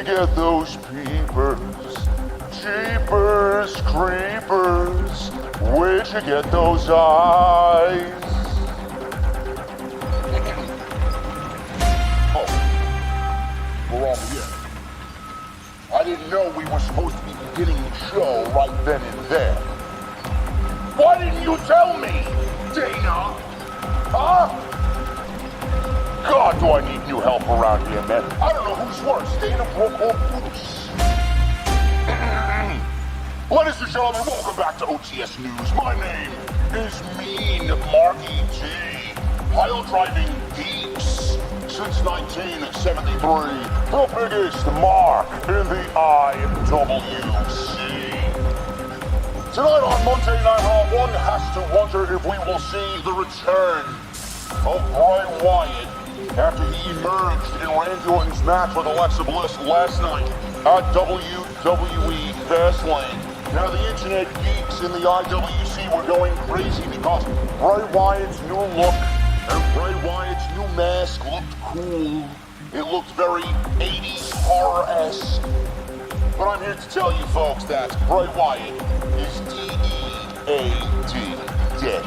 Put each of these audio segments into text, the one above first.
get those peepers? Jeepers creepers, where'd you get those eyes? Oh, we're on the air. I didn't know we were supposed to be beginning the show right then and there. Why didn't you tell me, Dana? Huh? God, do I need new help around here, man. I don't know who's worse, Dana Brooke or Bruce. Ladies and gentlemen, welcome back to OTS News. My name is Mean Marky G. Pile-driving geeks since 1973. The biggest mark in the IWC. Tonight on Monday Night Raw, one has to wonder if we will see the return of Bray Wyatt after he emerged in Randy Orton's match with Alexa Bliss last night at WWE Fastlane. Now the internet geeks in the IWC were going crazy because Bray Wyatt's new look and Bray Wyatt's new mask looked cool. It looked very 80s horror-esque. But I'm here to tell you folks that Bray Wyatt is D-E-A-D, dead.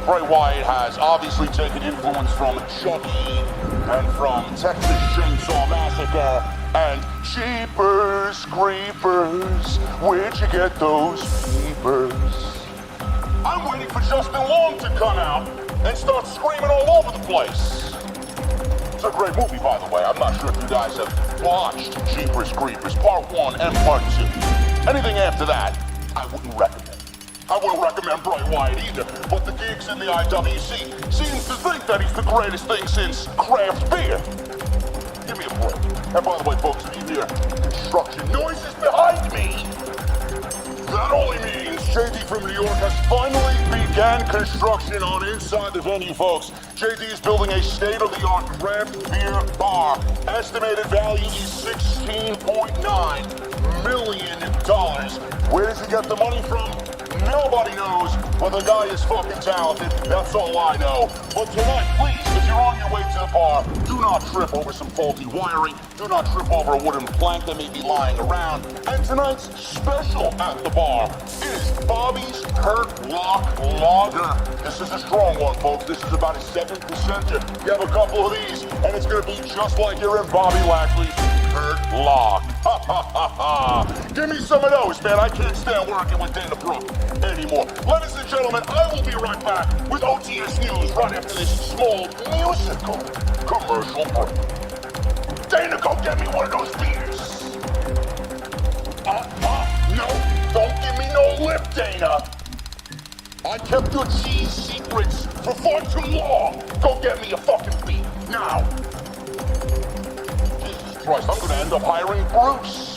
Bray Wyatt has obviously taken influence from Chucky and from Texas Chainsaw Massacre and Jeepers Creepers, where'd you get those peepers? I'm waiting for Justin Long to come out and start screaming all over the place. It's a great movie, by the way. I'm not sure if you guys have watched Jeepers Creepers Part 1 and Part 2. Anything after that, I wouldn't recommend. I wouldn't recommend Bray Wyatt either, but the geeks in the IWC seems to think that he's the greatest thing since craft beer. Give me a break. And by the way, folks, if you hear construction noises behind me, that only means JD from New York has finally began construction on inside the venue, folks. JD is building a state-of-the-art craft beer bar. Estimated value is $16.9 million. Where does he get the money from? Nobody knows, but the guy is fucking talented. That's all I know. But tonight, please, if you're on your way to the bar, do not trip over some faulty wiring. Do not trip over a wooden plank that may be lying around. And tonight's special at the bar is Bobby's Hurt Lock Lager. This is a strong one, folks. This is about a 7%. You have a couple of these, and it's going to be just like you're in Bobby Lashley's Hurt Lock. Ha ha ha ha. Give me some of those, man. I can't stand working with Dana Brooke anymore. Ladies and gentlemen, I will be right back with OTS News right after this small musical commercial break. Dana, go get me one of those beers. No, don't give me no lip, Dana. I kept your cheese secrets for far too long. Go get me a fucking beer, now. Jesus Christ, I'm gonna end up hiring Bruce.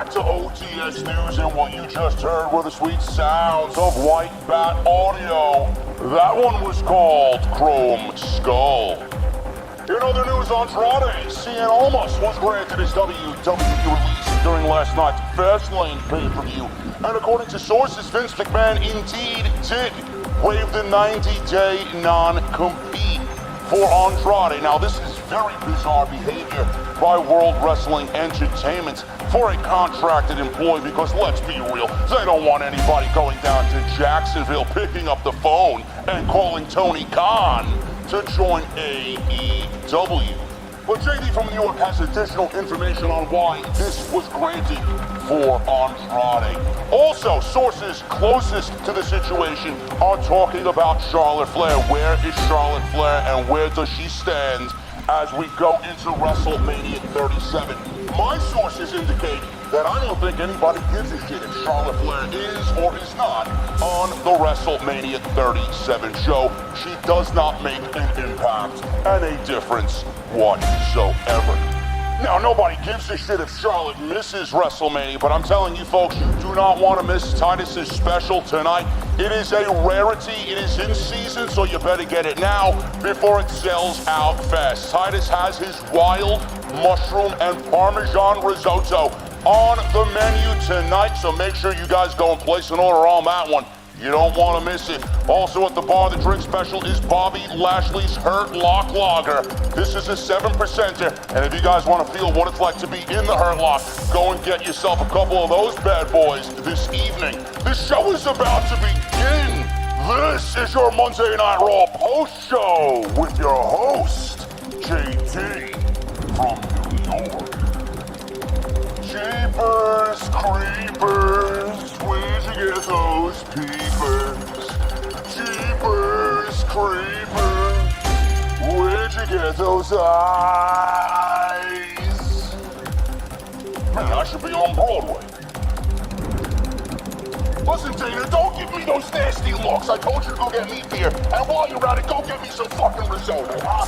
back to OTS News, and what you just heard were the sweet sounds of White Bat Audio. That one was called Chrome Skull. In other news, Andrade, Cien Almas was granted his WWE release during last night's Fastlane pay-per-view. And according to sources, Vince McMahon indeed did waive the 90-day non-compete for Andrade. Now, this is very bizarre behavior by World Wrestling Entertainment for a contracted employee, because let's be real, they don't want anybody going down to Jacksonville, picking up the phone and calling Tony Khan to join AEW. But JD from New York has additional information on why this was granted for Andrade. Also, sources closest to the situation are talking about Charlotte Flair. Where is Charlotte Flair, and where does she stand as we go into WrestleMania 37? My sources indicate that I don't think anybody gives a shit if Charlotte Flair is or is not on the WrestleMania 37 show. She does not make an impact and a difference whatsoever. Now, nobody gives a shit if Charlotte misses WrestleMania, but I'm telling you folks, you do not want to miss Titus's special tonight. It is a rarity. It is in season, so you better get it now before it sells out fast. Titus has his wild mushroom and Parmesan risotto on the menu tonight, so make sure you guys go and place an order on that one. You don't want to miss it. Also at the bar, the drink special is Bobby Lashley's Hurt Lock Lager. This is a 7%er, and if you guys want to feel what it's like to be in the Hurt Lock, go and get yourself a couple of those bad boys this evening. The show is about to begin. This is your Monday Night Raw post show with your host, JD from New York. Jeepers creepers, where'd you get those peepers? Jeepers creepers, where'd you get those eyes? Man, I should be on Broadway. Listen, Dana, don't give me those nasty looks. I told you to go get me beer, and while you're at it, go get me some fucking risotto, huh?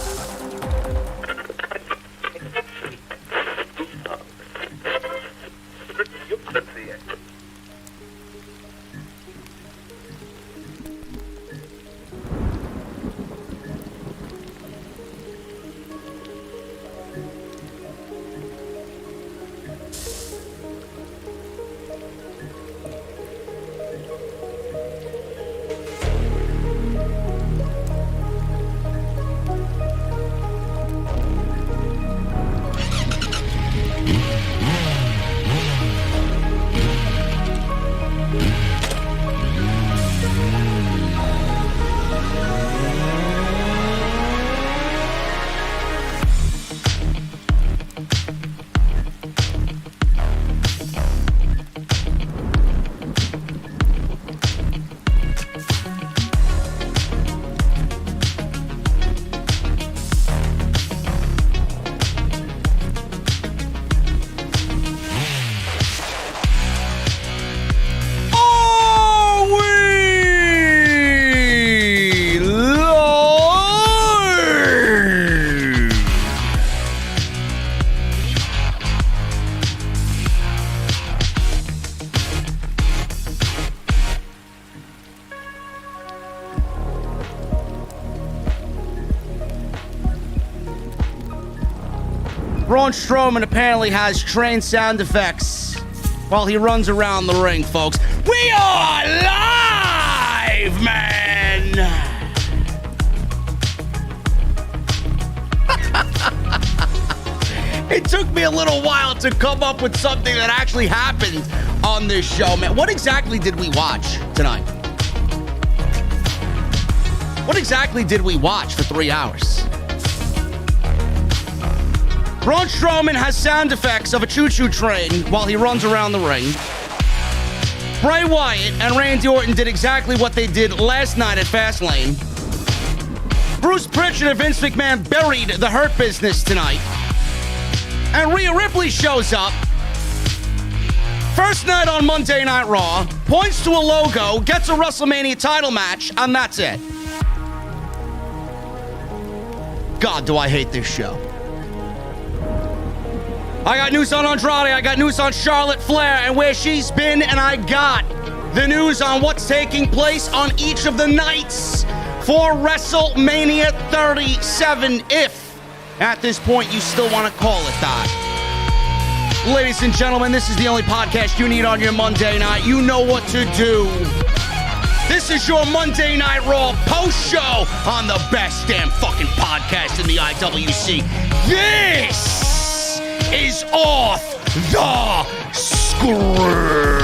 Braun Strowman apparently has trained sound effects while he runs around the ring, folks. We are live, man! It took me a little while to come up with something that actually happened on this show, man. What exactly did we watch tonight? What exactly did we watch for 3 hours? Braun Strowman has sound effects of a choo-choo train while he runs around the ring. Bray Wyatt and Randy Orton did exactly what they did last night at Fastlane. Bruce Prichard and Vince McMahon buried the Hurt Business tonight. And Rhea Ripley shows up. First night on Monday Night Raw, points to a logo, gets a WrestleMania title match, and that's it. God, do I hate this show. I got news on Andrade. I got news on Charlotte Flair and where she's been. And I got the news on what's taking place on each of the nights for WrestleMania 37, if at this point you still want to call it that. Ladies and gentlemen, this is the only podcast you need on your Monday night. You know what to do. This is your Monday Night Raw post show on the best damn fucking podcast in the IWC. This is Off the Script.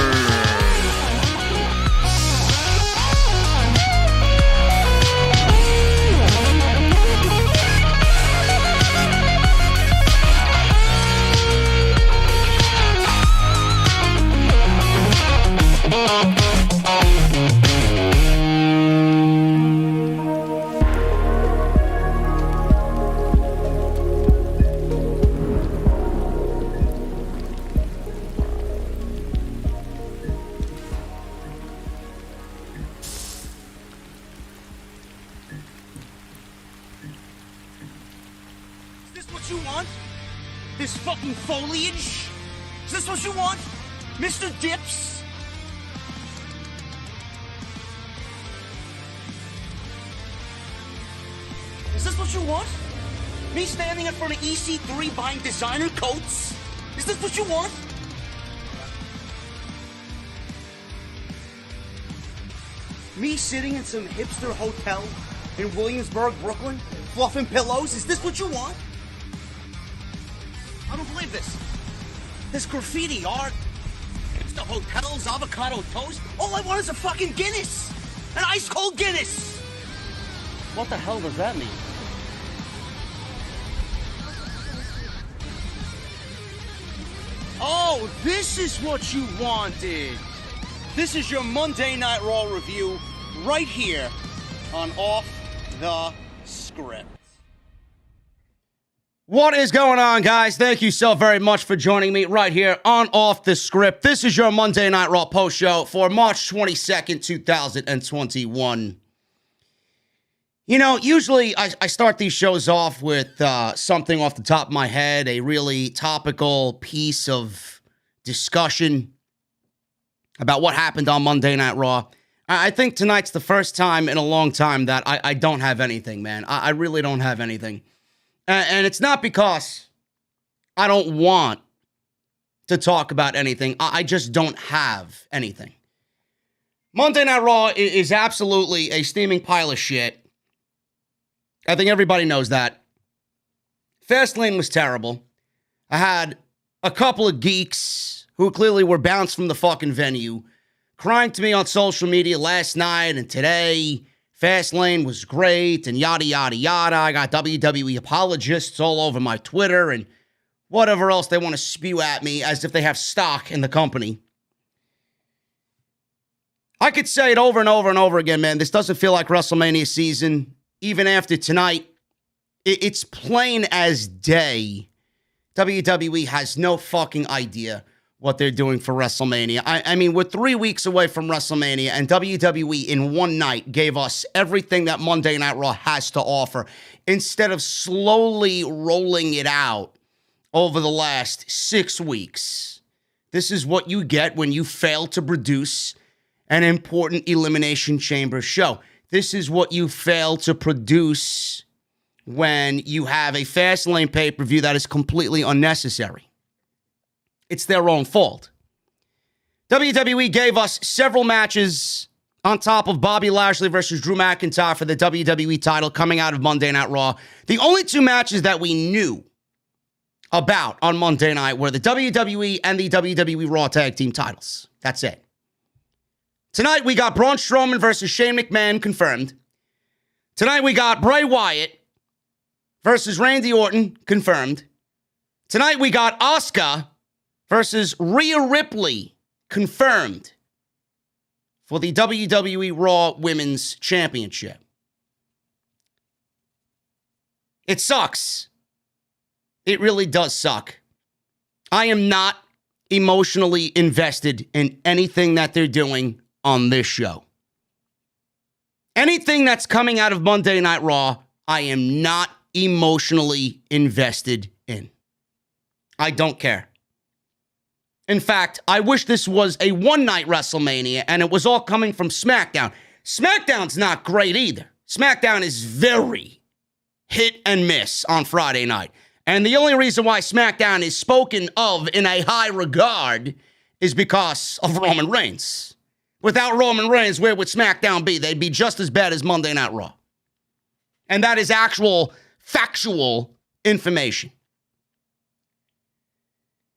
This fucking foliage? Is this what you want? Mr. Dips? Is this what you want? Me standing in front of EC3 buying designer coats? Is this what you want? Me sitting in some hipster hotel in Williamsburg, Brooklyn, fluffing pillows? Is this what you want? I don't believe this. This graffiti art, hipster hotels, avocado toast. All I want is a fucking Guinness. An ice cold Guinness. What the hell does that mean? Oh, this is what you wanted. This is your Monday Night Raw review right here on Off the Script. What is going on, guys? Thank you so very much for joining me right here on Off the Script. This is your Monday Night Raw post show for March 22nd, 2021. You know, usually I start these shows off with something off the top of my head, a really topical piece of discussion about what happened on Monday Night Raw. I think tonight's the first time in a long time that I don't have anything, man. I really don't have anything. And it's not because I don't want to talk about anything. I just don't have anything. Monday Night Raw is absolutely a steaming pile of shit. I think everybody knows that. Fastlane was terrible. I had a couple of geeks who clearly were bounced from the fucking venue crying to me on social media last night and today. Fastlane was great and yada, yada, yada. I got WWE apologists all over my Twitter and whatever else they want to spew at me as if they have stock in the company. I could say it over and over and over again, man. This doesn't feel like WrestleMania season. Even after tonight, it's plain as day. WWE has no fucking idea what they're doing for WrestleMania. I mean, we're 3 weeks away from WrestleMania, and WWE in one night gave us everything that Monday Night Raw has to offer instead of slowly rolling it out over the last 6 weeks. This is what you get when you fail to produce an important Elimination Chamber show. This is what you fail to produce when you have a Fastlane pay-per-view that is completely unnecessary. It's their own fault. WWE gave us several matches on top of Bobby Lashley versus Drew McIntyre for the WWE title coming out of Monday Night Raw. The only two matches that we knew about on Monday night were the WWE and the WWE Raw Tag Team titles. That's it. Tonight we got Braun Strowman versus Shane McMahon confirmed. Tonight we got Bray Wyatt versus Randy Orton confirmed. Tonight we got Asuka versus Rhea Ripley, confirmed for the WWE Raw Women's Championship. It sucks. It really does suck. I am not emotionally invested in anything that they're doing on this show. Anything that's coming out of Monday Night Raw, I am not emotionally invested in. I don't care. In fact, I wish this was a one-night WrestleMania and it was all coming from SmackDown. SmackDown's not great either. SmackDown is very hit and miss on Friday night. And the only reason why SmackDown is spoken of in a high regard is because of Roman Reigns. Without Roman Reigns, where would SmackDown be? They'd be just as bad as Monday Night Raw. And that is actual, factual information.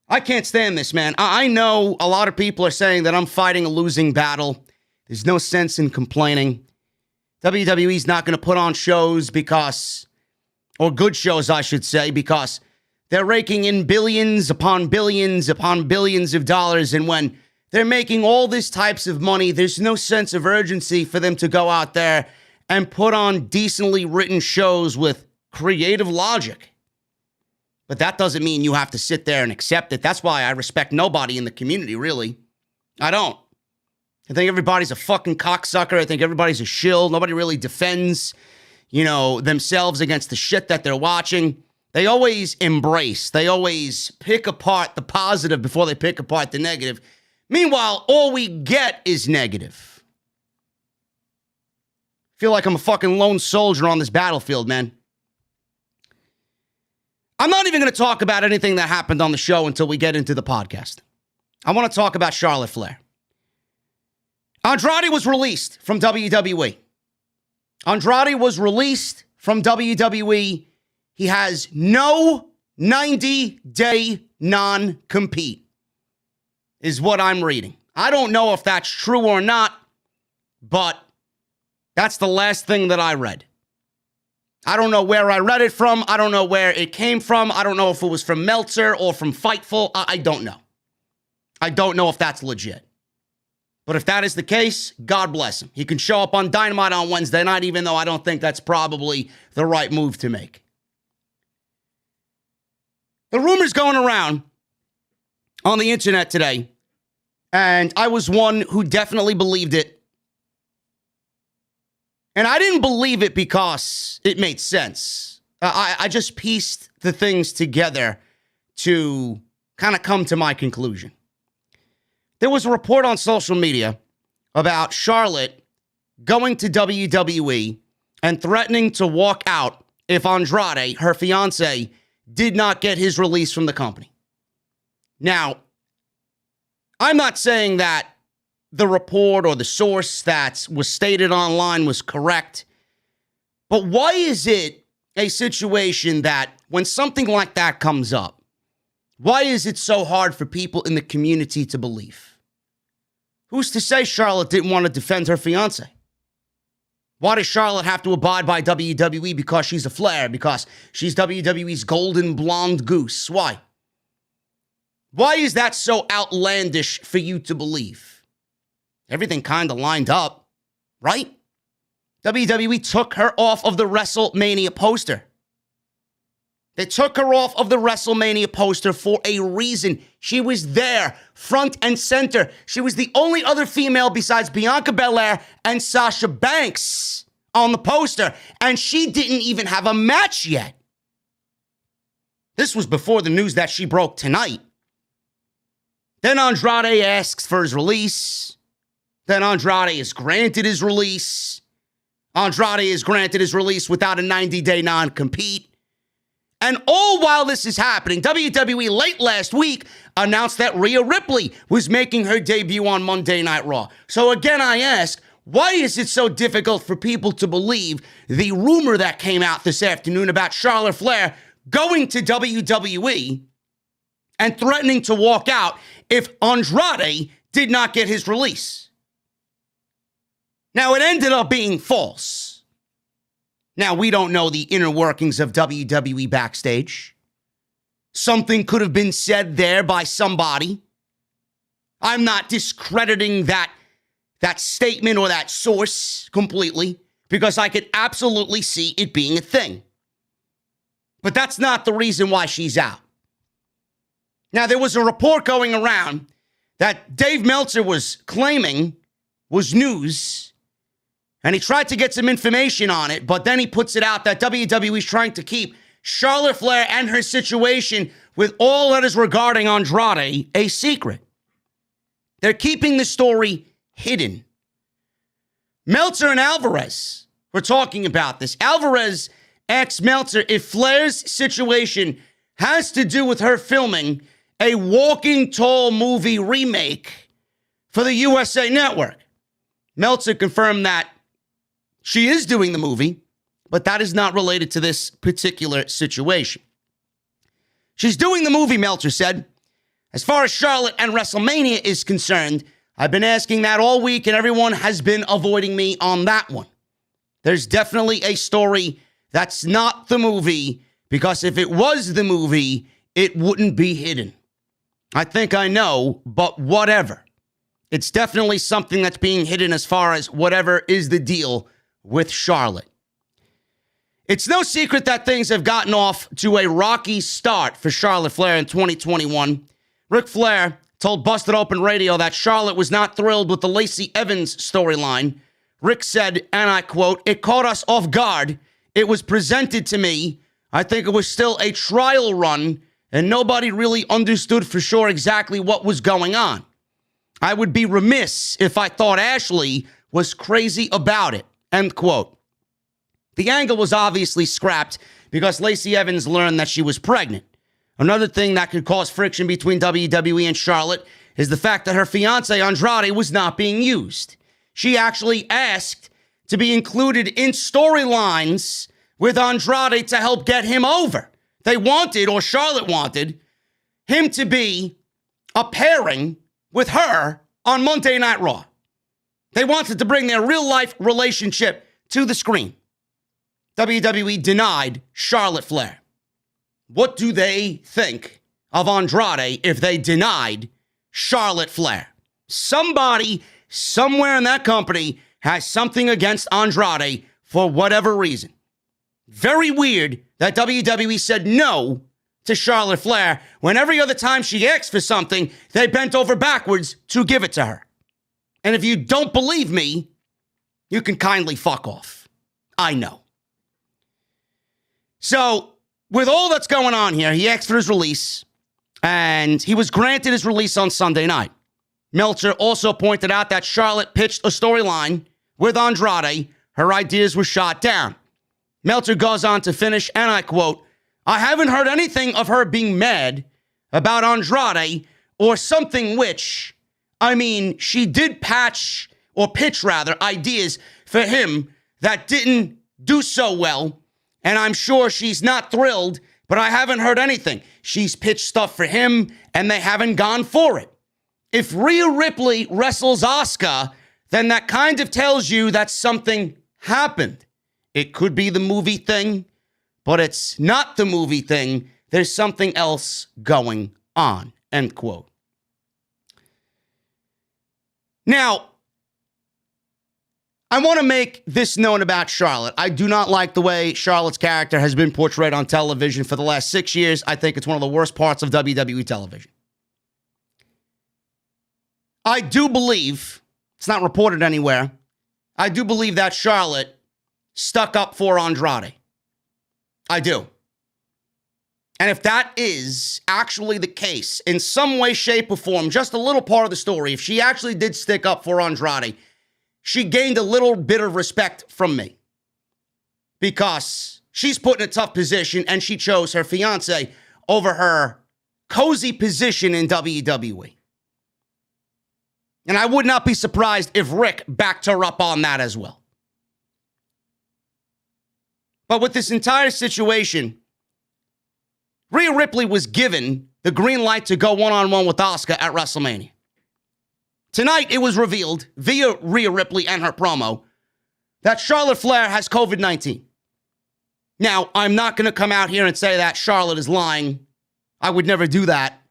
I can't stand this, man. I know a lot of people are saying that I'm fighting a losing battle. There's no sense in complaining. WWE's not going to put on shows because, or good shows, I should say, because they're raking in billions upon billions upon billions of dollars. And when they're making all these types of money, there's no sense of urgency for them to go out there and put on decently written shows with creative logic. But that doesn't mean you have to sit there and accept it. That's why I respect nobody in the community, really. I don't. I think everybody's a fucking cocksucker. I think everybody's a shill. Nobody really defends, themselves against the shit that they're watching. They always embrace. They always pick apart the positive before they pick apart the negative. Meanwhile, all we get is negative. I feel like I'm a fucking lone soldier on this battlefield, man. I'm not even going to talk about anything that happened on the show until we get into the podcast. I want to talk about Charlotte Flair. Andrade was released from WWE. Andrade was released from WWE. He has no 90-day non-compete, is what I'm reading. I don't know if that's true or not, but that's the last thing that I read. I don't know where I read it from. I don't know where it came from. I don't know if it was from Meltzer or from Fightful. I don't know. I don't know if that's legit. But if that is the case, God bless him. He can show up on Dynamite on Wednesday night, even though I don't think that's probably the right move to make. The rumors going around on the internet today, and I was one who definitely believed it. And I didn't believe it because it made sense. I just pieced the things together to kind of come to my conclusion. There was a report on social media about Charlotte going to WWE and threatening to walk out if Andrade, her fiance, did not get his release from the company. Now, I'm not saying that the report or the source that was stated online was correct. But why is it a situation that when something like that comes up, why is it so hard for people in the community to believe? Who's to say Charlotte didn't want to defend her fiance? Why does Charlotte have to abide by WWE because she's a Flair, because she's WWE's golden blonde goose? Why? Why is that so outlandish for you to believe? Everything kind of lined up, right? WWE took her off of the WrestleMania poster. They took her off of the WrestleMania poster for a reason. She was there, front and center. She was the only other female besides Bianca Belair and Sasha Banks on the poster, and she didn't even have a match yet. This was before the news that she broke tonight. Then Andrade asks for his release. Then Andrade is granted his release. Andrade is granted his release without a 90-day non-compete. And all while this is happening, WWE late last week announced that Rhea Ripley was making her debut on Monday Night Raw. So again, I ask, why is it so difficult for people to believe the rumor that came out this afternoon about Charlotte Flair going to WWE and threatening to walk out if Andrade did not get his release? Now, it ended up being false. Now, we don't know the inner workings of WWE backstage. Something could have been said there by somebody. I'm not discrediting that statement or that source completely, because I could absolutely see it being a thing. But that's not the reason why she's out. Now, there was a report going around that Dave Meltzer was claiming was news, and he tried to get some information on it, but then he puts it out that WWE is trying to keep Charlotte Flair and her situation with all that is regarding Andrade a secret. They're keeping the story hidden. Meltzer and Alvarez were talking about this. Alvarez asked Meltzer if Flair's situation has to do with her filming a Walking Tall movie remake for the USA Network. Meltzer confirmed that she is doing the movie, but that is not related to this particular situation. She's doing the movie, Meltzer said. As far as Charlotte and WrestleMania is concerned, I've been asking that all week, and everyone has been avoiding me on that one. There's definitely a story that's not the movie, because if it was the movie, it wouldn't be hidden. I think I know, but whatever. It's definitely something that's being hidden as far as whatever is the deal with Charlotte. It's no secret that things have gotten off to a rocky start for Charlotte Flair in 2021. Ric Flair told Busted Open Radio that Charlotte was not thrilled with the Lacey Evans storyline. Rick said, and I quote, "It caught us off guard. It was presented to me. I think it was still a trial run, and nobody really understood for sure exactly what was going on. I would be remiss if I thought Ashley was crazy about it," end quote. The angle was obviously scrapped because Lacey Evans learned that she was pregnant. Another thing that could cause friction between WWE and Charlotte is the fact that her fiancé Andrade was not being used. She actually asked to be included in storylines with Andrade to help get him over. They wanted, or Charlotte wanted, him to be a pairing with her on Monday Night Raw. They wanted to bring their real-life relationship to the screen. WWE denied Charlotte Flair. What do they think of Andrade if they denied Charlotte Flair? Somebody, somewhere in that company, has something against Andrade for whatever reason. Very weird that WWE said no to Charlotte Flair when every other time she asked for something, they bent over backwards to give it to her. And if you don't believe me, you can kindly fuck off. I know. So, with all that's going on here, he asked for his release, and he was granted his release on Sunday night. Meltzer also pointed out that Charlotte pitched a storyline with Andrade. Her ideas were shot down. Meltzer goes on to finish, and I quote, "I haven't heard anything of her being mad about Andrade or something which, I mean, she did pitch ideas for him that didn't do so well. And I'm sure she's not thrilled, but I haven't heard anything. She's pitched stuff for him, and they haven't gone for it. If Rhea Ripley wrestles Asuka, then that kind of tells you that something happened. It could be the movie thing, but it's not the movie thing. There's something else going on," end quote. Now, I want to make this known about Charlotte. I do not like the way Charlotte's character has been portrayed on television for the last 6 years. I think it's one of the worst parts of WWE television. I do believe, it's not reported anywhere, I do believe that Charlotte stuck up for Andrade. I do. And if that is actually the case, in some way, shape, or form, just a little part of the story, if she actually did stick up for Andrade, she gained a little bit of respect from me because she's put in a tough position and she chose her fiance over her cozy position in WWE. And I would not be surprised if Rick backed her up on that as well. But with this entire situation, Rhea Ripley was given the green light to go one-on-one with Asuka at WrestleMania. Tonight, it was revealed via Rhea Ripley and her promo that Charlotte Flair has COVID-19. Now, I'm not going to come out here and say that Charlotte is lying. I would never do that.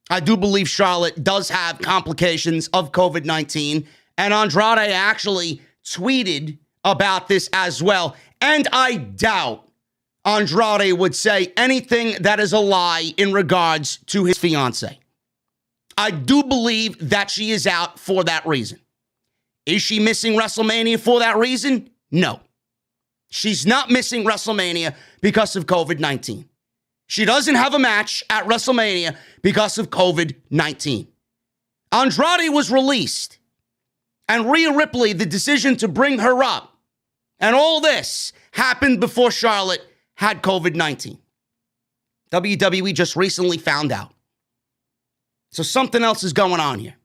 I do believe Charlotte does have complications of COVID-19, and Andrade actually tweeted about this as well. And I doubt Andrade would say anything that is a lie in regards to his fiancée. I do believe that she is out for that reason. Is she missing WrestleMania for that reason? No. She's not missing WrestleMania because of COVID-19. She doesn't have a match at WrestleMania because of COVID-19. Andrade was released, and Rhea Ripley, the decision to bring her up, and all this happened before Charlotte had COVID-19. WWE just recently found out. So something else is going on here.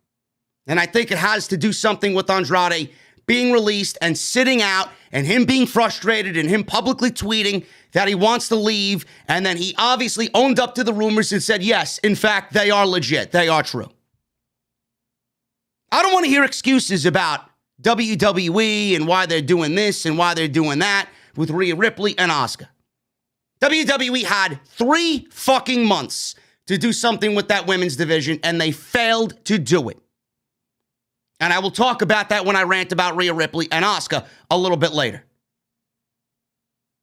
And I think it has to do something with Andrade being released and sitting out and him being frustrated and him publicly tweeting that he wants to leave. And then he obviously owned up to the rumors and said, yes, in fact, they are legit. They are true. I don't want to hear excuses about WWE and why they're doing this and why they're doing that with Rhea Ripley and Asuka. WWE had 3 fucking months to do something with that women's division, and they failed to do it. And I will talk about that when I rant about Rhea Ripley and Asuka a little bit later.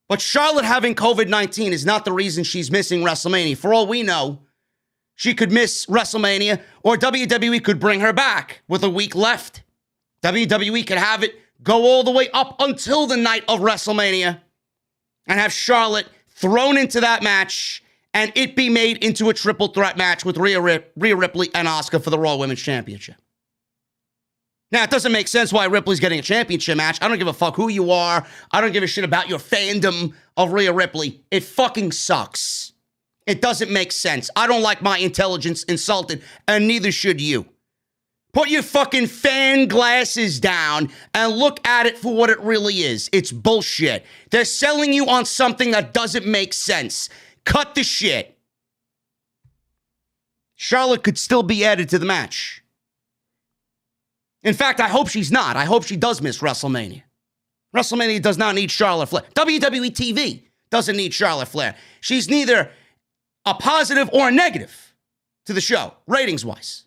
But Charlotte having COVID-19 is not the reason she's missing WrestleMania. For all we know, she could miss WrestleMania, or WWE could bring her back with a week left. WWE could have it go all the way up until the night of WrestleMania and have Charlotte thrown into that match and it be made into a triple threat match with Rhea Ripley and Asuka for the Raw Women's Championship. Now, it doesn't make sense why Ripley's getting a championship match. I don't give a fuck who you are. I don't give a shit about your fandom of Rhea Ripley. It fucking sucks. It doesn't make sense. I don't like my intelligence insulted, and neither should you. Put your fucking fan glasses down and look at it for what it really is. It's bullshit. They're selling you on something that doesn't make sense. Cut the shit. Charlotte could still be added to the match. In fact, I hope she's not. I hope she does miss WrestleMania. WrestleMania does not need Charlotte Flair. WWE TV doesn't need Charlotte Flair. She's neither a positive or a negative to the show, ratings-wise.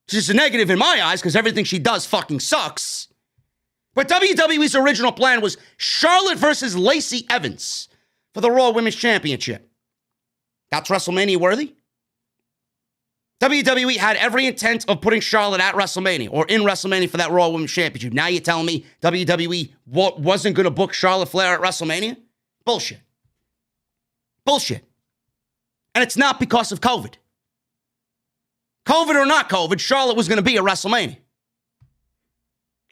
She's a negative in my eyes because everything she does fucking sucks. But WWE's original plan was Charlotte versus Lacey Evans for the Raw Women's Championship. That's WrestleMania worthy? WWE had every intent of putting Charlotte at WrestleMania or in WrestleMania for that Raw Women's Championship. Now you're telling me WWE wasn't going to book Charlotte Flair at WrestleMania? Bullshit. Bullshit. And it's not because of COVID. COVID or not COVID, Charlotte was going to be at WrestleMania.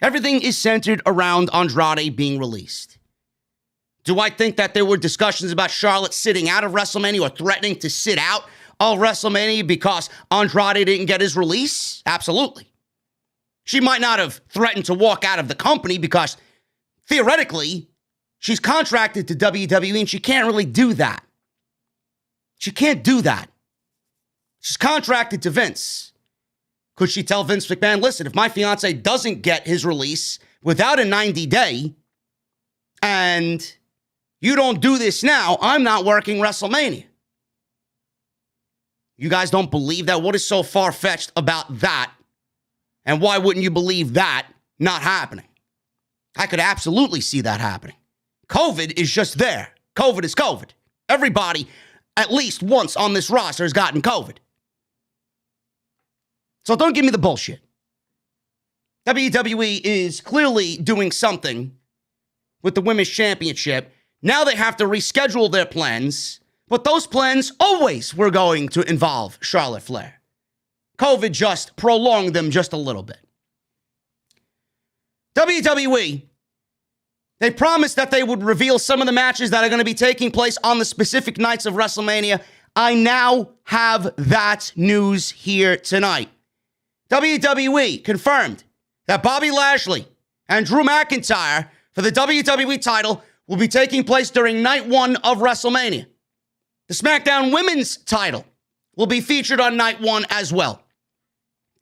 Everything is centered around Andrade being released. Do I think that there were discussions about Charlotte sitting out of WrestleMania or threatening to sit out of WrestleMania because Andrade didn't get his release? Absolutely. She might not have threatened to walk out of the company because theoretically she's contracted to WWE and she can't really do that. She can't do that. She's contracted to Vince. Could she tell Vince McMahon, listen, if my fiance doesn't get his release without a 90-day and you don't do this now, I'm not working WrestleMania? You guys don't believe that? What is so far-fetched about that? And why wouldn't you believe that not happening? I could absolutely see that happening. COVID is just there. COVID is COVID. Everybody, at least once on this roster, has gotten COVID. So don't give me the bullshit. WWE is clearly doing something with the Women's Championship. Now they have to reschedule their plans, but those plans always were going to involve Charlotte Flair. COVID just prolonged them just a little bit. WWE, they promised that they would reveal some of the matches that are going to be taking place on the specific nights of WrestleMania. I now have that news here tonight. WWE confirmed that Bobby Lashley and Drew McIntyre for the WWE title will be taking place during night 1 of WrestleMania. The SmackDown Women's title will be featured on night 1 as well.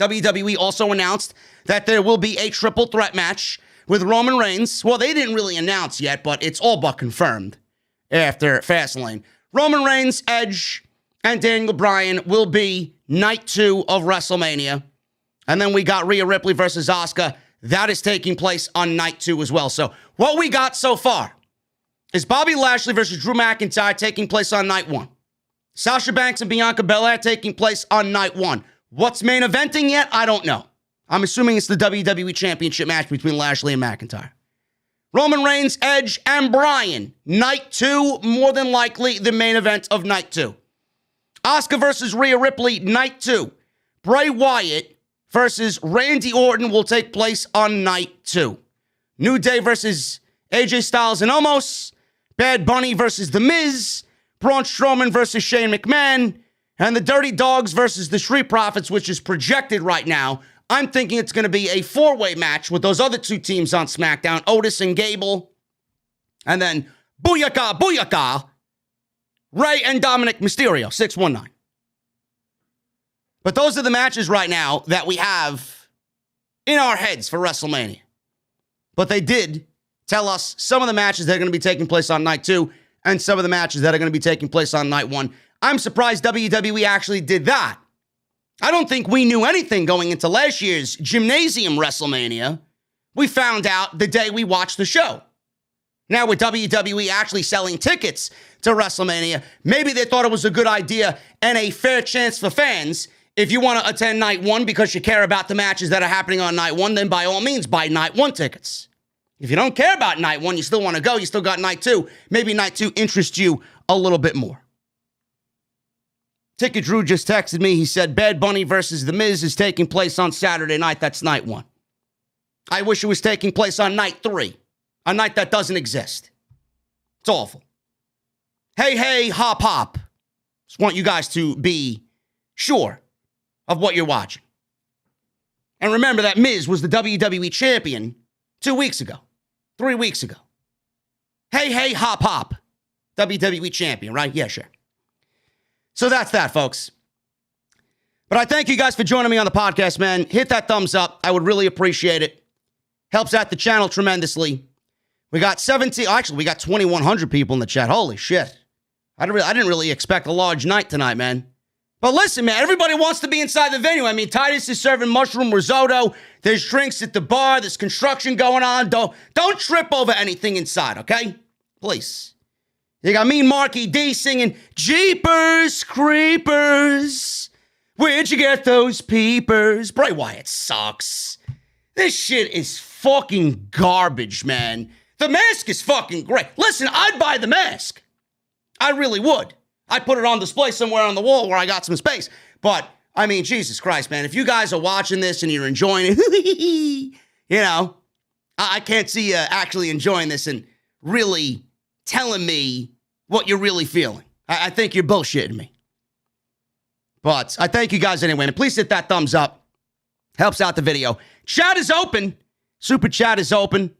WWE also announced that there will be a triple threat match with Roman Reigns. Well, they didn't really announce yet, but it's all but confirmed after Fastlane. Roman Reigns, Edge, and Daniel Bryan will be night 2 of WrestleMania. And then we got Rhea Ripley versus Asuka. That is taking place on night 2 as well. So what we got so far is Bobby Lashley versus Drew McIntyre taking place on night 1. Sasha Banks and Bianca Belair taking place on night 1. What's main eventing yet? I don't know. I'm assuming it's the WWE Championship match between Lashley and McIntyre. Roman Reigns, Edge, and Bryan. Night 2, more than likely the main event of night 2. Asuka versus Rhea Ripley, night 2. Bray Wyatt versus Randy Orton will take place on night 2. New Day versus AJ Styles and Omos. Bad Bunny versus The Miz. Braun Strowman versus Shane McMahon. And the Dirty Dogs versus the Street Profits, which is projected right now. I'm thinking it's going to be a 4-way match with those other 2 teams on SmackDown, Otis and Gable. And then, booyaka, booyaka, Rey and Dominic Mysterio, 619. But those are the matches right now that we have in our heads for WrestleMania. But they did tell us some of the matches that are going to be taking place on night 2 and some of the matches that are going to be taking place on night 1. I'm surprised WWE actually did that. I don't think we knew anything going into last year's Gymnasium WrestleMania. We found out the day we watched the show. Now with WWE actually selling tickets to WrestleMania, maybe they thought it was a good idea and a fair chance for fans. If you want to attend night 1 because you care about the matches that are happening on night 1, then by all means buy night 1 tickets. If you don't care about night 1, you still want to go, you still got night 2, maybe night 2 interests you a little bit more. Ticket Drew just texted me. He said, Bad Bunny versus The Miz is taking place on Saturday night. That's night 1. I wish it was taking place on night 3, a night that doesn't exist. It's awful. Hey, hop, hop. Just want you guys to be sure of what you're watching. And remember that Miz was the WWE champion 2 weeks ago, 3 weeks ago. Hey, hop, hop. WWE champion, right? Yeah, sure. So that's that, folks. But I thank you guys for joining me on the podcast, man. Hit that thumbs up. I would really appreciate it. Helps out the channel tremendously. We got 2,100 people in the chat. Holy shit. I didn't really expect a large night tonight, man. But listen, man, everybody wants to be inside the venue. I mean, Titus is serving mushroom risotto. There's drinks at the bar. There's construction going on. Don't trip over anything inside, okay? Please. You got Mean Marky D singing, Jeepers Creepers. Where'd you get those peepers? Bray Wyatt sucks. This shit is fucking garbage, man. The mask is fucking great. Listen, I'd buy the mask. I really would. I'd put it on display somewhere on the wall where I got some space. But, I mean, Jesus Christ, man. If you guys are watching this and you're enjoying it, you know, I can't see you actually enjoying this and really telling me what you're really feeling. I think you're bullshitting me. But I thank you guys anyway. And please hit that thumbs up. Helps out the video. Chat is open. Super chat is open.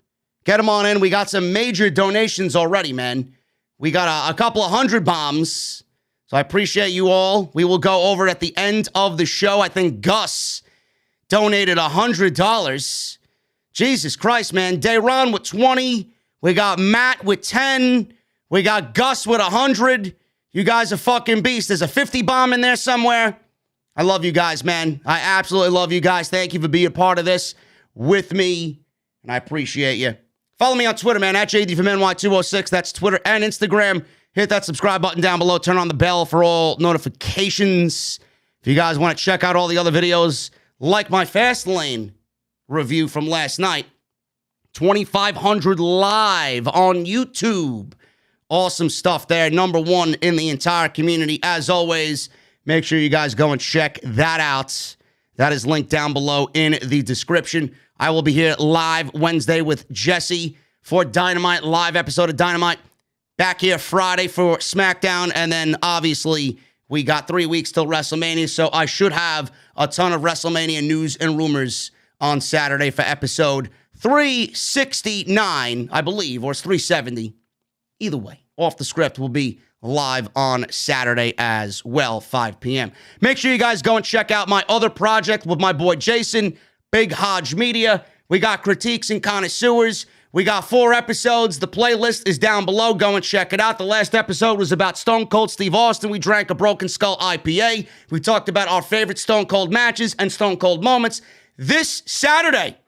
Get them on in. We got some major donations already, man. We got a couple of 100 bombs. So I appreciate you all. We will go over it at the end of the show. I think Gus donated $100. Jesus Christ, man. Dayron with 20. We got Matt with 10. We got Gus with 100. You guys are fucking beasts. There's a 50 bomb in there somewhere. I love you guys, man. I absolutely love you guys. Thank you for being a part of this with me. And I appreciate you. Follow me on Twitter, man, at JDfromNY206. That's Twitter and Instagram. Hit that subscribe button down below. Turn on the bell for all notifications. If you guys want to check out all the other videos, like my Fastlane review from last night, 2,500 live on YouTube. Awesome stuff there. Number 1 in the entire community. As always, make sure you guys go and check that out. That is linked down below in the description. I will be here live Wednesday with Jesse for Dynamite, live episode of Dynamite. Back here Friday for SmackDown. And then, obviously, we got 3 weeks till WrestleMania. So I should have a ton of WrestleMania news and rumors on Saturday for episode 369, I believe, or it's 370. Either way, Off the Script will be live on Saturday as well, 5 p.m. Make sure you guys go and check out my other project with my boy Jason, Big Hodge Media. We got Critiques and Connoisseurs. We got 4 episodes. The playlist is down below. Go and check it out. The last episode was about Stone Cold Steve Austin. We drank a Broken Skull IPA. We talked about our favorite Stone Cold matches and Stone Cold moments. This Saturday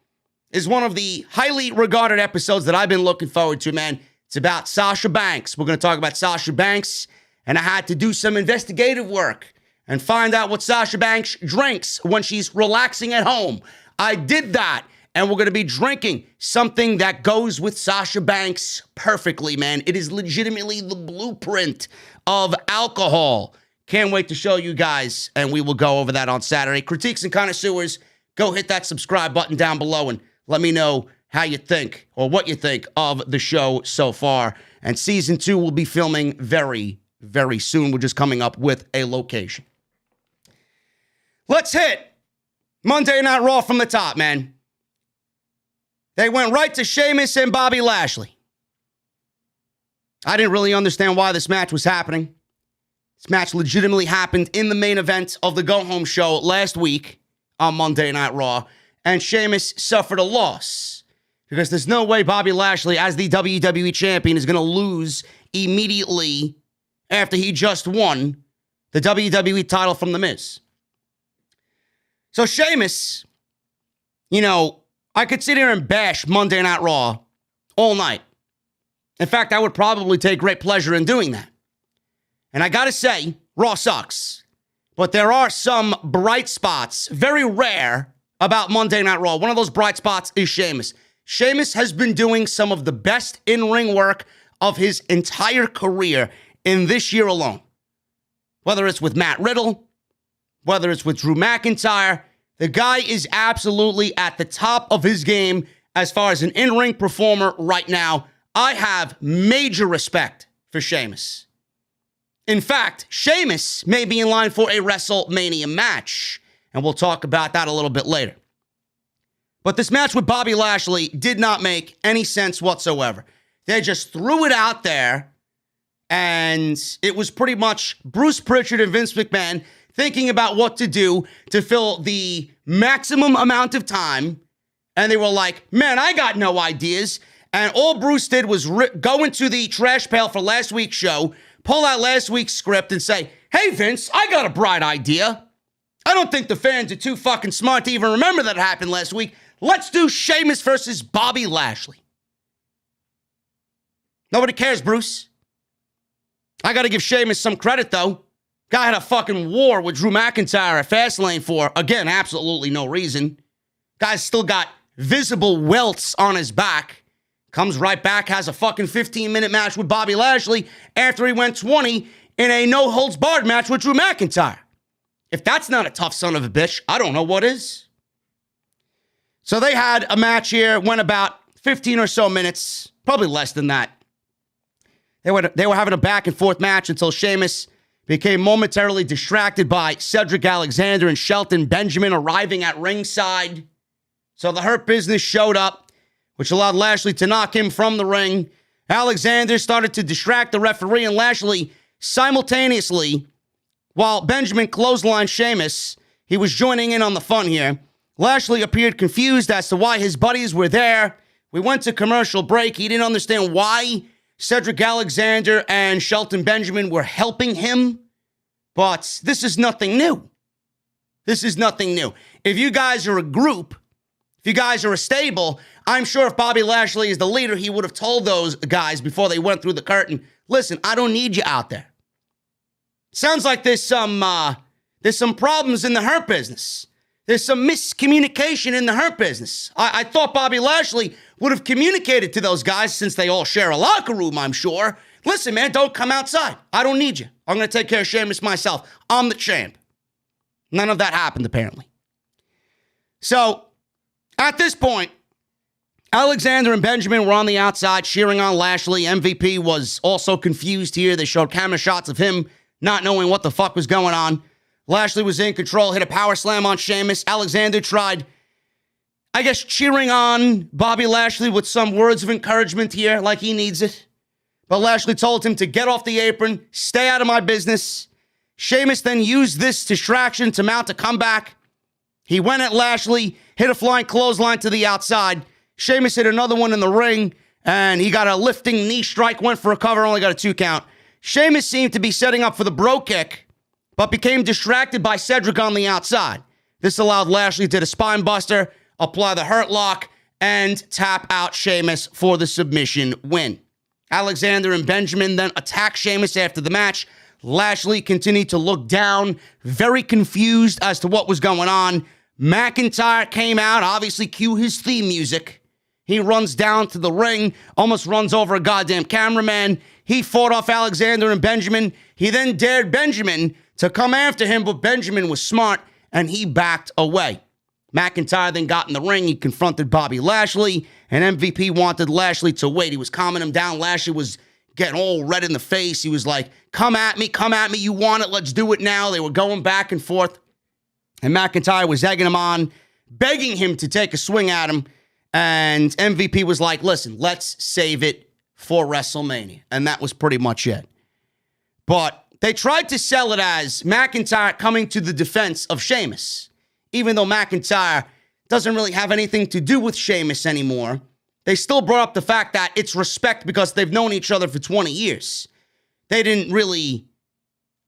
is one of the highly regarded episodes that I've been looking forward to, man. It's about Sasha Banks. We're going to talk about Sasha Banks, and I had to do some investigative work and find out what Sasha Banks drinks when she's relaxing at home. I did that, And we're going to be drinking something that goes with Sasha Banks perfectly, man. It is legitimately the blueprint of alcohol. Can't wait to show you guys, and we will go over that on Saturday. Critiques and connoisseurs, go hit that subscribe button down below and let me know how you think or what you think of the show so far. And season 2 will be filming very, very soon. We're just coming up with a location. Let's hit Monday Night Raw from the top, man. They went right to Sheamus and Bobby Lashley. I didn't really understand why this match was happening. This match legitimately happened in the main event of the go-home show last week on Monday Night Raw, and Sheamus suffered a loss because there's no way Bobby Lashley, as the WWE Champion, is going to lose immediately after he just won the WWE title from The Miz. So Sheamus, I could sit here and bash Monday Night Raw all night. In fact, I would probably take great pleasure in doing that. And I gotta say, Raw sucks. But there are some bright spots, very rare, about Monday Night Raw. One of those bright spots is Sheamus. Sheamus has been doing some of the best in-ring work of his entire career in this year alone. Whether it's with Matt Riddle, whether it's with Drew McIntyre, the guy is absolutely at the top of his game as far as an in-ring performer right now. I have major respect for Sheamus. In fact, Sheamus may be in line for a WrestleMania match, and we'll talk about that a little bit later. But this match with Bobby Lashley did not make any sense whatsoever. They just threw it out there, and it was pretty much Bruce Pritchard and Vince McMahon thinking about what to do to fill the maximum amount of time, and they were like, man, I got no ideas. And all Bruce did was go into the trash pail for last week's show, pull out last week's script and say, hey, Vince, I got a bright idea. I don't think the fans are too fucking smart to even remember that it happened last week. Let's do Sheamus versus Bobby Lashley. Nobody cares, Bruce. I got to give Sheamus some credit, though. Guy had a fucking war with Drew McIntyre at Fastlane for, again, absolutely no reason. Guy's still got visible welts on his back. Comes right back, has a fucking 15-minute match with Bobby Lashley after he went 20 in a no-holds-barred match with Drew McIntyre. If that's not a tough son of a bitch, I don't know what is. So they had a match here, went about 15 or so minutes, probably less than that. They were having a back-and-forth match until Sheamus became momentarily distracted by Cedric Alexander and Shelton Benjamin arriving at ringside. So the Hurt Business showed up, which allowed Lashley to knock him from the ring. Alexander started to distract the referee, and Lashley simultaneously, while Benjamin clotheslined Sheamus, he was joining in on the fun here. Lashley appeared confused as to why his buddies were there. We went to commercial break. He didn't understand why Cedric Alexander and Shelton Benjamin were helping him. But this is nothing new. This is nothing new. If you guys are a group, if you guys are a stable, I'm sure if Bobby Lashley is the leader, he would have told those guys before they went through the curtain, listen, I don't need you out there. Sounds like there's some problems in the Hurt Business. There's some miscommunication in the Hurt Business. I thought Bobby Lashley would have communicated to those guys since they all share a locker room, I'm sure. Listen, man, don't come outside. I don't need you. I'm going to take care of Sheamus myself. I'm the champ. None of that happened, apparently. So, at this point, Alexander and Benjamin were on the outside cheering on Lashley. MVP was also confused here. They showed camera shots of him not knowing what the fuck was going on. Lashley was in control, hit a power slam on Sheamus. Alexander tried, I guess, cheering on Bobby Lashley with some words of encouragement here, like he needs it. But Lashley told him to get off the apron, stay out of my business. Sheamus then used this distraction to mount a comeback. He went at Lashley, hit a flying clothesline to the outside. Sheamus hit another one in the ring, and he got a lifting knee strike, went for a cover, only got a 2 count. Sheamus seemed to be setting up for the bro kick, but became distracted by Cedric on the outside. This allowed Lashley to hit a spine buster, apply the hurt lock, and tap out Sheamus for the submission win. Alexander and Benjamin then attacked Sheamus after the match. Lashley continued to look down, very confused as to what was going on. McIntyre came out, obviously cue his theme music. He runs down to the ring, almost runs over a goddamn cameraman. He fought off Alexander and Benjamin. He then dared Benjamin to come after him, but Benjamin was smart, and he backed away. McIntyre then got in the ring. He confronted Bobby Lashley, and MVP wanted Lashley to wait. He was calming him down. Lashley was getting all red in the face. He was like, come at me, you want it, let's do it now. They were going back and forth, and McIntyre was egging him on, begging him to take a swing at him, and MVP was like, listen, let's save it for WrestleMania, and that was pretty much it. But they tried to sell it as McIntyre coming to the defense of Sheamus, even though McIntyre doesn't really have anything to do with Sheamus anymore. They still brought up the fact that it's respect because they've known each other for 20 years. They didn't really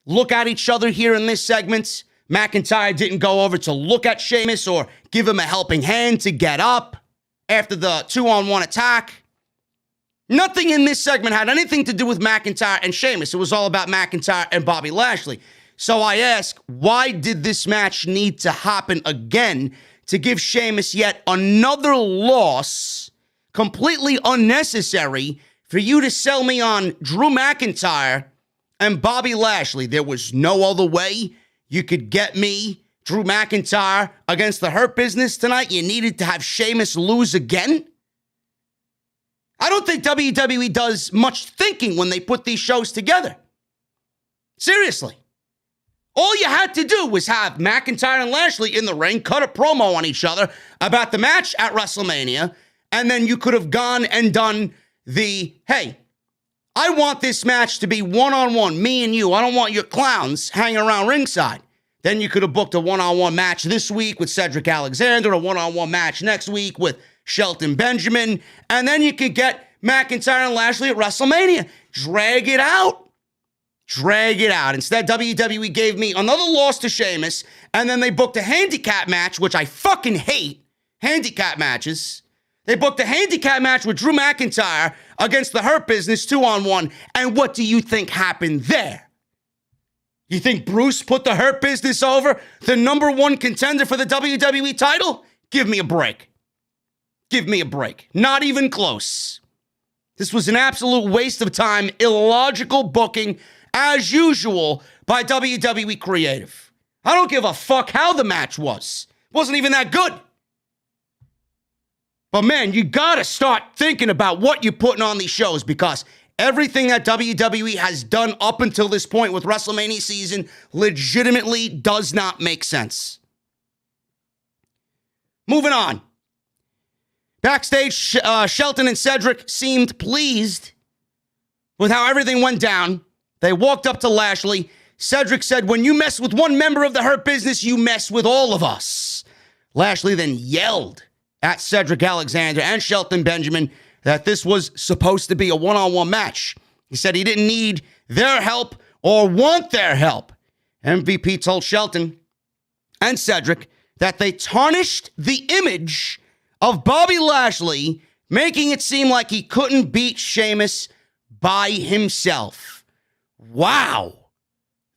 look at each other here in this segment. McIntyre didn't go over to look at Sheamus or give him a helping hand to get up after the 2-on-1 attack. Nothing in this segment had anything to do with McIntyre and Sheamus. It was all about McIntyre and Bobby Lashley. So I ask, why did this match need to happen again to give Sheamus yet another loss, completely unnecessary, for you to sell me on Drew McIntyre and Bobby Lashley? There was no other way you could get me Drew McIntyre against the Hurt Business tonight. You needed to have Sheamus lose again? I don't think WWE does much thinking when they put these shows together. Seriously. All you had to do was have McIntyre and Lashley in the ring, cut a promo on each other about the match at WrestleMania, and then you could have gone and done the, hey, I want this match to be one-on-one, me and you. I don't want your clowns hanging around ringside. Then you could have booked a one-on-one match this week with Cedric Alexander, a one-on-one match next week with Shelton Benjamin, and then you could get McIntyre and Lashley at WrestleMania. Drag it out. Drag it out. Instead, WWE gave me another loss to Sheamus, and then they booked a handicap match, which I fucking hate, handicap matches. They booked a handicap match with Drew McIntyre against the Hurt Business 2-on-1, and what do you think happened there? You think Bruce put the Hurt Business over, the number one contender for the WWE title? Give me a break. Give me a break. Not even close. This was an absolute waste of time, illogical booking, as usual, by WWE Creative. I don't give a fuck how the match was. It wasn't even that good. But man, you gotta start thinking about what you're putting on these shows, because everything that WWE has done up until this point with WrestleMania season legitimately does not make sense. Moving on. Backstage, Shelton and Cedric seemed pleased with how everything went down. They walked up to Lashley. Cedric said, when you mess with one member of the Hurt Business, you mess with all of us. Lashley then yelled at Cedric Alexander and Shelton Benjamin that this was supposed to be a one-on-one match. He said he didn't need their help or want their help. MVP told Shelton and Cedric that they tarnished the image of Bobby Lashley, making it seem like he couldn't beat Sheamus by himself. Wow.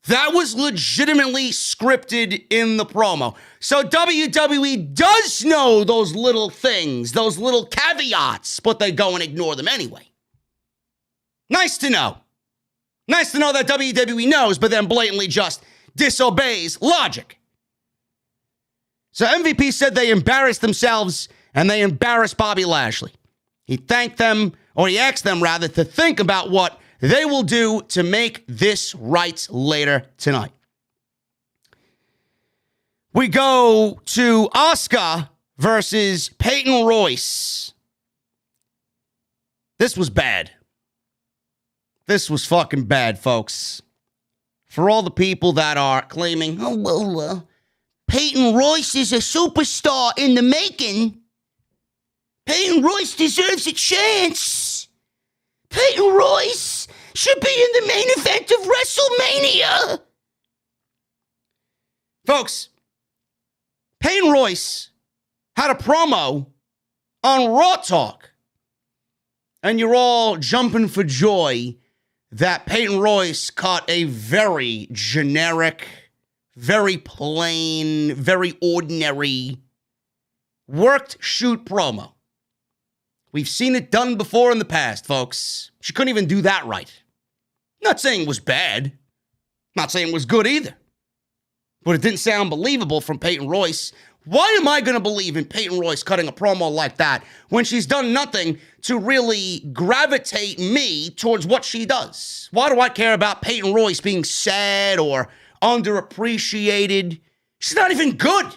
That was legitimately scripted in the promo. So WWE does know those little things, those little caveats, but they go and ignore them anyway. Nice to know. Nice to know that WWE knows, but then blatantly just disobeys logic. So MVP said they embarrassed themselves and they embarrassed Bobby Lashley. He thanked them, or he asked them rather, to think about what they will do to make this right later tonight. We go to Asuka versus Payton Royce. This was bad. This was fucking bad, folks. For all the people that are claiming, oh, well, Payton Royce is a superstar in the making. Payton Royce deserves a chance. Payton Royce should be in the main event of WrestleMania. Folks, Payton Royce had a promo on Raw Talk, and you're all jumping for joy that Payton Royce caught a very generic, very plain, very ordinary, worked shoot promo. We've seen it done before in the past, folks. She couldn't even do that right. Not saying it was bad. Not saying it was good either. But it didn't sound believable from Payton Royce. Why am I going to believe in Payton Royce cutting a promo like that when she's done nothing to really gravitate me towards what she does? Why do I care about Payton Royce being sad or underappreciated? She's not even good.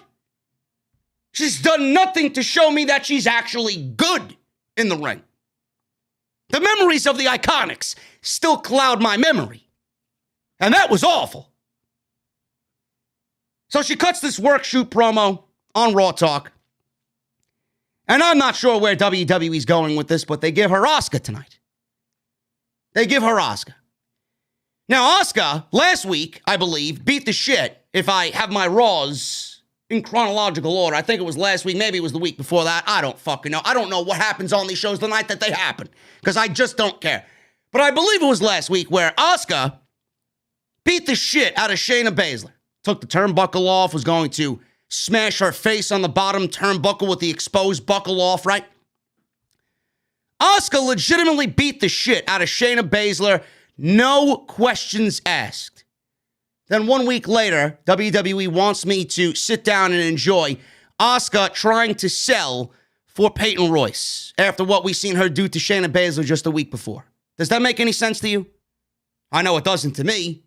She's done nothing to show me that she's actually good in the ring. The memories of the Iconics still cloud my memory. And that was awful. So she cuts this work shoot promo on Raw Talk. And I'm not sure where WWE's going with this, but they give her Asuka tonight. They give her Asuka. Now, Asuka, last week, I believe, beat the shit, if I have my Raws in chronological order. I think it was last week. Maybe it was the week before that. I don't fucking know. I don't know what happens on these shows the night that they happen, because I just don't care. But I believe it was last week where Asuka beat the shit out of Shayna Baszler. Took the turnbuckle off, was going to smash her face on the bottom turnbuckle with the exposed buckle off, right? Asuka legitimately beat the shit out of Shayna Baszler, no questions asked. Then 1 week later, WWE wants me to sit down and enjoy Asuka trying to sell for Payton Royce after what we've seen her do to Shayna Baszler just a week before. Does that make any sense to you? I know it doesn't to me.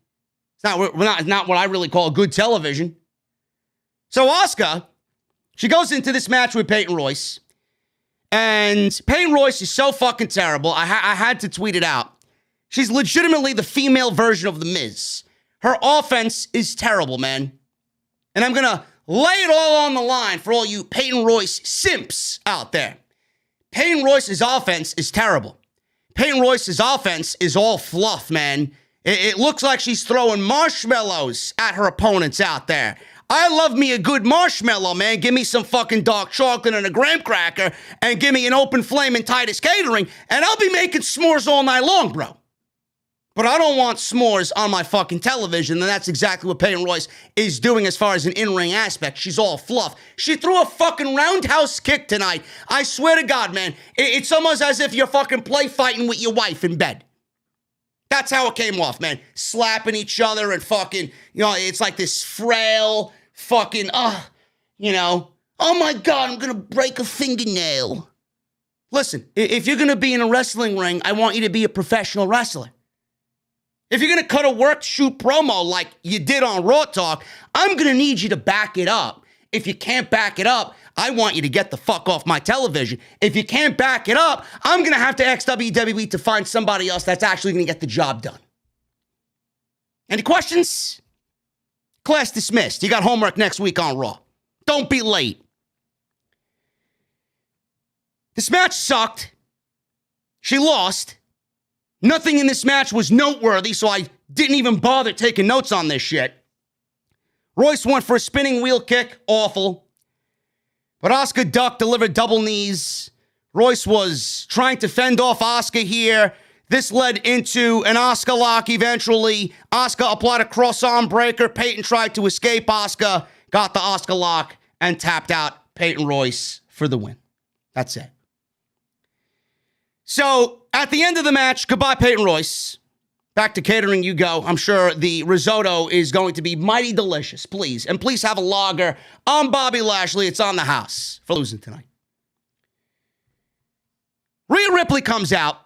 It's not what I really call good television. So Asuka, she goes into this match with Payton Royce, and Payton Royce is so fucking terrible, I had to tweet it out. She's legitimately the female version of The Miz. Her offense is terrible, man. And I'm going to lay it all on the line for all you Payton Royce simps out there. Payton Royce's offense is terrible. Payton Royce's offense is all fluff, man. It looks like she's throwing marshmallows at her opponents out there. I love me a good marshmallow, man. Give me some fucking dark chocolate and a graham cracker, and give me an open flame and Titus Catering, and I'll be making s'mores all night long, bro. But I don't want s'mores on my fucking television, and that's exactly what Payton Royce is doing as far as an in-ring aspect. She's all fluff. She threw a fucking roundhouse kick tonight. I swear to God, man. It's almost as if you're fucking play fighting with your wife in bed. That's how it came off, man. Slapping each other and fucking, it's like this frail fucking, oh my God, I'm going to break a fingernail. Listen, if you're going to be in a wrestling ring, I want you to be a professional wrestler. If you're going to cut a work shoot promo like you did on Raw Talk, I'm going to need you to back it up. If you can't back it up, I want you to get the fuck off my television. If you can't back it up, I'm going to have to ask WWE to find somebody else that's actually going to get the job done. Any questions? Class dismissed. You got homework next week on Raw. Don't be late. This match sucked. She lost. Nothing in this match was noteworthy, so I didn't even bother taking notes on this shit. Royce went for a spinning wheel kick. Awful. But Asuka ducked, delivered double knees. Royce was trying to fend off Asuka here. This led into an Asuka lock eventually. Asuka applied a cross-arm breaker. Peyton tried to escape Asuka, got the Asuka lock, and tapped out Payton Royce for the win. That's it. So, at the end of the match, goodbye, Payton Royce. Back to catering you go. I'm sure the risotto is going to be mighty delicious. Please. And please have a lager. I'm Bobby Lashley. It's on the house for losing tonight. Rhea Ripley comes out.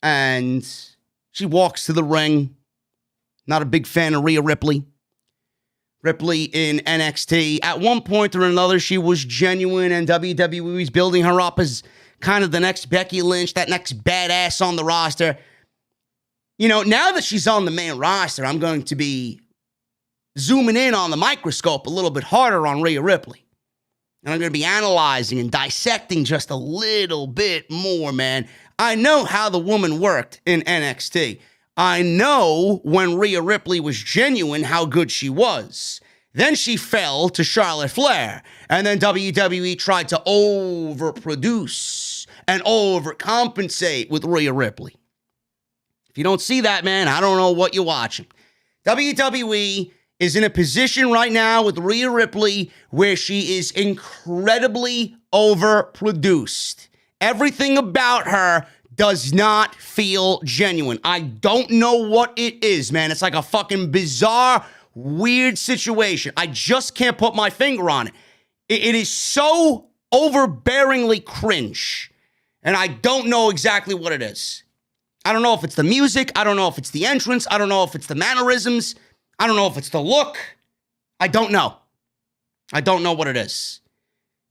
And she walks to the ring. Not a big fan of Rhea Ripley. Ripley in NXT. At one point or another, she was genuine, and WWE's building her up as kind of the next Becky Lynch, that next badass on the roster. Now that she's on the main roster, I'm going to be zooming in on the microscope a little bit harder on Rhea Ripley. And I'm going to be analyzing and dissecting just a little bit more, man. I know how the woman worked in NXT. I know when Rhea Ripley was genuine, how good she was. Then she fell to Charlotte Flair. And then WWE tried to overproduce and overcompensate with Rhea Ripley. If you don't see that, man, I don't know what you're watching. WWE is in a position right now with Rhea Ripley where she is incredibly overproduced. Everything about her does not feel genuine. I don't know what it is, man. It's like a fucking bizarre, weird situation. I just can't put my finger on it. It is so overbearingly cringe, and I don't know exactly what it is. I don't know if it's the music. I don't know if it's the entrance. I don't know if it's the mannerisms. I don't know if it's the look. I don't know. I don't know what it is.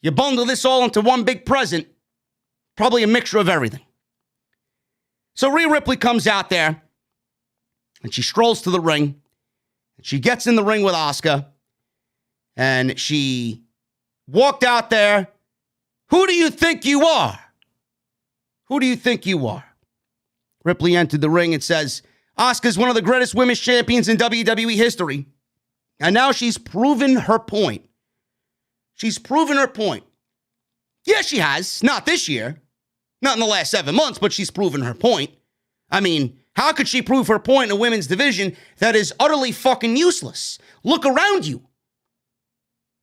You bundle this all into one big present, probably a mixture of everything. So Rhea Ripley comes out there, and she strolls to the ring. She gets in the ring with Asuka, and she walked out there. Who do you think you are? Who do you think you are? Ripley entered the ring and says, Asuka's one of the greatest women's champions in WWE history. And now she's proven her point. She's proven her point. Yeah, she has. Not this year. Not in the last 7 months, but she's proven her point. I mean, how could she prove her point in a women's division that is utterly fucking useless? Look around you.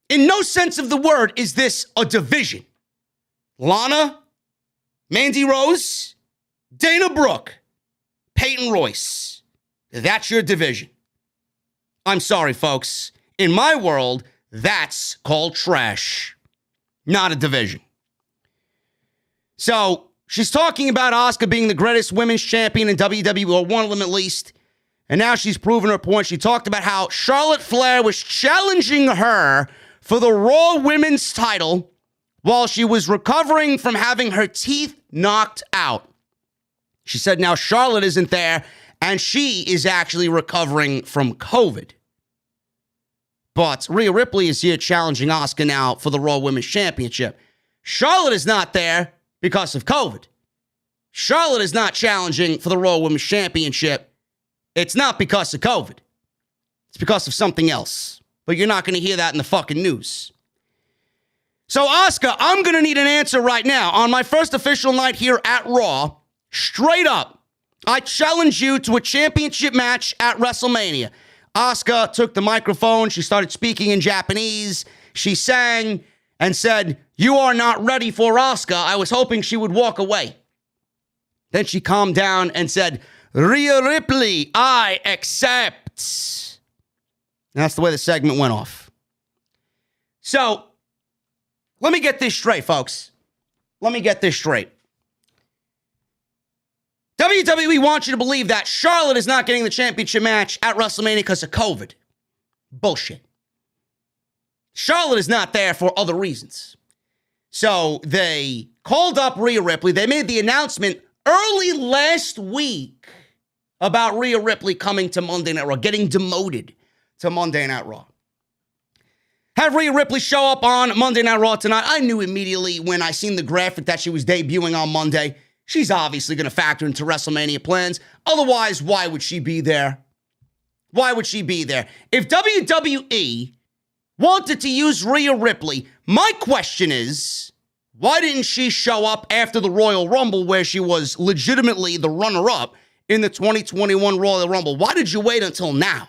In no sense of the word is this a division. Lana, Mandy Rose, Dana Brooke, Payton Royce. That's your division. I'm sorry, folks. In my world, that's called trash. Not a division. So, she's talking about Asuka being the greatest women's champion in WWE, or one of them at least. And now she's proven her point. She talked about how Charlotte Flair was challenging her for the Raw Women's title while she was recovering from having her teeth knocked out. She said now Charlotte isn't there, and she is actually recovering from COVID. But Rhea Ripley is here challenging Asuka now for the Raw Women's Championship. Charlotte is not there because of COVID. Charlotte is not challenging for the Raw Women's Championship. It's not because of COVID. It's because of something else. But you're not going to hear that in the fucking news. So, Asuka, I'm going to need an answer right now. On my first official night here at Raw, straight up, I challenge you to a championship match at WrestleMania. Asuka took the microphone. She started speaking in Japanese. She sang and said, "You are not ready for Asuka." I was hoping she would walk away. Then she calmed down and said, "Rhea Ripley, I accept." And that's the way the segment went off. So, let me get this straight, folks. Let me get this straight. WWE wants you to believe that Charlotte is not getting the championship match at WrestleMania because of COVID. Bullshit. Charlotte is not there for other reasons. So they called up Rhea Ripley. They made the announcement early last week about Rhea Ripley coming to Monday Night Raw, getting demoted to Monday Night Raw. Have Rhea Ripley show up on Monday Night Raw tonight. I knew immediately when I seen the graphic that she was debuting on Monday. She's obviously going to factor into WrestleMania plans. Otherwise, why would she be there? Why would she be there? If WWE wanted to use Rhea Ripley, my question is, why didn't she show up after the Royal Rumble where she was legitimately the runner-up in the 2021 Royal Rumble? Why did you wait until now?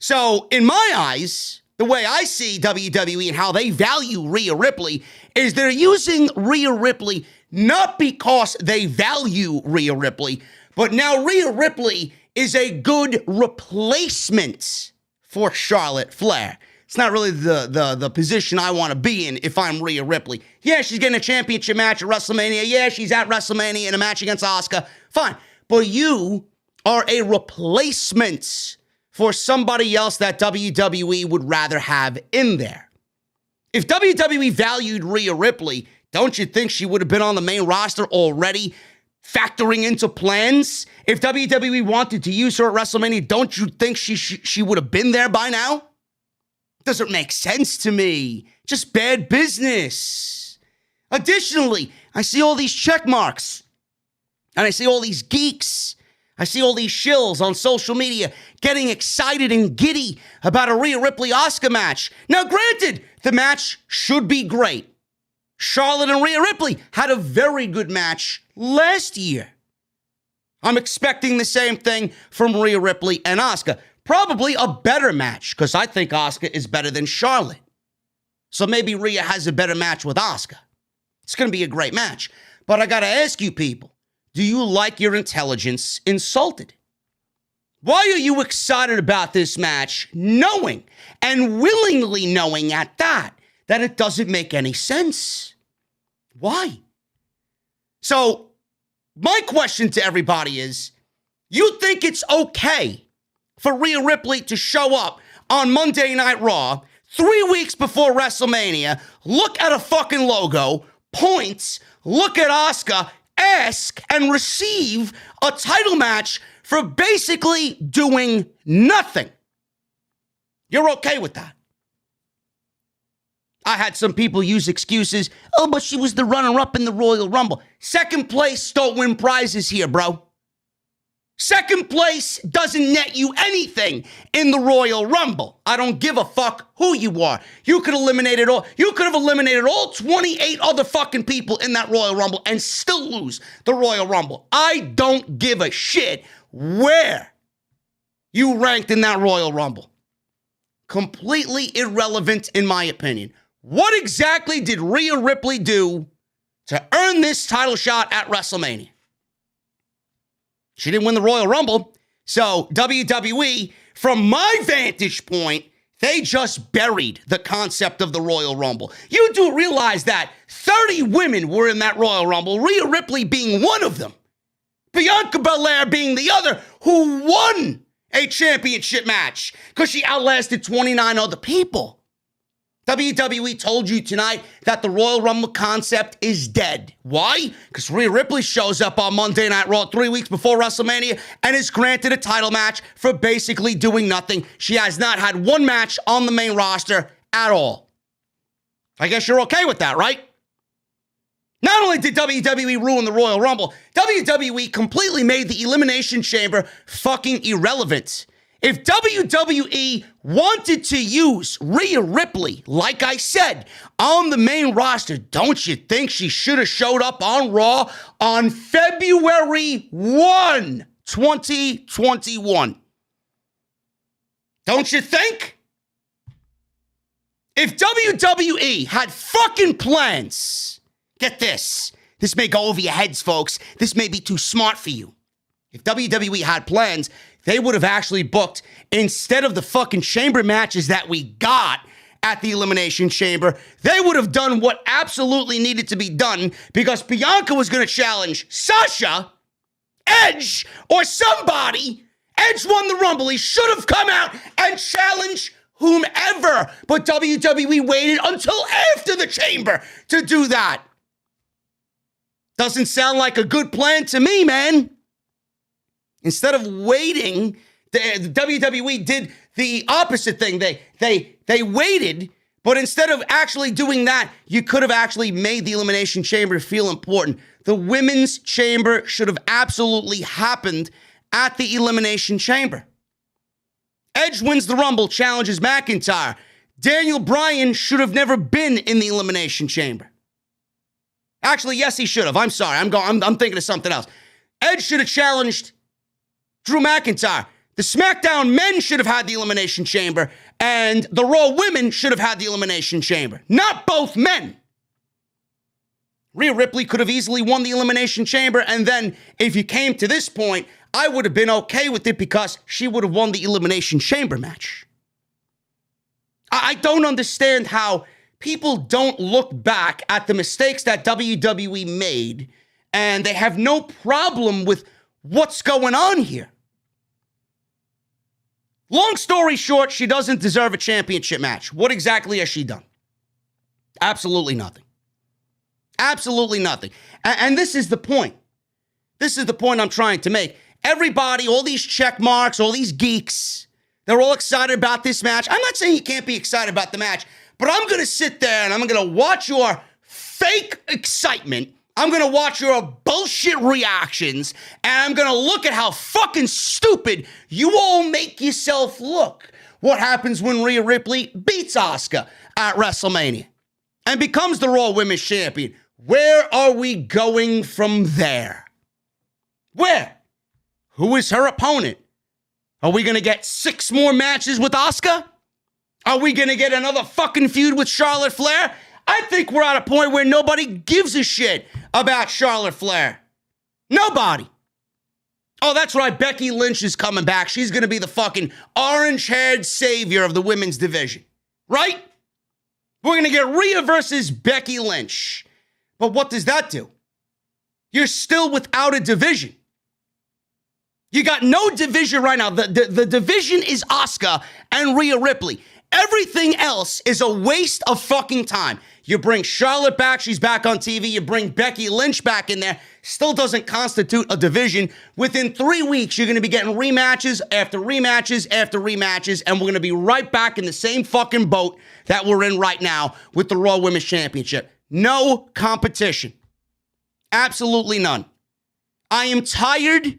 So, in my eyes, the way I see WWE and how they value Rhea Ripley is they're using Rhea Ripley not because they value Rhea Ripley, but now Rhea Ripley is a good replacement for Charlotte Flair. It's not really the position I want to be in if I'm Rhea Ripley. Yeah, she's getting a championship match at WrestleMania. Yeah, she's at WrestleMania in a match against Asuka. Fine. But you are a replacement for somebody else that WWE would rather have in there. If WWE valued Rhea Ripley, don't you think she would have been on the main roster already, factoring into plans? If WWE wanted to use her at WrestleMania, don't you think she would have been there by now? Doesn't make sense to me. Just bad business. Additionally, I see all these check marks, and I see all these geeks. I see all these shills on social media getting excited and giddy about a Rhea Ripley-Asuka match. Now, granted, the match should be great. Charlotte and Rhea Ripley had a very good match last year. I'm expecting the same thing from Rhea Ripley and Asuka. Probably a better match, because I think Asuka is better than Charlotte. So maybe Rhea has a better match with Asuka. It's going to be a great match. But I got to ask you people, do you like your intelligence insulted? Why are you excited about this match, knowing and willingly knowing at that it doesn't make any sense? Why? So, my question to everybody is, you think it's okay for Rhea Ripley to show up on Monday Night Raw 3 weeks before WrestleMania, look at a fucking logo, point, look at Asuka, ask, and receive a title match for basically doing nothing? You're okay with that? I had some people use excuses. Oh, but she was the runner-up in the Royal Rumble. Second place don't win prizes here, bro. Second place doesn't net you anything in the Royal Rumble. I don't give a fuck who you are. You could eliminate it all. You could have eliminated all 28 other fucking people in that Royal Rumble and still lose the Royal Rumble. I don't give a shit where you ranked in that Royal Rumble. Completely irrelevant in my opinion. What exactly did Rhea Ripley do to earn this title shot at WrestleMania? She didn't win the Royal Rumble. So WWE, from my vantage point, they just buried the concept of the Royal Rumble. You do realize that 30 women were in that Royal Rumble, Rhea Ripley being one of them. Bianca Belair being the other, who won a championship match because she outlasted 29 other people. WWE told you tonight that the Royal Rumble concept is dead. Why? Because Rhea Ripley shows up on Monday Night Raw 3 weeks before WrestleMania and is granted a title match for basically doing nothing. She has not had one match on the main roster at all. I guess you're okay with that, right? Not only did WWE ruin the Royal Rumble, WWE completely made the Elimination Chamber fucking irrelevant. If WWE wanted to use Rhea Ripley, like I said, on the main roster, don't you think she should have showed up on Raw on February 1, 2021? Don't you think? If WWE had fucking plans, get this. This may go over your heads, folks. This may be too smart for you. If WWE had plans, they would have actually booked, instead of the fucking chamber matches that we got at the Elimination Chamber, they would have done what absolutely needed to be done, because Bianca was going to challenge Sasha, Edge, or somebody. Edge won the Rumble. He should have come out and challenged whomever, but WWE waited until after the chamber to do that. Doesn't sound like a good plan to me, man. Instead of waiting, the WWE did the opposite thing. They waited, but instead of actually doing that, you could have actually made the Elimination Chamber feel important. The Women's Chamber should have absolutely happened at the Elimination Chamber. Edge wins the Rumble, challenges McIntyre. Daniel Bryan should have never been in the Elimination Chamber. Actually, yes, he should have. I'm sorry. I'm thinking of something else. Edge should have challenged Drew McIntyre. The SmackDown men should have had the Elimination Chamber, and the Raw women should have had the Elimination Chamber. Not both men. Rhea Ripley could have easily won the Elimination Chamber, and then if you came to this point, I would have been okay with it because she would have won the Elimination Chamber match. I don't understand how people don't look back at the mistakes that WWE made, and they have no problem with what's going on here. Long story short, she doesn't deserve a championship match. What exactly has she done? Absolutely nothing. Absolutely nothing. And this is the point. This is the point I'm trying to make. Everybody, all these check marks, all these geeks, they're all excited about this match. I'm not saying you can't be excited about the match, but I'm going to sit there and I'm going to watch your fake excitement. I'm going to watch your bullshit reactions, and I'm going to look at how fucking stupid you all make yourself look. What happens when Rhea Ripley beats Asuka at WrestleMania and becomes the Raw Women's Champion? Where are we going from there? Where? Who is her opponent? Are we going to get 6 more matches with Asuka? Are we going to get another fucking feud with Charlotte Flair? I think we're at a point where nobody gives a shit about Charlotte Flair. Nobody. Oh, that's right. Becky Lynch is coming back. She's going to be the fucking orange-haired savior of the women's division. Right? We're going to get Rhea versus Becky Lynch. But what does that do? You're still without a division. You got no division right now. The division is Asuka and Rhea Ripley. Everything else is a waste of fucking time. You bring Charlotte back, she's back on TV. You bring Becky Lynch back in there, still doesn't constitute a division. Within 3 weeks, you're going to be getting rematches after rematches after rematches, and we're going to be right back in the same fucking boat that we're in right now with the Raw Women's Championship. No competition. Absolutely none. I am tired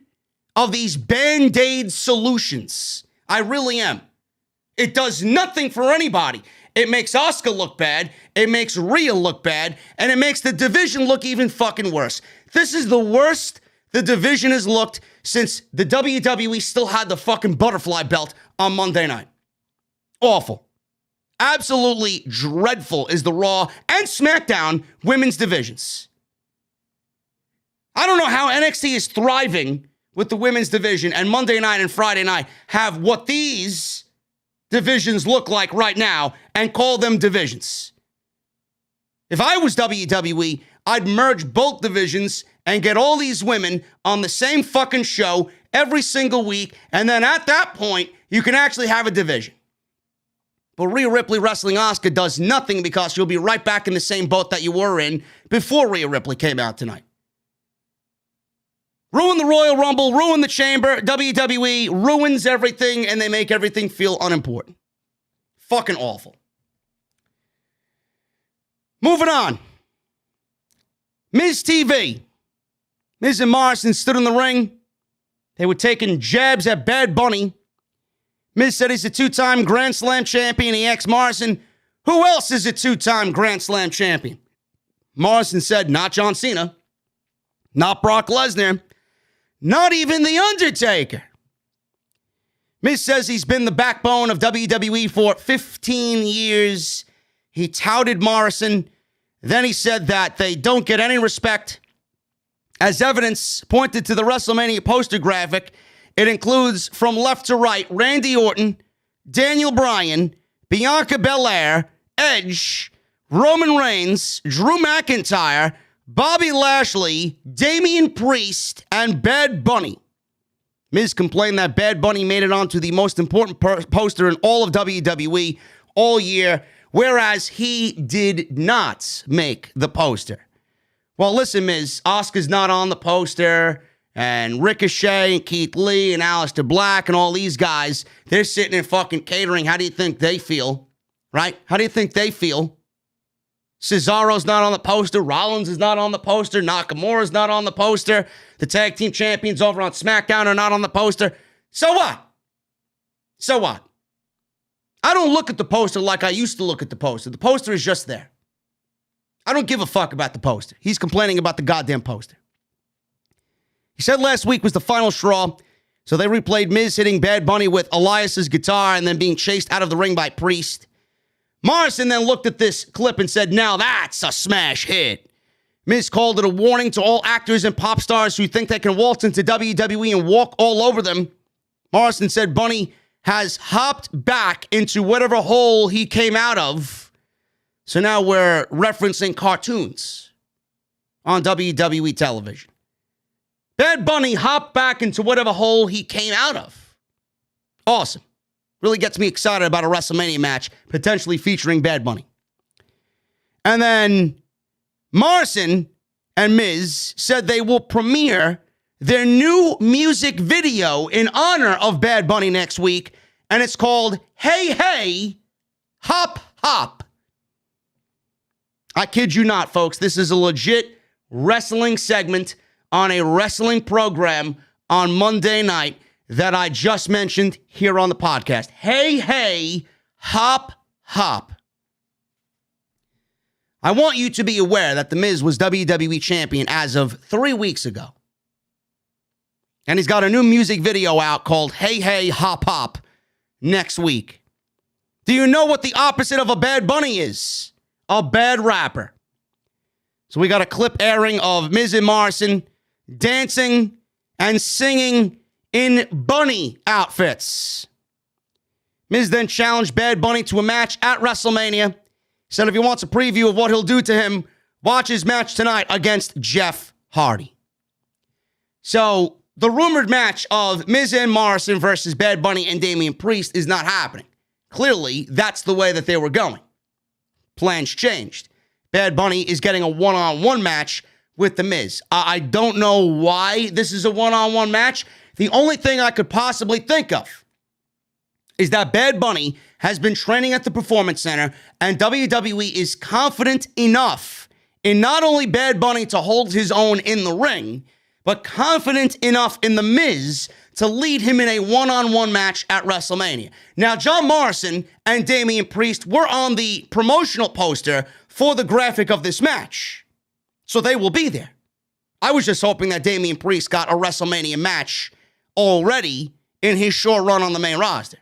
of these Band-Aid solutions. I really am. It does nothing for anybody. It makes Asuka look bad, it makes Rhea look bad, and it makes the division look even fucking worse. This is the worst the division has looked since the WWE still had the fucking butterfly belt on Monday night. Awful. Absolutely dreadful is the Raw and SmackDown women's divisions. I don't know how NXT is thriving with the women's division and Monday night and Friday night have what these divisions look like right now and call them divisions. If I was WWE, I'd merge both divisions and get all these women on the same fucking show every single week, and then at that point, you can actually have a division. But Rhea Ripley wrestling Asuka does nothing because you'll be right back in the same boat that you were in before Rhea Ripley came out tonight. Ruin the Royal Rumble, ruin the Chamber. WWE ruins everything, and they make everything feel unimportant. Fucking awful. Moving on. Miz TV. Miz and Morrison stood in the ring. They were taking jabs at Bad Bunny. Miz said he's a 2-time Grand Slam champion. He asked Morrison, who else is a 2-time Grand Slam champion? Morrison said, not John Cena. Not Brock Lesnar. Not even The Undertaker. Miz says he's been the backbone of WWE for 15 years. He touted Morrison. Then he said that they don't get any respect. As evidence pointed to the WrestleMania poster graphic, it includes from left to right Randy Orton, Daniel Bryan, Bianca Belair, Edge, Roman Reigns, Drew McIntyre, Bobby Lashley, Damian Priest, and Bad Bunny. Miz complained that Bad Bunny made it onto the most important poster in all of WWE all year, whereas he did not make the poster. Well, listen, Miz, Asuka's not on the poster, and Ricochet and Keith Lee and Aleister Black and all these guys, they're sitting in fucking catering. How do you think they feel? Right? How do you think they feel? Cesaro's not on the poster. Rollins is not on the poster. Nakamura's not on the poster. The tag team champions over on SmackDown are not on the poster. So what? So what? I don't look at the poster like I used to look at the poster. The poster is just there. I don't give a fuck about the poster. He's complaining about the goddamn poster. He said last week was the final straw, so they replayed Miz hitting Bad Bunny with Elias's guitar and then being chased out of the ring by Priest. Morrison then looked at this clip and said, now that's a smash hit. Miz called it a warning to all actors and pop stars who think they can waltz into WWE and walk all over them. Morrison said Bunny has hopped back into whatever hole he came out of. So now we're referencing cartoons on WWE television. Bad Bunny hopped back into whatever hole he came out of. Awesome. Really gets me excited about a WrestleMania match potentially featuring Bad Bunny. And then Morrison and Miz said they will premiere their new music video in honor of Bad Bunny next week, and it's called Hey Hey, Hop Hop. I kid you not, folks. This is a legit wrestling segment on a wrestling program on Monday night that I just mentioned here on the podcast. Hey, hey, hop, hop. I want you to be aware that The Miz was WWE champion as of 3 weeks ago. And he's got a new music video out called Hey Hey Hop Hop next week. Do you know what the opposite of a Bad Bunny is? A bad rapper. So we got a clip airing of Miz and Morrison dancing and singing in bunny outfits. Miz then challenged Bad Bunny to a match at WrestleMania. He said if he wants a preview of what he'll do to him, watch his match tonight against Jeff Hardy. So the rumored match of Miz and Morrison versus Bad Bunny and Damian Priest is not happening. Clearly, that's the way that they were going. Plans changed. Bad Bunny is getting a one-on-one match with The Miz. I don't know why this is a one-on-one match. The only thing I could possibly think of is that Bad Bunny has been training at the Performance Center, and WWE is confident enough in not only Bad Bunny to hold his own in the ring, but confident enough in The Miz to lead him in a one-on-one match at WrestleMania. Now, John Morrison and Damian Priest were on the promotional poster for the graphic of this match, so they will be there. I was just hoping that Damian Priest got a WrestleMania match already in his short run on the main roster.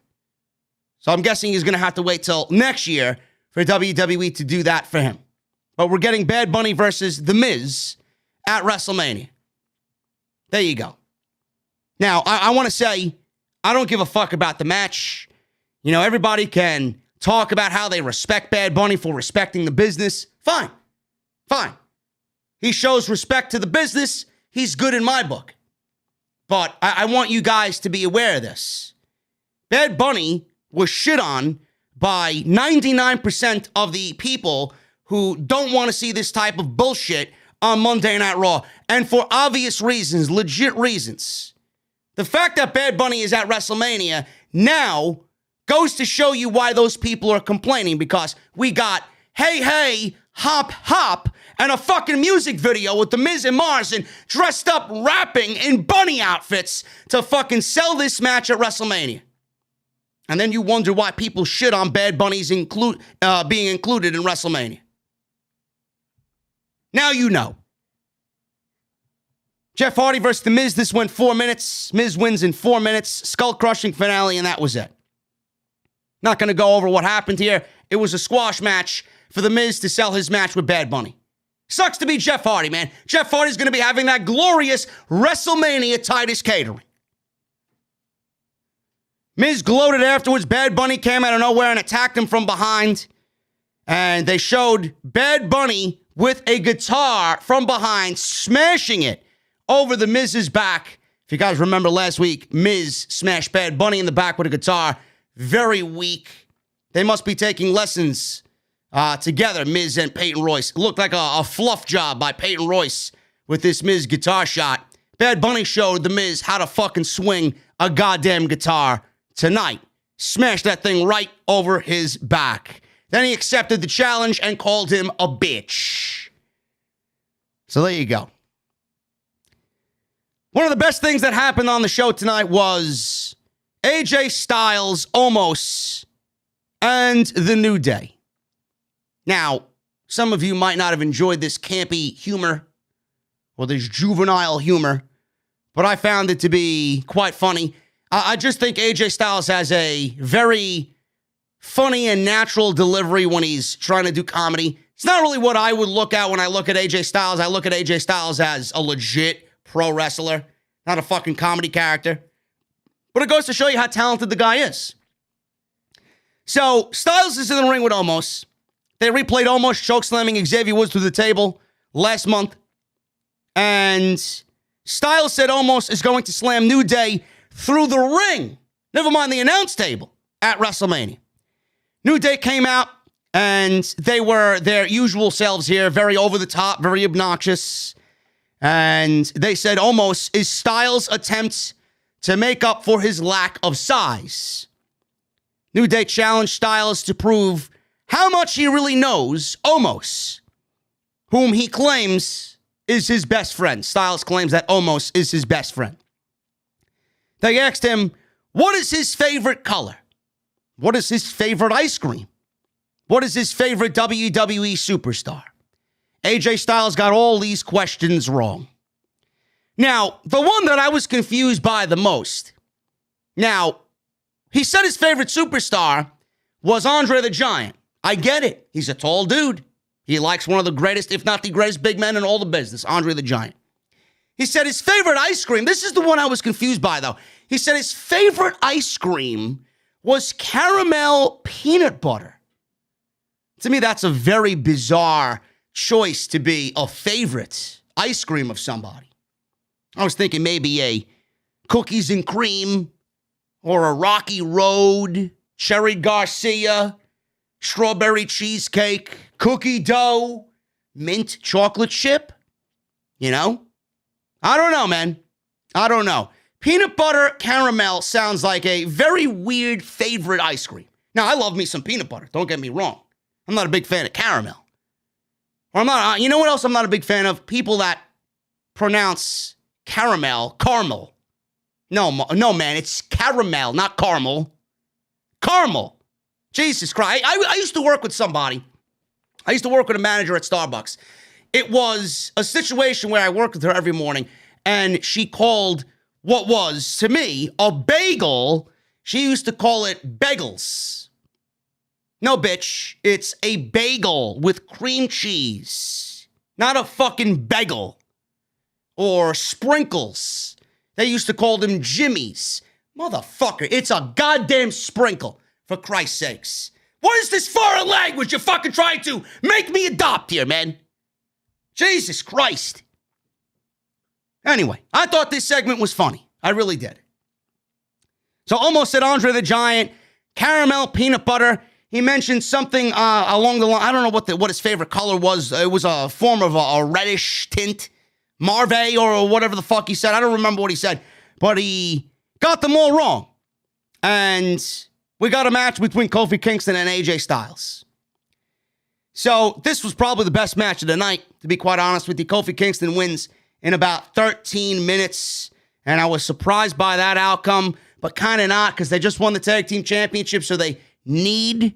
So I'm guessing he's going to have to wait till next year for WWE to do that for him. But we're getting Bad Bunny versus The Miz at WrestleMania. There you go. Now, I want to say, I don't give a fuck about the match. You know, everybody can talk about how they respect Bad Bunny for respecting the business. Fine. Fine. He shows respect to the business. He's good in my book. But I want you guys to be aware of this. Bad Bunny was shit on by 99% of the people who don't want to see this type of bullshit on Monday Night Raw. And for obvious reasons, legit reasons. The fact that Bad Bunny is at WrestleMania now goes to show you why those people are complaining, because we got Hey Hey Hop Hop and a fucking music video with The Miz and Morrison dressed up rapping in bunny outfits to fucking sell this match at WrestleMania. And then you wonder why people shit on Bad Bunny's being included in WrestleMania. Now you know. Jeff Hardy versus The Miz. This went 4 minutes. Miz wins in 4 minutes. Skull-crushing finale, and that was it. Not going to go over what happened here. It was a squash match for The Miz to sell his match with Bad Bunny. Sucks to be Jeff Hardy, man. Jeff Hardy's going to be having that glorious WrestleMania Titus catering. Miz gloated afterwards. Bad Bunny came out of nowhere and attacked him from behind. And they showed Bad Bunny with a guitar from behind, smashing it over The Miz's back. If you guys remember last week, Miz smashed Bad Bunny in the back with a guitar. Very weak. They must be taking lessons together, Miz and Payton Royce. It looked like a fluff job by Payton Royce with this Miz guitar shot. Bad Bunny showed The Miz how to fucking swing a goddamn guitar tonight. Smashed that thing right over his back. Then he accepted the challenge and called him a bitch. So there you go. One of the best things that happened on the show tonight was AJ Styles, Omos, and The New Day. Now, some of you might not have enjoyed this campy humor or this juvenile humor, but I found it to be quite funny. I just think AJ Styles has a very funny and natural delivery when he's trying to do comedy. It's not really what I would look at when I look at AJ Styles. I look at AJ Styles as a legit pro wrestler, not a fucking comedy character. But it goes to show you how talented the guy is. So, Styles is in the ring with Omos. They replayed Omos chokeslamming Xavier Woods through the table last month. And Styles said Omos is going to slam New Day through the ring. Never mind the announce table at WrestleMania. New Day came out, and they were their usual selves here. Very over the top, very obnoxious. And they said Omos is Styles' attempt to make up for his lack of size. New Day challenged Styles to prove how much he really knows Omos, whom he claims is his best friend. Styles claims that Omos is his best friend. They asked him, what is his favorite color? What is his favorite ice cream? What is his favorite WWE superstar? AJ Styles got all these questions wrong. Now, the one that I was confused by the most. Now, he said his favorite superstar was Andre the Giant. I get it. He's a tall dude. He likes one of the greatest, if not the greatest big men in all the business, Andre the Giant. He said his favorite ice cream, this is the one I was confused by, though. He said his favorite ice cream was caramel peanut butter. To me, that's a very bizarre choice to be a favorite ice cream of somebody. I was thinking maybe a cookies and cream or a Rocky Road, Cherry Garcia, strawberry cheesecake, cookie dough, mint chocolate chip. You know? I don't know, man. I don't know. Peanut butter caramel sounds like a very weird favorite ice cream. Now, I love me some peanut butter. Don't get me wrong. I'm not a big fan of caramel. Or I'm not, you know what else I'm not a big fan of? People that pronounce caramel. No, man, it's caramel, not caramel. Caramel. Jesus Christ. I used to work with somebody. I used to work with a manager at Starbucks. It was a situation where I worked with her every morning, and she called what was, to me, a bagel. She used to call it bagels. No, bitch. It's a bagel with cream cheese, not a fucking bagel. Or sprinkles. They used to call them jimmies. Motherfucker, it's a goddamn sprinkle, for Christ's sakes. What is this foreign language you're fucking trying to make me adopt here, man? Jesus Christ. Anyway, I thought this segment was funny. I really did. So almost said Andre the Giant, caramel peanut butter. He mentioned something along the line. I don't know what his favorite color was. It was a form of a reddish tint. Marve or whatever the fuck he said. I don't remember what he said. But he got them all wrong. And we got a match between Kofi Kingston and AJ Styles. So this was probably the best match of the night, to be quite honest with you. Kofi Kingston wins in about 13 minutes. And I was surprised by that outcome, but kind of not, because they just won the tag team championship, so they need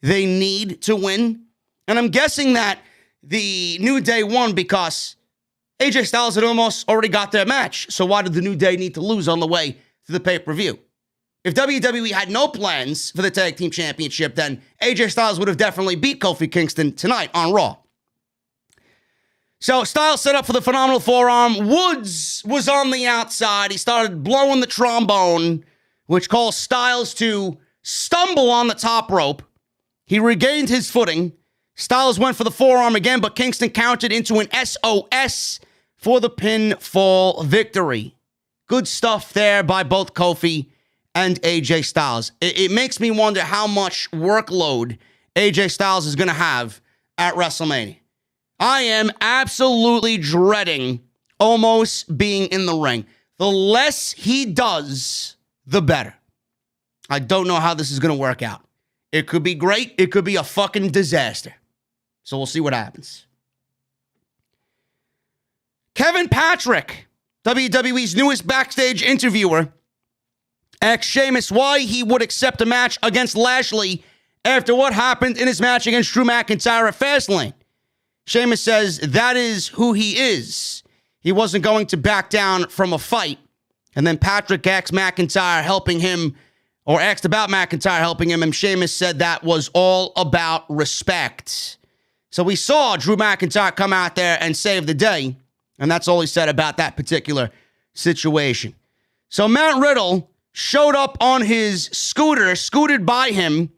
to win. And I'm guessing that the New Day won because AJ Styles had almost already got their match. So why did the New Day need to lose on the way to the pay-per-view? If WWE had no plans for the tag team championship, then AJ Styles would have definitely beat Kofi Kingston tonight on Raw. So Styles set up for the phenomenal forearm. Woods was on the outside. He started blowing the trombone, which caused Styles to stumble on the top rope. He regained his footing. Styles went for the forearm again, but Kingston countered into an SOS for the pinfall victory. Good stuff there by both Kofi and AJ Styles. It makes me wonder how much workload AJ Styles is going to have at WrestleMania. I am absolutely dreading almost being in the ring. The less he does, the better. I don't know how this is going to work out. It could be great. It could be a fucking disaster. So we'll see what happens. Kevin Patrick, WWE's newest backstage interviewer, asked Sheamus why he would accept a match against Lashley after what happened in his match against Drew McIntyre at Fastlane. Sheamus says that is who he is. He wasn't going to back down from a fight. And then Patrick asked McIntyre helping him, or asked about McIntyre helping him, and Sheamus said that was all about respect. So we saw Drew McIntyre come out there and save the day, and that's all he said about that particular situation. So Matt Riddle showed up on his scooter, scooted by him,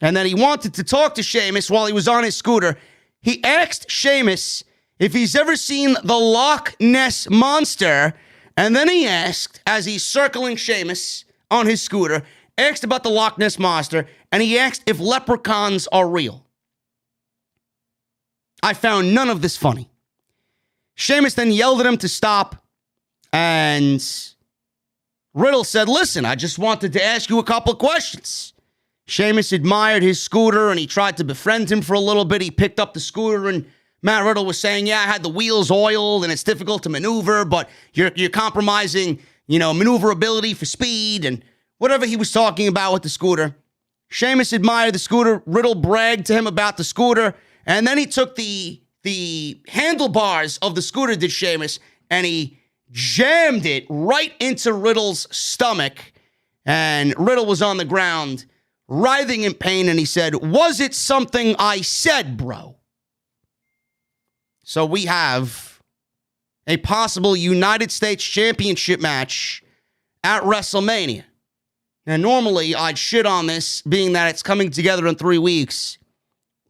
and then he wanted to talk to Sheamus while he was on his scooter. He asked Sheamus if he's ever seen the Loch Ness Monster, and then he asked, as he's circling Sheamus on his scooter, asked about the Loch Ness Monster, and he asked if leprechauns are real. I found none of this funny. Sheamus then yelled at him to stop, and Riddle said, listen, I just wanted to ask you a couple of questions. Sheamus admired his scooter, and he tried to befriend him for a little bit. He picked up the scooter, and Matt Riddle was saying, yeah, I had the wheels oiled, and it's difficult to maneuver, but you're compromising, maneuverability for speed, and whatever he was talking about with the scooter. Sheamus admired the scooter. Riddle bragged to him about the scooter, and then he took the handlebars of the scooter, did Sheamus, and he jammed it right into Riddle's stomach, and Riddle was on the ground, writhing in pain, and he said, "Was it something I said, bro?" So we have a possible United States Championship match at WrestleMania. Now, normally I'd shit on this, being that it's coming together in 3 weeks.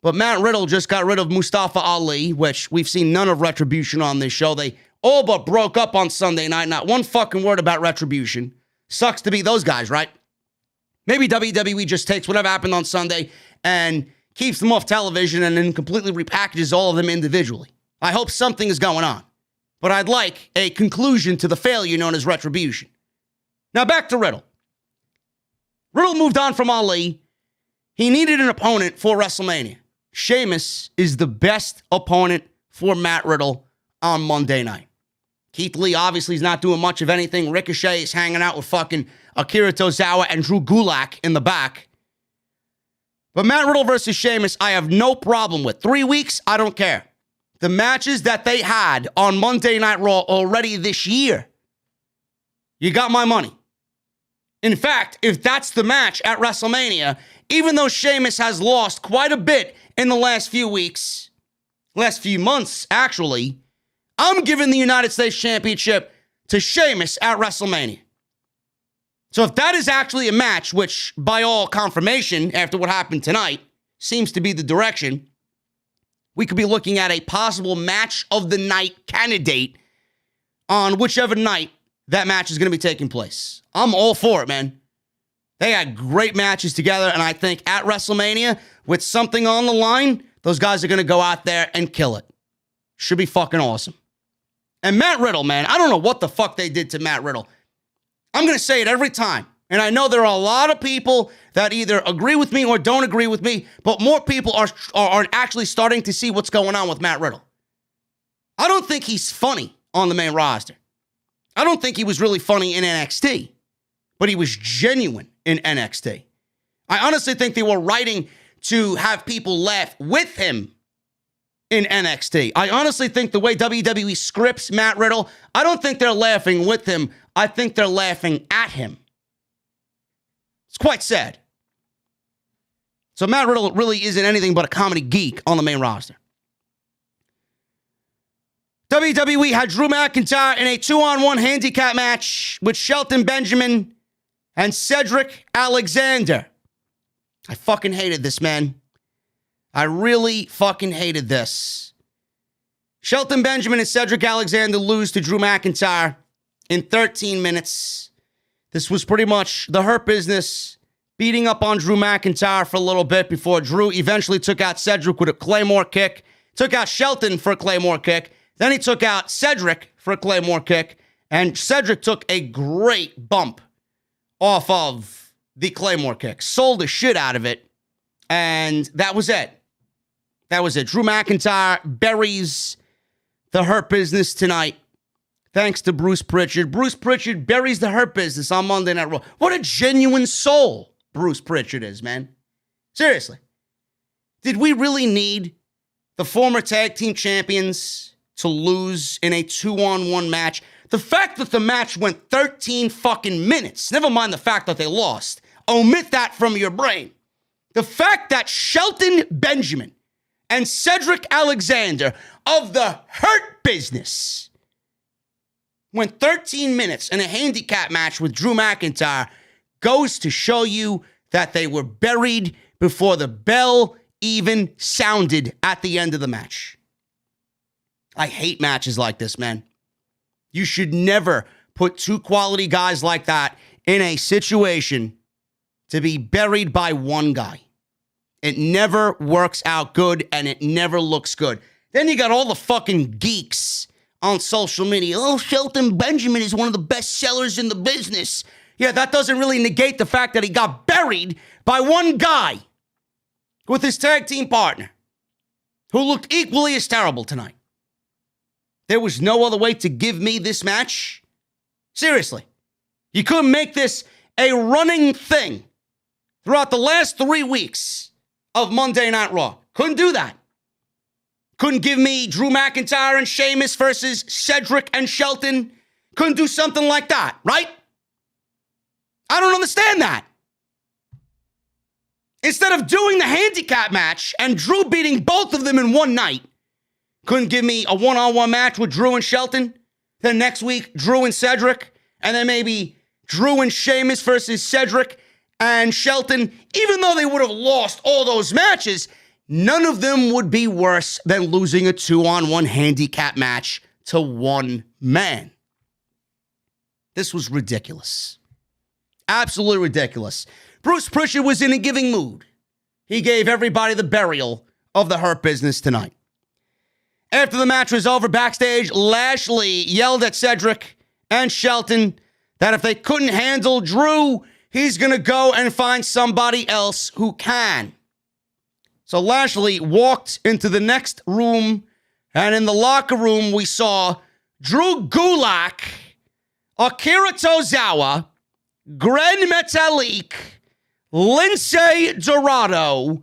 But Matt Riddle just got rid of Mustafa Ali, which we've seen none of Retribution on this show. They all but broke up on Sunday night. Not one fucking word about Retribution. Sucks to be those guys, right? Maybe WWE just takes whatever happened on Sunday and keeps them off television and then completely repackages all of them individually. I hope something is going on. But I'd like a conclusion to the failure known as Retribution. Now back to Riddle. Riddle moved on from Ali. He needed an opponent for WrestleMania. Sheamus is the best opponent for Matt Riddle on Monday night. Keith Lee obviously is not doing much of anything. Ricochet is hanging out with fucking Akira Tozawa and Drew Gulak in the back. But Matt Riddle versus Sheamus, I have no problem with. 3 weeks, I don't care. The matches that they had on Monday Night Raw already this year, you got my money. In fact, if that's the match at WrestleMania, even though Sheamus has lost quite a bit in the last few weeks, last few months, actually, I'm giving the United States Championship to Sheamus at WrestleMania. So if that is actually a match, which by all confirmation, after what happened tonight, seems to be the direction, we could be looking at a possible match of the night candidate on whichever night that match is going to be taking place. I'm all for it, man. They had great matches together, and I think at WrestleMania, with something on the line, those guys are going to go out there and kill it. Should be fucking awesome. And Matt Riddle, man, I don't know what the fuck they did to Matt Riddle. I'm going to say it every time. And I know there are a lot of people that either agree with me or don't agree with me, but more people are actually starting to see what's going on with Matt Riddle. I don't think he's funny on the main roster. I don't think he was really funny in NXT, but he was genuine in NXT. I honestly think they were writing to have people laugh with him in NXT. I honestly think the way WWE scripts Matt Riddle, I don't think they're laughing with him. I think they're laughing at him. It's quite sad. So Matt Riddle really isn't anything but a comedy geek on the main roster. WWE had Drew McIntyre in a 2-on-1 handicap match with Shelton Benjamin and Cedric Alexander. I fucking hated this, man. I really fucking hated this. Shelton Benjamin and Cedric Alexander lose to Drew McIntyre in 13 minutes. This was pretty much the Hurt Business beating up on Drew McIntyre for a little bit before Drew eventually took out Cedric with a Claymore kick, took out Shelton for a Claymore kick, then he took out Cedric for a Claymore kick, and Cedric took a great bump off of the Claymore kick, sold the shit out of it, and that was it. That was it. Drew McIntyre buries the Hurt Business tonight, thanks to Bruce Pritchard. Bruce Pritchard buries the Hurt Business on Monday Night Raw. What a genuine soul Bruce Pritchard is, man. Seriously. Did we really need the former tag team champions to lose in a 2-on-1 match? The fact that the match went 13 fucking minutes, never mind the fact that they lost, omit that from your brain. The fact that Shelton Benjamin and Cedric Alexander of the Hurt Business went 13 minutes in a handicap match with Drew McIntyre goes to show you that they were buried before the bell even sounded at the end of the match. I hate matches like this, man. You should never put two quality guys like that in a situation to be buried by one guy. It never works out good, and it never looks good. Then you got all the fucking geeks on social media. Oh, Shelton Benjamin is one of the best sellers in the business. Yeah, that doesn't really negate the fact that he got buried by one guy with his tag team partner who looked equally as terrible tonight. There was no other way to give me this match. Seriously. You couldn't make this a running thing throughout the last 3 weeks of Monday Night Raw. Couldn't do that. Couldn't give me Drew McIntyre and Sheamus versus Cedric and Shelton. couldn't do something like that, right? I don't understand that. Instead of doing the handicap match and Drew beating both of them in one night, couldn't give me a one-on-one match with Drew and Shelton. Then next week, Drew and Cedric. And then maybe Drew and Sheamus versus Cedric and Shelton. Even though they would have lost all those matches, none of them would be worse than losing a 2-on-1 handicap match to one man. This was ridiculous. Absolutely ridiculous. Bruce Pritchard was in a giving mood. He gave everybody the burial of the Hurt Business tonight. After the match was over backstage, Lashley yelled at Cedric and Shelton that if they couldn't handle Drew, he's going to go and find somebody else who can. So Lashley walked into the next room, and in the locker room, we saw Drew Gulak, Akira Tozawa, Gren Metalik, Lindsay Dorado,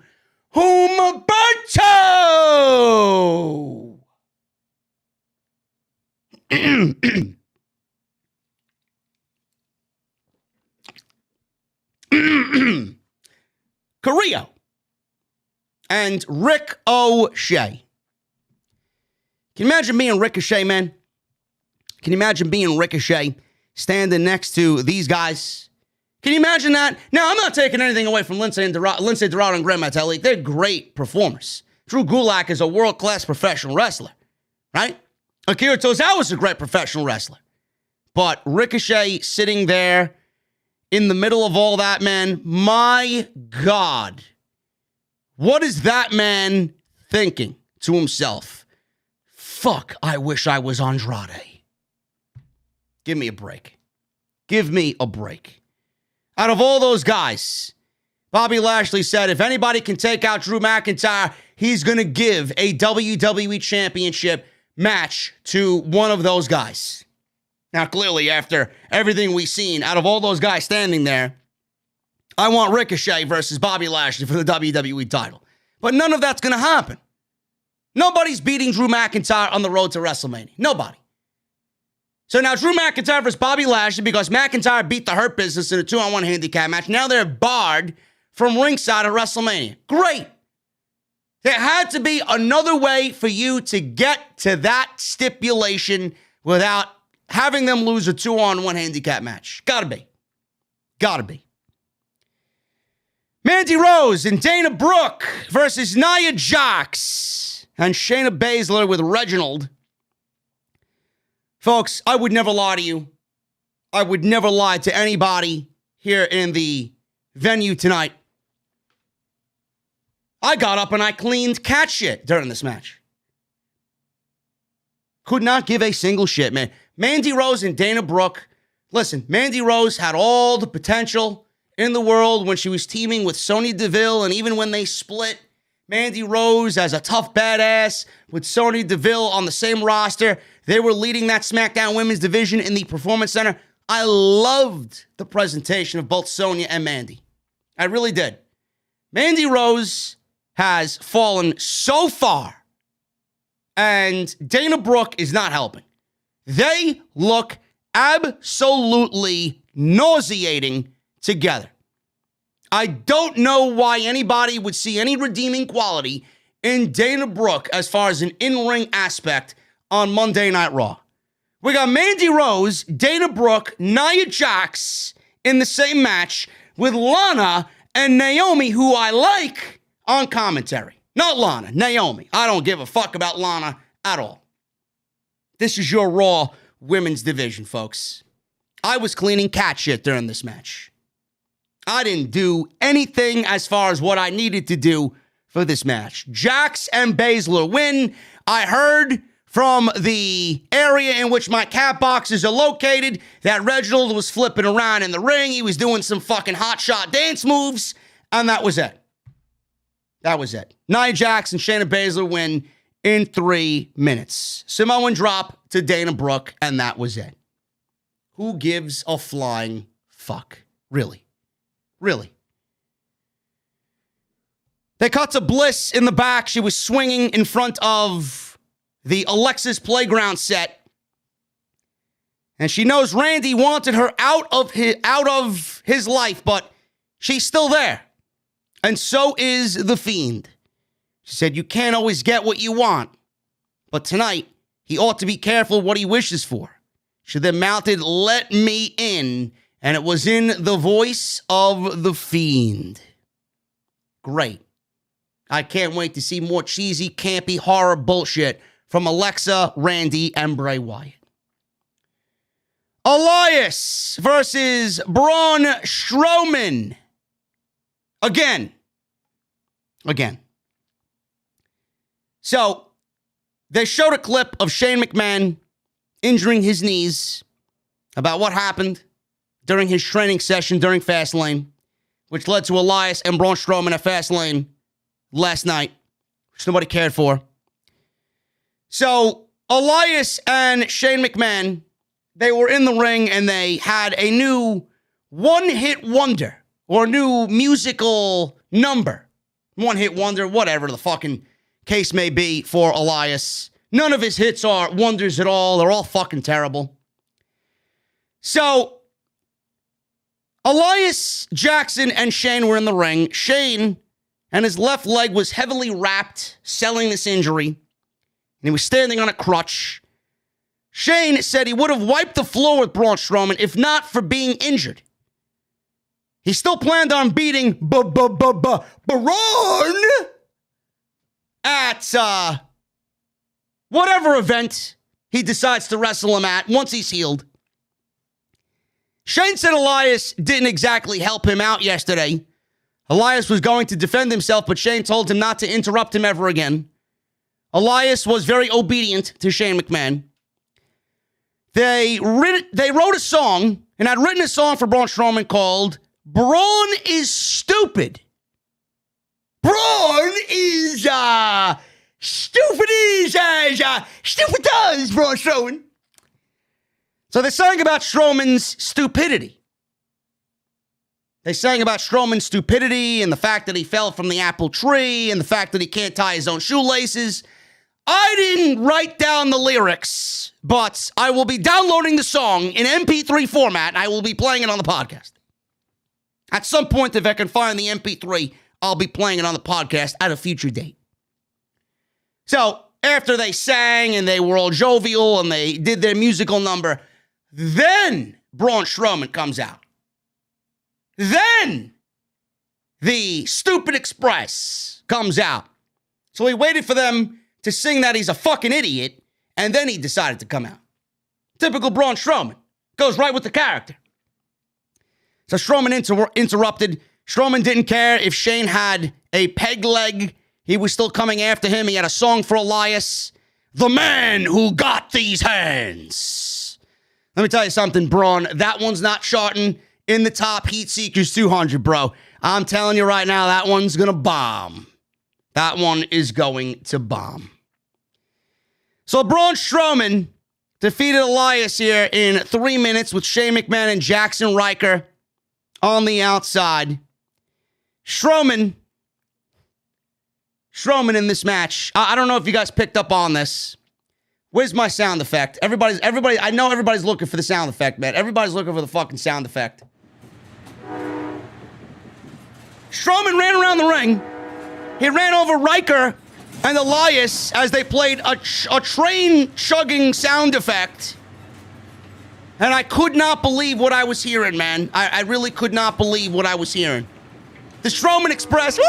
Humberto. Carrillo and Rick O'Shea. Can you imagine being Ricochet, man? Can you imagine being Ricochet standing next to these guys? Can you imagine that? Now, I'm not taking anything away from Lindsay Dorado and Gren Metalik. They're great performers. Drew Gulak is a world-class professional wrestler, right? Akira Tozawa is a great professional wrestler. But Ricochet sitting there in the middle of all that, man, my God. What is that man thinking to himself? Fuck, I wish I was Andrade. Give me a break. Give me a break. Out of all those guys, Bobby Lashley said if anybody can take out Drew McIntyre, he's going to give a WWE Championship match to one of those guys. Now, clearly, after everything we've seen, out of all those guys standing there, I want Ricochet versus Bobby Lashley for the WWE title. But none of that's going to happen. Nobody's beating Drew McIntyre on the road to WrestleMania. Nobody. So now Drew McIntyre versus Bobby Lashley, because McIntyre beat the Hurt Business in a 2-on-1 handicap match. Now they're barred from ringside at WrestleMania. Great. There had to be another way for you to get to that stipulation without having them lose a 2-on-1 handicap match. Gotta be. Gotta be. Mandy Rose and Dana Brooke versus Nia Jax and Shayna Baszler with Reginald. Folks, I would never lie to you. I would never lie to anybody here in the venue tonight. I got up and I cleaned cat shit during this match. Could not give a single shit, man. Mandy Rose and Dana Brooke. Listen, Mandy Rose had all the potential in the world when she was teaming with Sonya Deville, and even when they split, Mandy Rose as a tough badass with Sonya Deville on the same roster. They were leading that SmackDown Women's division in the Performance Center. I loved the presentation of both Sonya and Mandy. I really did. Mandy Rose has fallen so far, and Dana Brooke is not helping. They look absolutely nauseating together. I don't know why anybody would see any redeeming quality in Dana Brooke as far as an in-ring aspect on Monday Night Raw. We got Mandy Rose, Dana Brooke, Nia Jax in the same match with Lana and Naomi, who I like, on commentary. Not Lana, Naomi. I don't give a fuck about Lana at all. This is your Raw women's division, folks. I was cleaning cat shit during this match. I didn't do anything as far as what I needed to do for this match. Jax and Baszler win. I heard from the area in which my cat boxes are located that Reginald was flipping around in the ring. He was doing some fucking hotshot dance moves, and that was it. That was it. Nia Jax and Shayna Baszler win in 3 minutes. Samoan drop to Dana Brooke, and that was it. Who gives a flying fuck? Really? Really? They cut to Bliss in the back. She was swinging in front of the Alexis Playground set. And she knows Randy wanted her out of his life, but she's still there. And so is the Fiend. She said, you can't always get what you want. But tonight, he ought to be careful what he wishes for. She then mounted, let me in. And it was in the voice of the Fiend. Great. I can't wait to see more cheesy, campy horror bullshit from Alexa, Randy, and Bray Wyatt. Elias versus Braun Strowman. Again. So, they showed a clip of Shane McMahon injuring his knees about what happened during his training session during Fastlane, which led to Elias and Braun Strowman at Fastlane last night, which nobody cared for. So, Elias and Shane McMahon, they were in the ring and they had a new one-hit wonder or new musical number. One-hit wonder, whatever the fucking case may be for Elias. None of his hits are wonders at all. They're all fucking terrible. So, Elias, Jackson, and Shane were in the ring. Shane and his left leg was heavily wrapped, selling this injury. And he was standing on a crutch. Shane said he would have wiped the floor with Braun Strowman if not for being injured. He still planned on beating Braun at whatever event he decides to wrestle him at once he's healed. Shane said Elias didn't exactly help him out yesterday. Elias was going to defend himself, but Shane told him not to interrupt him ever again. Elias was very obedient to Shane McMahon. They wrote a song, and I'd written a song for Braun Strowman called Braun is Stupid. Braun is stupid as stupid does, Braun Strowman. So they sang about Strowman's stupidity. They sang about Strowman's stupidity and the fact that he fell from the apple tree and the fact that he can't tie his own shoelaces. I didn't write down the lyrics, but I will be downloading the song in MP3 format and I will be playing it on the podcast. At some point, if I can find the MP3, I'll be playing it on the podcast at a future date. So, after they sang and they were all jovial and they did their musical number, then Braun Strowman comes out. Then the Stupid Express comes out. So he waited for them to sing that he's a fucking idiot, and then he decided to come out. Typical Braun Strowman. Goes right with the character. So Strowman interrupted. Strowman didn't care if Shane had a peg leg. He was still coming after him. He had a song for Elias. The man who got these hands. Let me tell you something, Braun. That one's not charting in the top Heat Seekers 200, bro. I'm telling you right now, that one's going to bomb. That one is going to bomb. So Braun Strowman defeated Elias here in 3 minutes with Shane McMahon and Jackson Riker on the outside. Strowman in this match. I don't know if you guys picked up on this. Where's my sound effect? Everybody, I know everybody's looking for the sound effect, man. Everybody's looking for the fucking sound effect. Strowman ran around the ring. He ran over Riker and Elias as they played a train chugging sound effect. And I could not believe what I was hearing, man. I really could not believe what I was hearing. The Strowman Express. Whee!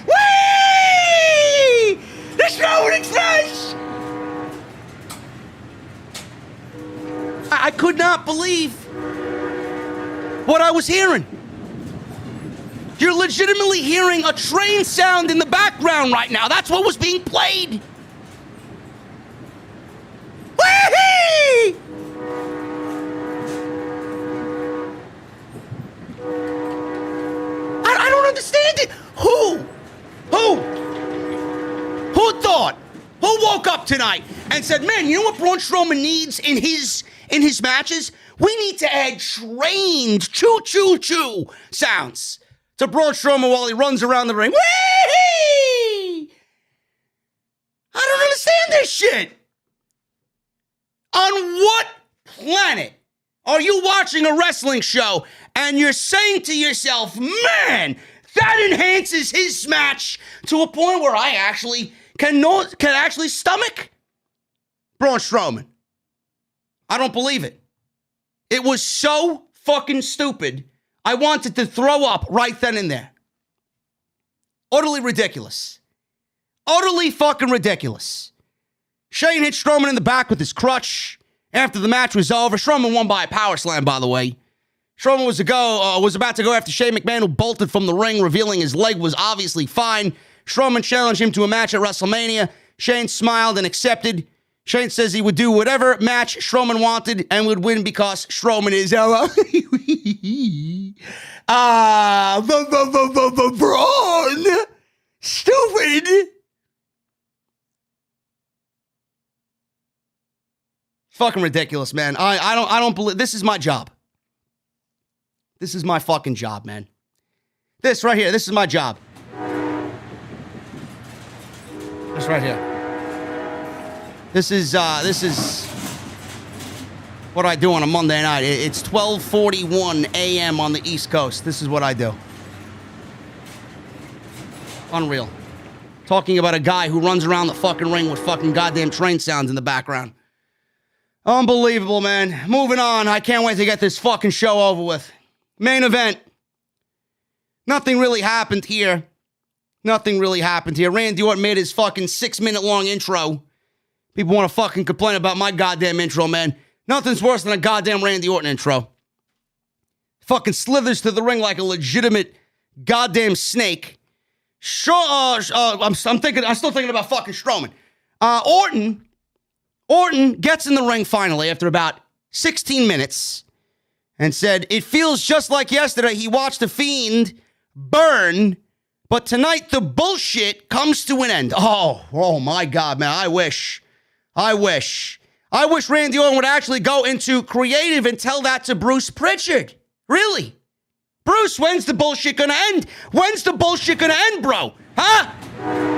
Whee! The Strowman Express! I could not believe what I was hearing. You're legitimately hearing a train sound in the background right now. That's what was being played. Whee! I don't understand it. Who thought? Who woke up tonight and said, man, you know what Braun Strowman needs in his matches? We need to add trained choo-choo-choo sounds to Braun Strowman while he runs around the ring. Whee! I don't understand this shit. On what planet are you watching a wrestling show and you're saying to yourself, man, that enhances his match to a point where I actually can actually stomach Braun Strowman? I don't believe it. It was so fucking stupid. I wanted to throw up right then and there. Utterly ridiculous. Utterly fucking ridiculous. Shane hit Strowman in the back with his crutch after the match was over. Strowman won by a power slam, by the way. Strowman was about to go after Shane McMahon, who bolted from the ring, revealing his leg was obviously fine. Strowman challenged him to a match at WrestleMania. Shane smiled and accepted. Shane says he would do whatever match Strowman wanted and would win because Strowman is Braun. Stupid. Fucking ridiculous, man. I don't believe this is my job. This is my fucking job, man. This right here, this is my job. This right here. This is what I do on a Monday night. It's 12:41 a.m. on the East Coast. This is what I do. Unreal. Talking about a guy who runs around the fucking ring with fucking goddamn train sounds in the background. Unbelievable, man. Moving on. I can't wait to get this fucking show over with. Main event. Nothing really happened here. Nothing really happened here. Randy Orton made his fucking 6-minute long intro. People want to fucking complain about my goddamn intro, man. Nothing's worse than a goddamn Randy Orton intro. Fucking slithers to the ring like a legitimate goddamn snake. Sure, I'm still thinking about fucking Strowman. Orton gets in the ring finally after about 16 minutes and said, it feels just like yesterday he watched the Fiend burn, but tonight the bullshit comes to an end. Oh my God, man. I wish Randy Orton would actually go into creative and tell that to Bruce Pritchard. Really? Bruce, when's the bullshit gonna end? When's the bullshit gonna end, bro? Huh?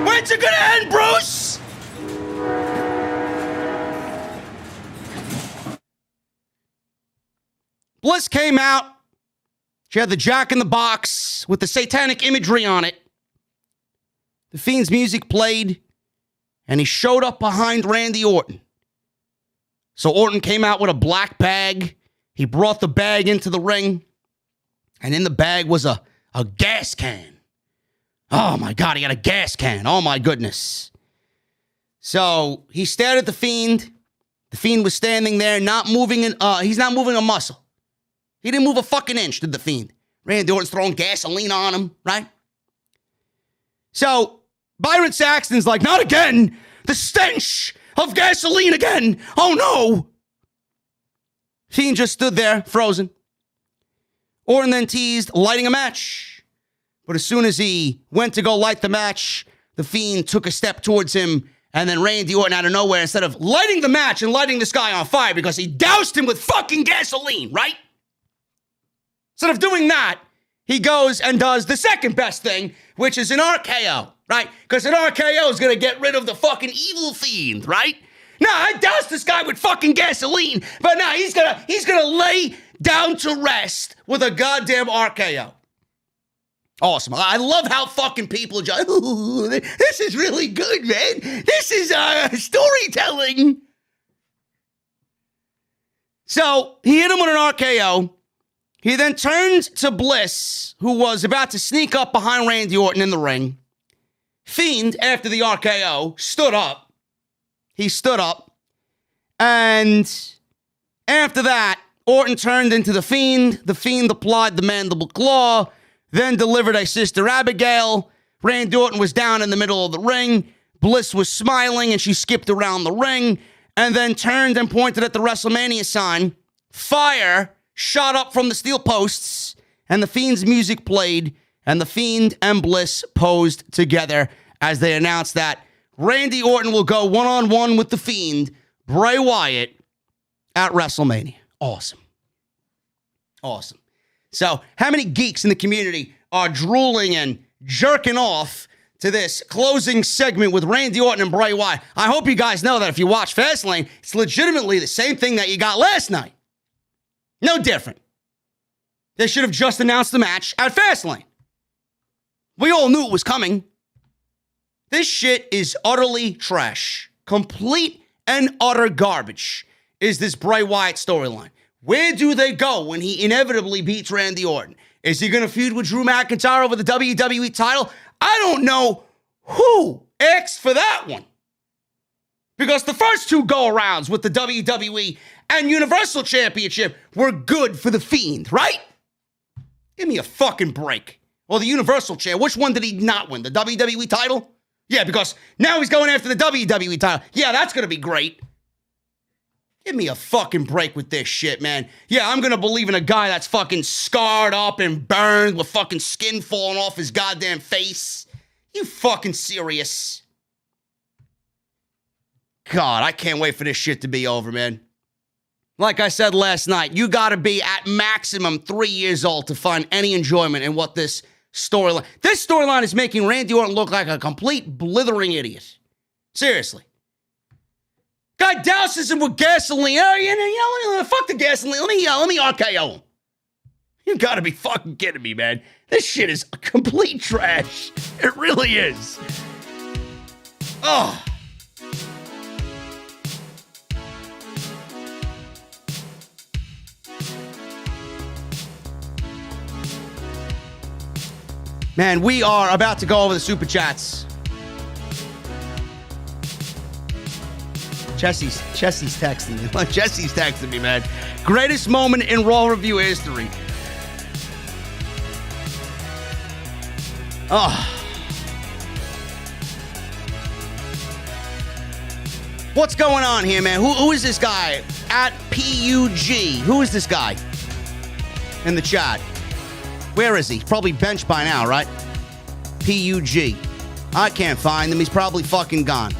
When's it gonna end, Bruce? Bliss came out. She had the Jack in the Box with the satanic imagery on it. The Fiend's music played, and he showed up behind Randy Orton. So Orton came out with a black bag. He brought the bag into the ring, and in the bag was a gas can. Oh, my God, he had a gas can. Oh, my goodness. So he stared at the Fiend. The Fiend was standing there, not moving. He's not moving a muscle. He didn't move a fucking inch, did the Fiend. Randy Orton's throwing gasoline on him, right? So Byron Saxton's like, not again. The stench of gasoline again. Oh, no. Fiend just stood there, frozen. Orton then teased lighting a match. But as soon as he went to go light the match, the Fiend took a step towards him, and then Randy Orton out of nowhere, instead of lighting the match and lighting this guy on fire because he doused him with fucking gasoline, right? Instead of doing that, he goes and does the second best thing, which is an RKO, right? Because an RKO is going to get rid of the fucking evil Fiend, right? Now, I doused this guy with fucking gasoline, but now he's gonna lay down to rest with a goddamn RKO. Awesome. I love how fucking people just, ooh, this is really good, man. This is storytelling. So he hit him with an RKO. He then turned to Bliss, who was about to sneak up behind Randy Orton in the ring. Fiend, after the RKO, stood up. He stood up. And after that, Orton turned into the Fiend. The Fiend applied the mandible claw, then delivered a Sister Abigail. Randy Orton was down in the middle of the ring. Bliss was smiling, and she skipped around the ring, and then turned and pointed at the WrestleMania sign. Fire shot up from the steel posts, and the Fiend's music played, and the Fiend and Bliss posed together as they announced that Randy Orton will go one-on-one with the Fiend, Bray Wyatt, at WrestleMania. Awesome. Awesome. So, how many geeks in the community are drooling and jerking off to this closing segment with Randy Orton and Bray Wyatt. I hope you guys know that if you watch Fastlane, it's legitimately the same thing that you got last night. No different. They should have just announced the match at Fastlane. We all knew it was coming. This shit is utterly trash. Complete and utter garbage is this Bray Wyatt storyline. Where do they go when he inevitably beats Randy Orton? Is he going to feud with Drew McIntyre over the WWE title? I don't know who asked for that one. Because the first two go-arounds with the WWE and Universal Championship were good for the Fiend, right? Give me a fucking break. Or the Universal Champ. Which one did he not win? The WWE title? Yeah, because now he's going after the WWE title. Yeah, that's going to be great. Give me a fucking break with this shit, man. Yeah, I'm going to believe in a guy that's fucking scarred up and burned with fucking skin falling off his goddamn face. You fucking serious? God, I can't wait for this shit to be over, man. Like I said last night, you got to be at maximum 3 years old to find any enjoyment in what this storyline... This storyline is making Randy Orton look like a complete blithering idiot. Seriously. Guy douses him with gasoline. Oh, you know, fuck the gasoline. Let me RKO him. You got to be fucking kidding me, man. This shit is complete trash. It really is. Oh. Man, we are about to go over the super chats. Jesse's texting me. Jesse's texting me, man. Greatest moment in Raw review history. Oh. What's going on here, man? Who is this guy? At PUG. Who is this guy? In the chat. Where is he? He's probably benched by now, right? PUG. I can't find him. He's probably fucking gone.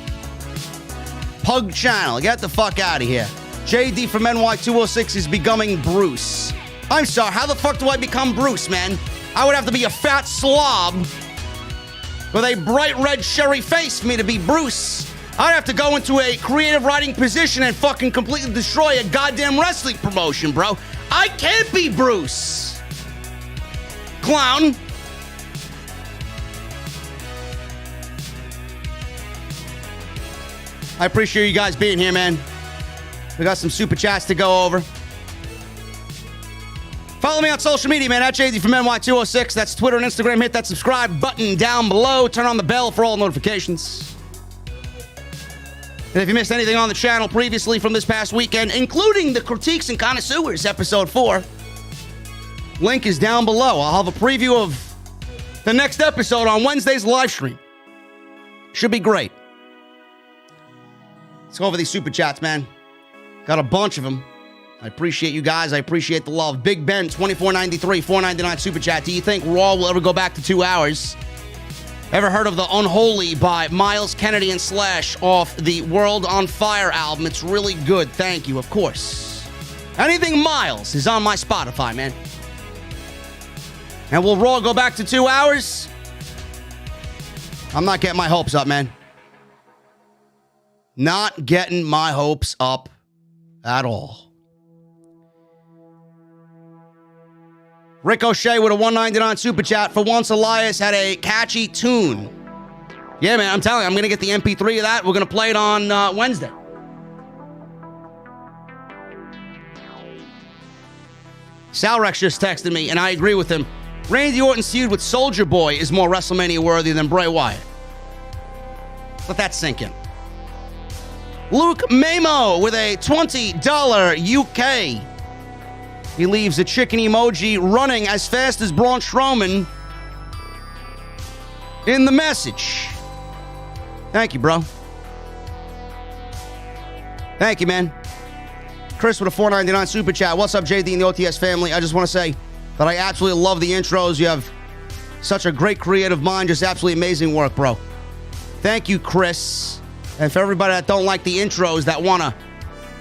Pug Channel. Get the fuck out of here. JD from NY206 is becoming Bruce. I'm sorry. How the fuck do I become Bruce, man? I would have to be a fat slob with a bright red cherry face for me to be Bruce. I'd have to go into a creative writing position and fucking completely destroy a goddamn wrestling promotion, bro. I can't be Bruce. Clown. I appreciate you guys being here, man. We got some super chats to go over. Follow me on social media, man, at JD from NY206. That's Twitter and Instagram. Hit that subscribe button down below. Turn on the bell for all notifications. And if you missed anything on the channel previously from this past weekend, including the Critiques and Connoisseurs, episode 4, link is down below. I'll have a preview of the next episode on Wednesday's live stream. Should be great. Let's go over these super chats, man. Got a bunch of them. I appreciate you guys. I appreciate the love. Big Ben, $24.93, $4.99 super chat. Do you think Raw will ever go back to 2 hours? Ever heard of the Unholy by Miles Kennedy and Slash off the World on Fire album? It's really good. Thank you, of course. Anything Miles is on my Spotify, man. And will Raw go back to 2 hours? I'm not getting my hopes up, man. Not getting my hopes up at all. Ricochet with a $1.99 super chat. For once, Elias had a catchy tune. Yeah, man, I'm telling you, I'm going to get the MP3 of that. We're going to play it on Wednesday. Salrex just texted me, and I agree with him. Randy Orton's feud with Soulja Boy is more WrestleMania worthy than Bray Wyatt. Let that sink in. Luke Mamo with a $20 UK. He leaves a chicken emoji running as fast as Braun Strowman in the message. Thank you, bro. Thank you, man. Chris with a $4.99 super chat. What's up, JD and the OTS family? I just want to say that I absolutely love the intros. You have such a great creative mind. Just absolutely amazing work, bro. Thank you, Chris. And for everybody that don't like the intros, that want to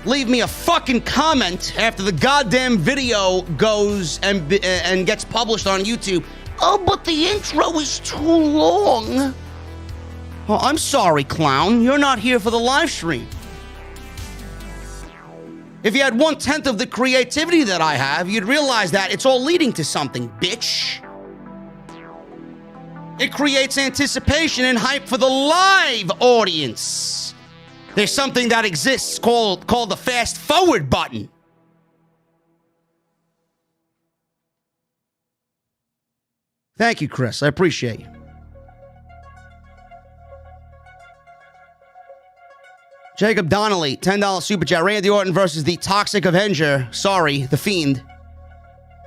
leave me a fucking comment after the goddamn video goes and gets published on YouTube. Oh, but the intro is too long. Oh, I'm sorry, clown. You're not here for the live stream. If you had 1/10 of the creativity that I have, you'd realize that it's all leading to something, bitch. It creates anticipation and hype for the live audience. There's something that exists called the fast forward button. Thank you, Chris. I appreciate you. Jacob Donnelly, $10 super chat. Randy Orton versus the Toxic Avenger. Sorry, the Fiend.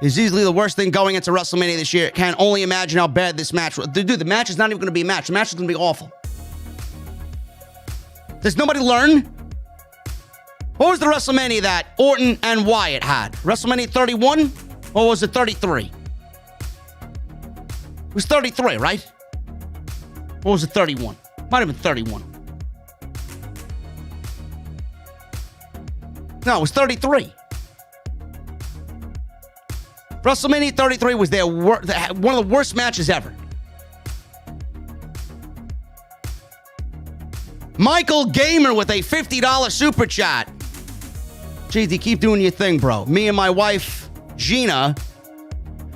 Is easily the worst thing going into WrestleMania this year. Can't only imagine how bad this match was. Dude, the match is not even going to be a match. The match is going to be awful. Does nobody learn? What was the WrestleMania that Orton and Wyatt had? WrestleMania 31? Or was it 33? It was 33, right? Or was it 31? Might have been 31. No, it was 33. WrestleMania 33 was one of the worst matches ever. Michael Gamer with a $50 super chat. JD, keep doing your thing, bro. Me and my wife, Gina,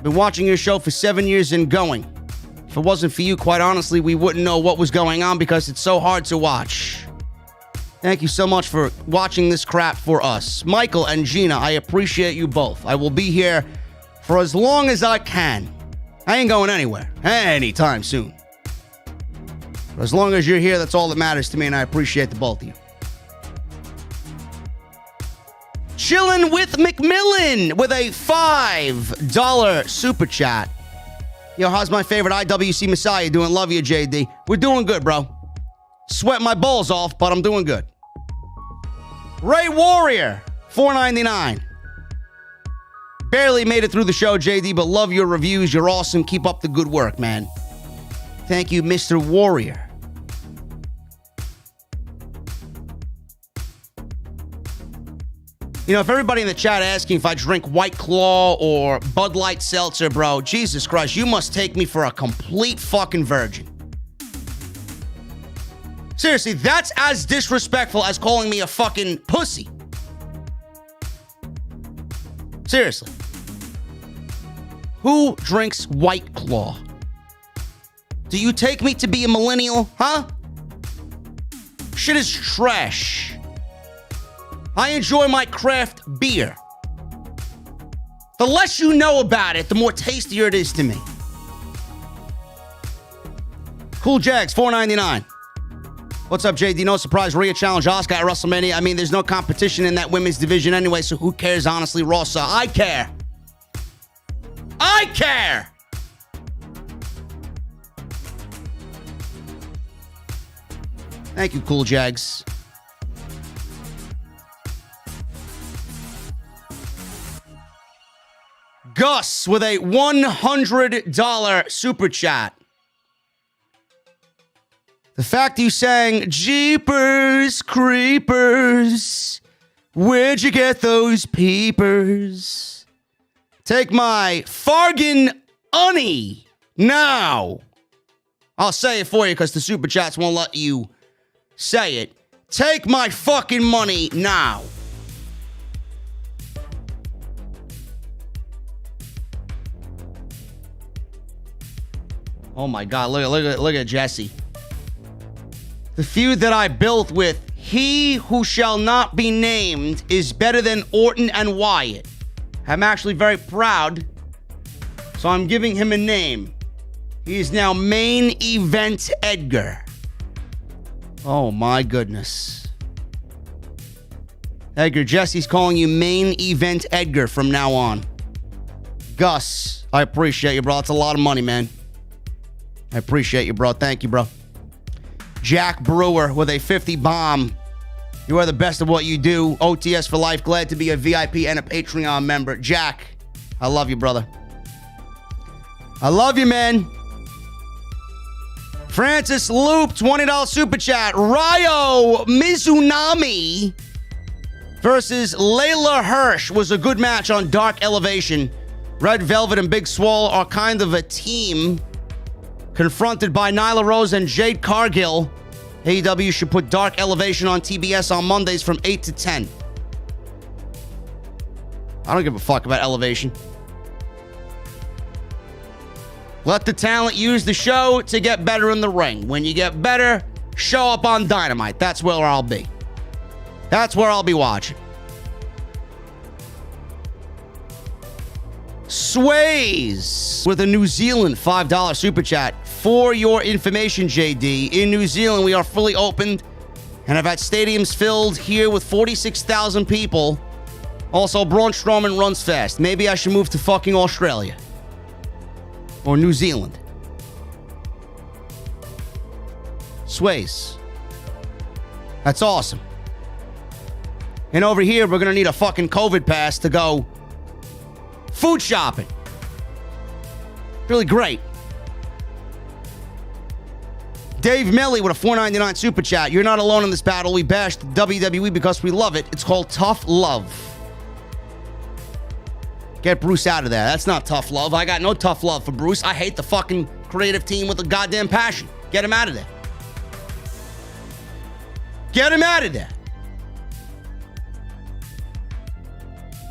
been watching your show for 7 years and going. If it wasn't for you, quite honestly, we wouldn't know what was going on because it's so hard to watch. Thank you so much for watching this crap for us. Michael and Gina, I appreciate you both. I will be here for as long as I can. I ain't going anywhere anytime soon. For as long as you're here, that's all that matters to me, and I appreciate the both of you. Chillin' with McMillan with a $5 super chat. Yo, how's my favorite IWC Messiah doing? Love you, JD. We're doing good, bro. Sweat my balls off, but I'm doing good. Ray Warrior, $4.99. Barely made it through the show, JD, but love your reviews. You're awesome. Keep up the good work, man. Thank you, Mr. Warrior. You know, if everybody in the chat asking if I drink White Claw or Bud Light Seltzer, bro, Jesus Christ, you must take me for a complete fucking virgin. Seriously, that's as disrespectful as calling me a fucking pussy. Seriously. Who drinks White Claw? Do you take me to be a millennial, huh? Shit is trash. I enjoy my craft beer. The less you know about it, the more tastier it is to me. Cool Jags, $4.99. What's up, JD? No surprise, Rhea challenged Asuka at WrestleMania. I mean, there's no competition in that women's division anyway, so who cares, honestly, Raw? So I care. I care! Thank you, Cool Jags. Gus with a $100 super chat. The fact you sang Jeepers Creepers, where'd you get those peepers? Take my Fargan Unny now. I'll say it for you because the super chats won't let you say it. Take my fucking money now. Oh my God, look at Jesse. The feud that I built with He Who Shall Not Be Named is better than Orton and Wyatt. I'm actually very proud, so I'm giving him a name. He is now Main Event Edgar. Oh my goodness. Edgar, Jesse's calling you Main Event Edgar from now on. Gus, I appreciate you, bro. It's a lot of money, man. I appreciate you, bro. Thank you, bro. Jack Brewer with a 50 bomb. You are the best of what you do. OTS for life. Glad to be a VIP and a Patreon member. Jack, I love you, brother. I love you, man. Francis Loop, $20 super chat. Ryo Mizunami versus Layla Hirsch was a good match on Dark Elevation. Red Velvet and Big Swole are kind of a team. Confronted by Nyla Rose and Jade Cargill, AEW should put Dark Elevation on TBS on Mondays from 8 to 10. I don't give a fuck about Elevation. Let the talent use the show to get better in the ring. When you get better, show up on Dynamite. That's where I'll be. That's where I'll be watching. Sways with a New Zealand $5 super chat. For your information, JD, in New Zealand, we are fully opened and have had stadiums filled here with 46,000 people. Also, Braun Strowman runs fast. Maybe I should move to fucking Australia. Or New Zealand. Sways. That's awesome. And over here, we're going to need a fucking COVID pass to go food shopping. Really great. Dave Melly with a $4.99 super chat. You're not alone in this battle. We bashed WWE because we love it. It's called tough love. Get Bruce out of there. That's not tough love. I got no tough love for Bruce. I hate the fucking creative team with a goddamn passion. Get him out of there. Get him out of there.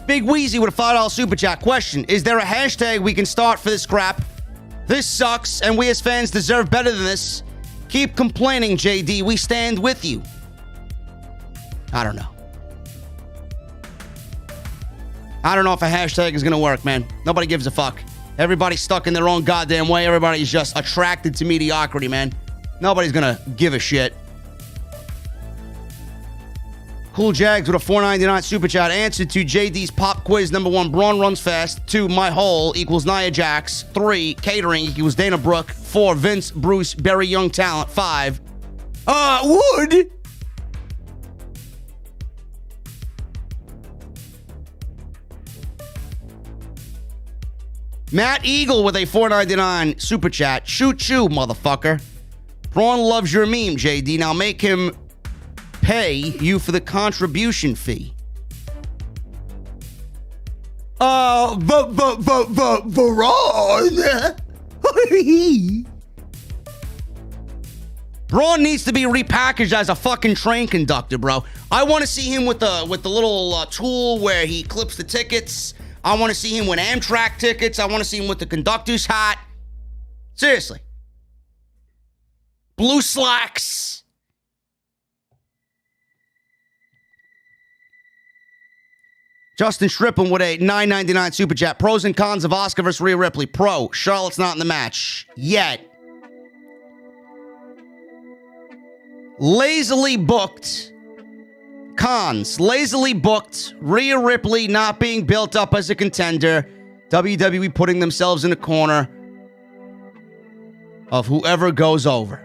Big Wheezy with a $5 super chat. Question, is there a hashtag we can start for this crap? This sucks, and we as fans deserve better than this. Keep complaining, JD. We stand with you. I don't know. I don't know if a hashtag is going to work, man. Nobody gives a fuck. Everybody's stuck in their own goddamn way. Everybody's just attracted to mediocrity, man. Nobody's going to give a shit. Cool Jags with a $4.99 super chat. Answer to JD's pop quiz. Number 1, Braun runs fast. 2, my hole equals Nia Jax. 3, catering equals Dana Brooke. 4, Vince, Bruce, Barry Young talent. 5, Wood. Matt Eagle with a $4.99 super chat. Shoot you, motherfucker. Braun loves your meme, JD. Now make him pay you for the contribution fee. Braun. Braun needs to be repackaged as a fucking train conductor, bro. I want to see him with the little tool where he clips the tickets. I want to see him with Amtrak tickets. I want to see him with the conductor's hat. Seriously. Blue slacks. Justin Strippin with a $9.99 super chat. Pros and cons of Asuka versus Rhea Ripley. Pro, Charlotte's not in the match yet. Lazily booked. Cons, lazily booked. Rhea Ripley not being built up as a contender. WWE putting themselves in a corner of whoever goes over.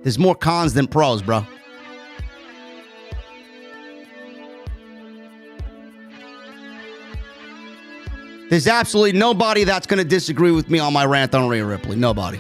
There's more cons than pros, bro. There's absolutely nobody that's going to disagree with me on my rant on Rhea Ripley. Nobody.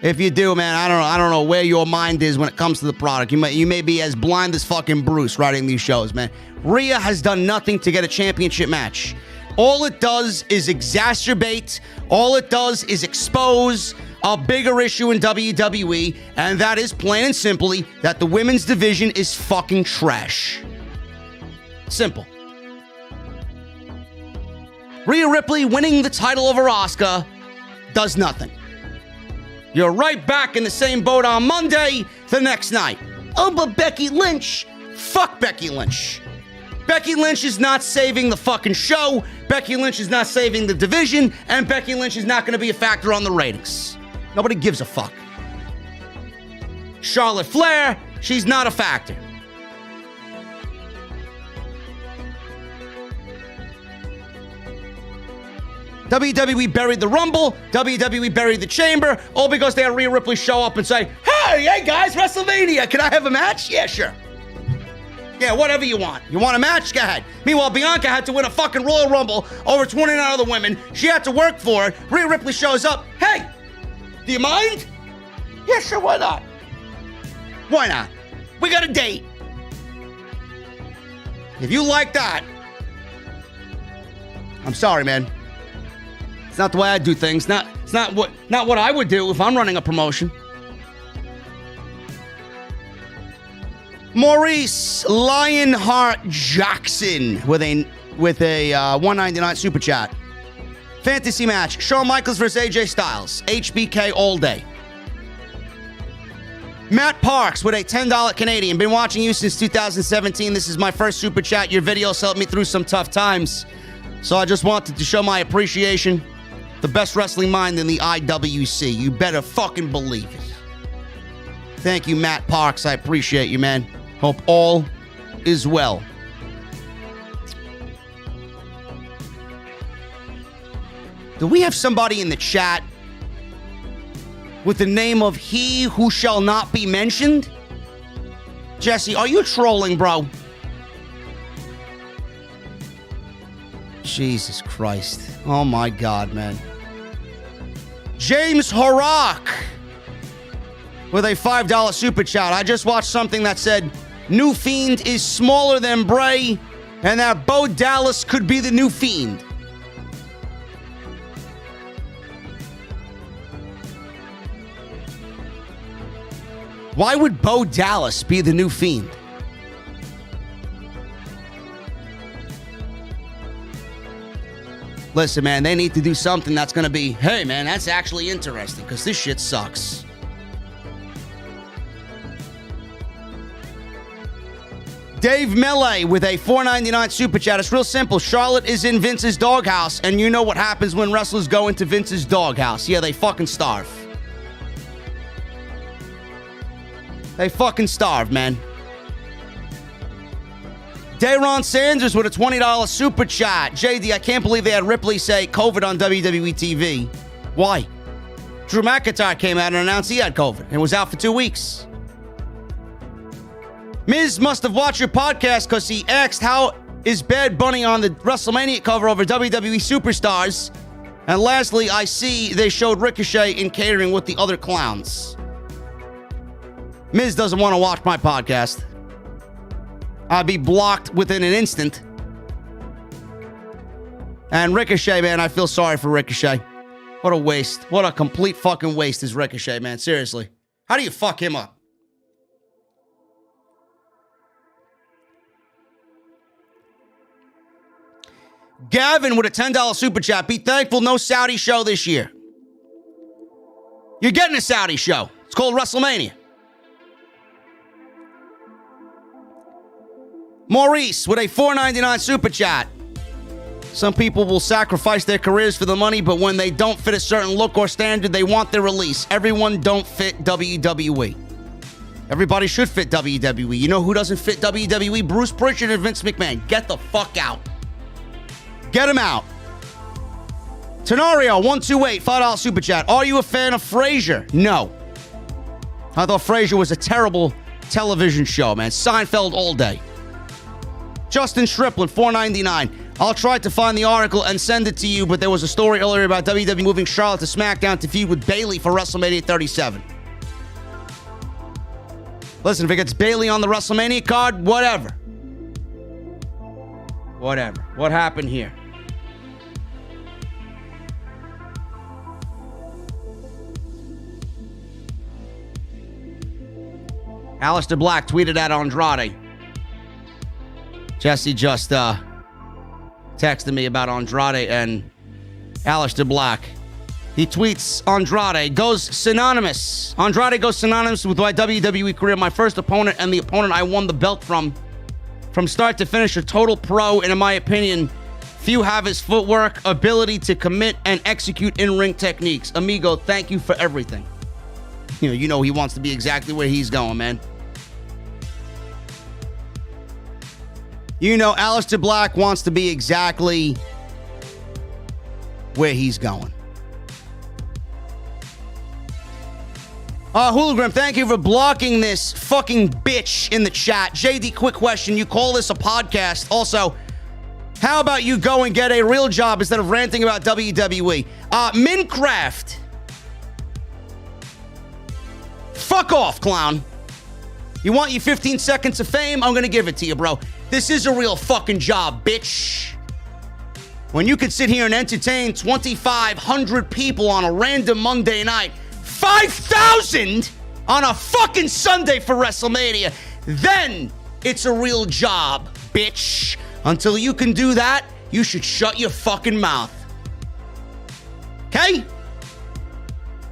If you do, man, I don't know where your mind is when it comes to the product. You may be as blind as fucking Bruce writing these shows, man. Rhea has done nothing to get a championship match. All it does is exacerbate. All it does is expose a bigger issue in WWE, and that is plain and simply that the women's division is fucking trash. Simple. Rhea Ripley winning the title over Asuka does nothing. You're right back in the same boat on Monday, the next night. Oh, but Becky Lynch. Fuck Becky Lynch. Becky Lynch is not saving the fucking show. Becky Lynch is not saving the division. And Becky Lynch is not going to be a factor on the ratings. Nobody gives a fuck. Charlotte Flair, she's not a factor. WWE buried the Rumble, WWE buried the Chamber, all because they had Rhea Ripley show up and say, hey guys, Wrestlemania, can I have a match? Yeah, sure. Yeah, whatever you want. You want a match? Go ahead. Meanwhile, Bianca had to win a fucking Royal Rumble over 29 other women. She had to work for it. Rhea Ripley shows up. Hey, do you mind? Yeah, sure, why not? Why not? We got a date. If you like that, I'm sorry, man. It's not the way I do things. It's not what I would do if I'm running a promotion. Maurice Lionheart Jackson with a $1.99 super chat. Fantasy match: Shawn Michaels versus AJ Styles. HBK all day. Matt Parks with a $10 Canadian. Been watching you since 2017. This is my first super chat. Your videos helped me through some tough times, so I just wanted to show my appreciation. The best wrestling mind in the IWC. You better fucking believe it. Thank you, Matt Parks. I appreciate you, man. Hope all is well. Do we have somebody in the chat with the name of He Who Shall Not Be Mentioned? Jesse, are you trolling, bro? Jesus Christ. Oh my God, man. James Horak with a $5 super chat. I just watched something that said new Fiend is smaller than Bray and that Bo Dallas could be the new Fiend. Why would Bo Dallas be the new Fiend? Listen, man, they need to do something that's going to be, hey, man, that's actually interesting, because this shit sucks. Dave Melee with a $4.99 super chat. It's real simple. Charlotte is in Vince's doghouse, and you know what happens when wrestlers go into Vince's doghouse. Yeah, they fucking starve. They fucking starve, man. Dayron Sanders with a $20 super chat. JD, I can't believe they had Ripley say COVID on WWE TV. Why? Drew McIntyre came out and announced he had COVID and was out for 2 weeks. Miz must have watched your podcast because he asked how is Bad Bunny on the WrestleMania cover over WWE Superstars. And lastly, I see they showed Ricochet in catering with the other clowns. Miz doesn't want to watch my podcast. I'd be blocked within an instant. And Ricochet, man, I feel sorry for Ricochet. What a waste. What a complete fucking waste is Ricochet, man. Seriously. How do you fuck him up? Gavin with a $10 super chat. Be thankful no Saudi show this year. You're getting a Saudi show. It's called WrestleMania. Maurice with a $4.99 super chat. Some people will sacrifice their careers for the money, but when they don't fit a certain look or standard, they want their release. Everyone don't fit WWE. Everybody should fit WWE. You know who doesn't fit WWE? Bruce Prichard and Vince McMahon. Get the fuck out. Get him out. Tenario 128, $5 super chat. Are you a fan of Frasier? No. I thought Frasier was a terrible television show, man. Seinfeld all day. Justin Striplin, $4.99. I'll try to find the article and send it to you, but there was a story earlier about WWE moving Charlotte to SmackDown to feud with Bayley for WrestleMania 37. Listen, if it gets Bayley on the WrestleMania card, whatever. Whatever. What happened here? Aleister Black tweeted at Andrade. Jesse just texted me about Andrade and Aleister Black. He tweets, Andrade goes synonymous. Andrade goes synonymous with my WWE career. My first opponent and the opponent I won the belt from start to finish, a total pro. And in my opinion, few have his footwork, ability to commit and execute in-ring techniques. Amigo, thank you for everything. You know he wants to be exactly where he's going, man. You know, Aleister Black wants to be exactly where he's going. Hologram, thank you for blocking this fucking bitch in the chat. JD, quick question. You call this a podcast. Also, how about you go and get a real job instead of ranting about WWE? Minecraft. Fuck off, clown. You want your 15 seconds of fame? I'm going to give it to you, bro. This is a real fucking job, bitch. when you could sit here and entertain 2,500 people on a random Monday night, 5,000 on a fucking Sunday for WrestleMania, then it's a real job, bitch. Until you can do that, you should shut your fucking mouth. Okay?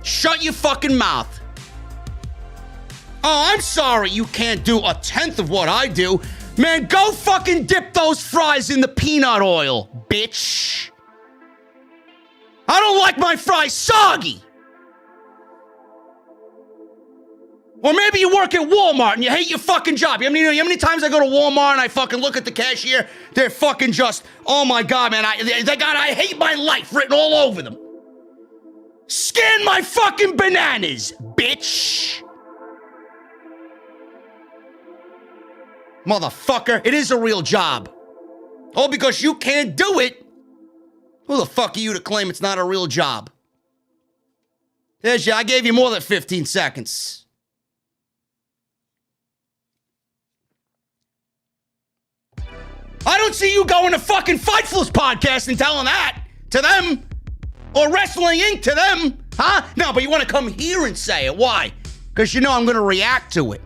Shut your fucking mouth. Oh, I'm sorry you can't do a tenth of what I do. Man, go fucking dip those fries in the peanut oil, bitch. I don't like my fries soggy. Or maybe you work at Walmart and you hate your fucking job. I mean, you know how many times I go to Walmart and I fucking look at the cashier? They're fucking just, oh my God, man, I hate my life written all over them. Scan my fucking bananas, bitch. Motherfucker, it is a real job. Oh, because you can't do it. Who the fuck are you to claim it's not a real job? There's you. I gave you more than 15 seconds. I don't see you going to fucking Fightful's podcast and telling that to them. Or Wrestling Inc. to them. Huh? No, but you want to come here and say it. Why? Because you know I'm going to react to it.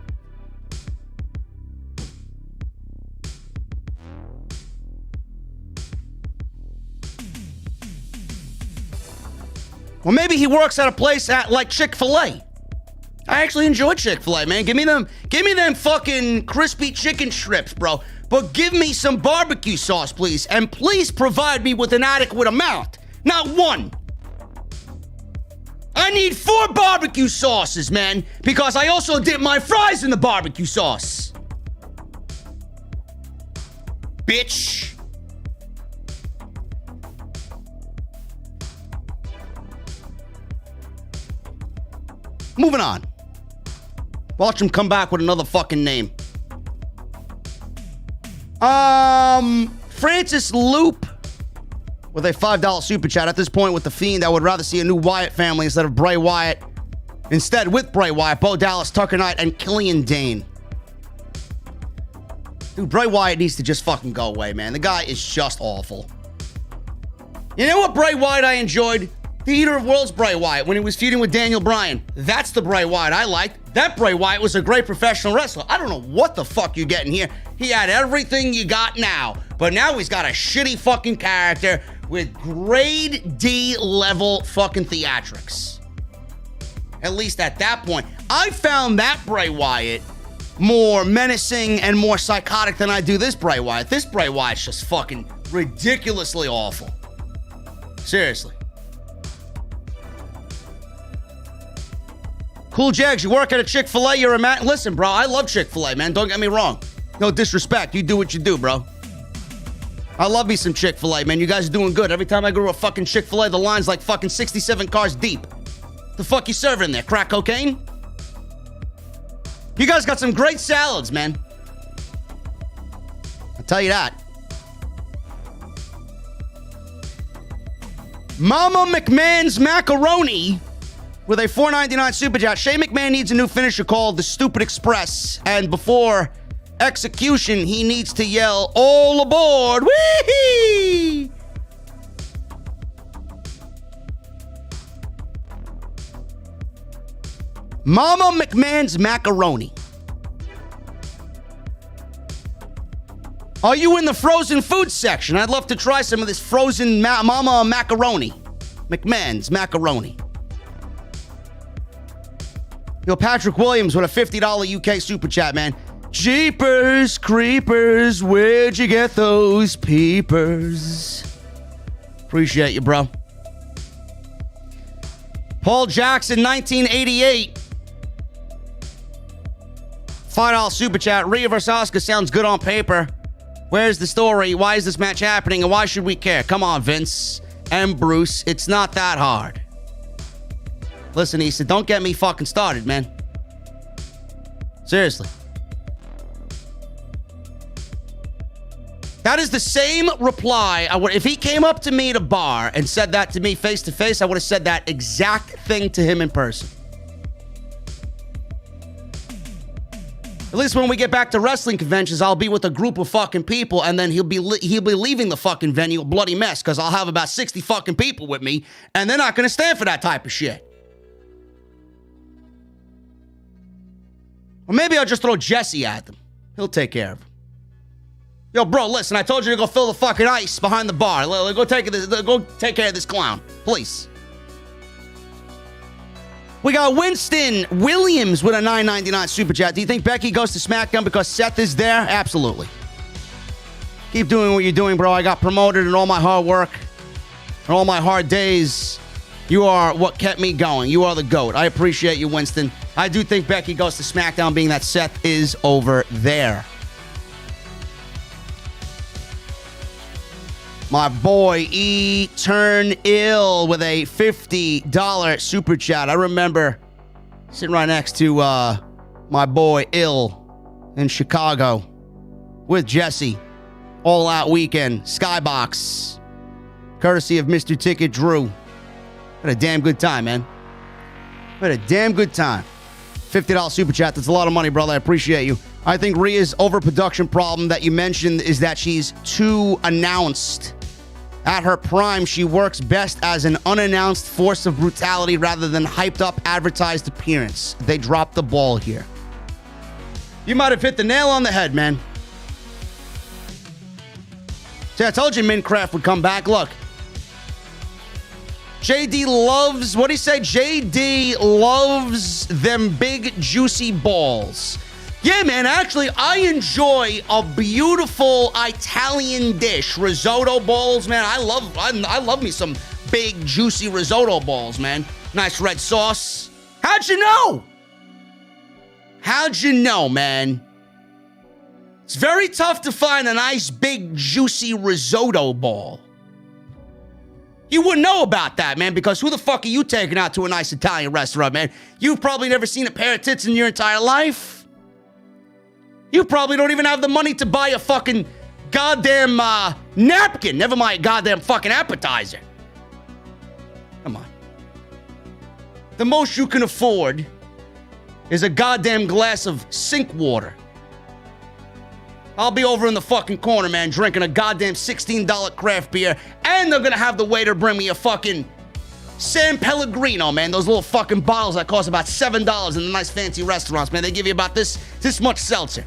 Well, maybe he works at a place like Chick-fil-A. I actually enjoy Chick-fil-A, man. Give me them fucking crispy chicken strips, bro. But give me some barbecue sauce, please. And please provide me with an adequate amount. Not one. I need 4 barbecue sauces, man. Because I also dip my fries in the barbecue sauce. Bitch. Moving on. Watch him come back with another fucking name. Francis Loop with a $5 super chat. At this point with the Fiend, I would rather see a new Wyatt family instead of Bray Wyatt. Instead, with Bray Wyatt, Bo Dallas, Tucker Knight, and Killian Dane. Dude, Bray Wyatt needs to just fucking go away, man. The guy is just awful. You know what Bray Wyatt I enjoyed? The Eater of Worlds Bray Wyatt when he was feuding with Daniel Bryan. That's the Bray Wyatt I liked. That Bray Wyatt was a great professional wrestler. I don't know what the fuck you're getting here. He had everything you got now. But now he's got a shitty fucking character with grade D level fucking theatrics. At least at that point. I found that Bray Wyatt more menacing and more psychotic than I do this Bray Wyatt. This Bray Wyatt's just fucking ridiculously awful. Seriously. Cool Jags, you work at a Chick-fil-A, you're a man. Listen, bro, I love Chick-fil-A, man. Don't get me wrong. No disrespect. You do what you do, bro. I love me some Chick-fil-A, man. You guys are doing good. Every time I go to a fucking Chick-fil-A, the line's like fucking 67 cars deep. The fuck you serving there? Crack cocaine? You guys got some great salads, man. I'll tell you that. Mama McMahon's Macaroni with a $4.99 super chat. Shane McMahon needs a new finisher called the Stupid Express. And before execution, he needs to yell, all aboard! Whee! Mama McMahon's Macaroni. Are you in the frozen food section? I'd love to try some of this frozen Mama Macaroni. McMahon's Macaroni. Yo, Patrick Williams with a $50 UK super chat, man. Jeepers creepers, where'd you get those peepers? Appreciate you, bro. Paul Jackson, 1988. $5 super chat. Rhea vs. Asuka sounds good on paper. Where's the story? Why is this match happening? And why should we care? Come on, Vince and Bruce. It's not that hard. Listen, Issa, don't get me fucking started, man. Seriously. That is the same reply. If he came up to me at a bar and said that to me face to face, I would have said that exact thing to him in person. At least when we get back to wrestling conventions, I'll be with a group of fucking people, and then he'll be leaving the fucking venue a bloody mess, because I'll have about 60 fucking people with me, and they're not going to stand for that type of shit. Or maybe I'll just throw Jesse at them. He'll take care of him. Yo, bro, listen, I told you to go fill the fucking ice behind the bar. Go take care of this clown, please. We got Winston Williams with a $9.99 super chat. Do you think Becky goes to SmackDown because Seth is there? Absolutely. Keep doing what you're doing, bro. I got promoted in all my hard work and all my hard days. You are what kept me going. You are the GOAT. I appreciate you, Winston. I do think Becky goes to SmackDown, being that Seth is over there. My boy E Turn Ill with a $50 super chat. I remember sitting right next to my boy Ill in Chicago with Jesse. All Out Weekend, Skybox, courtesy of Mr. Ticket Drew. Had a damn good time, man. Had a damn good time. $50 super chat. That's a lot of money, brother. I appreciate you. I think Rhea's overproduction problem that you mentioned is that she's too announced. At her prime, she works best as an unannounced force of brutality rather than hyped up advertised appearance. They dropped the ball here. You might have hit the nail on the head, man. See, I told you Minecraft would come back. Look. JD loves, what'd he say? JD loves them big, juicy balls. Yeah, man, actually, I enjoy a beautiful Italian dish. Risotto balls, man. I love me some big, juicy risotto balls, man. Nice red sauce. How'd you know? How'd you know, man? It's very tough to find a nice, big, juicy risotto ball. You wouldn't know about that, man, because who the fuck are you taking out to a nice Italian restaurant, man? You've probably never seen a pair of tits in your entire life. You probably don't even have the money to buy a fucking goddamn napkin. Never mind a goddamn fucking appetizer. Come on. The most you can afford is a goddamn glass of sink water. I'll be over in the fucking corner, man, drinking a goddamn $16 craft beer, and they're gonna have the waiter bring me a fucking San Pellegrino, man. Those little fucking bottles that cost about $7 in the nice fancy restaurants, man. They give you about this much seltzer.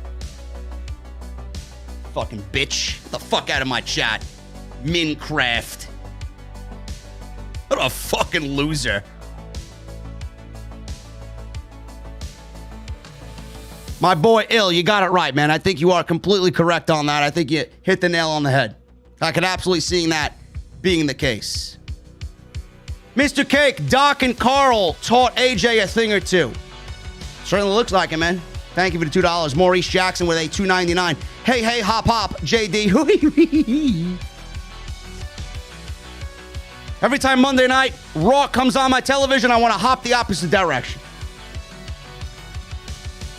Fucking bitch. Get the fuck out of my chat. Minecraft. What a fucking loser. My boy Ill, you got it right, man. I think you are completely correct on that. I think you hit the nail on the head. I could absolutely see that being the case. Mr. Cake, Doc, and Carl taught AJ a thing or two. Certainly looks like it, man. Thank you for the $2. Maurice Jackson with a $2.99. Hey, hop, JD. Every time Monday night Raw comes on my television, I want to hop the opposite direction.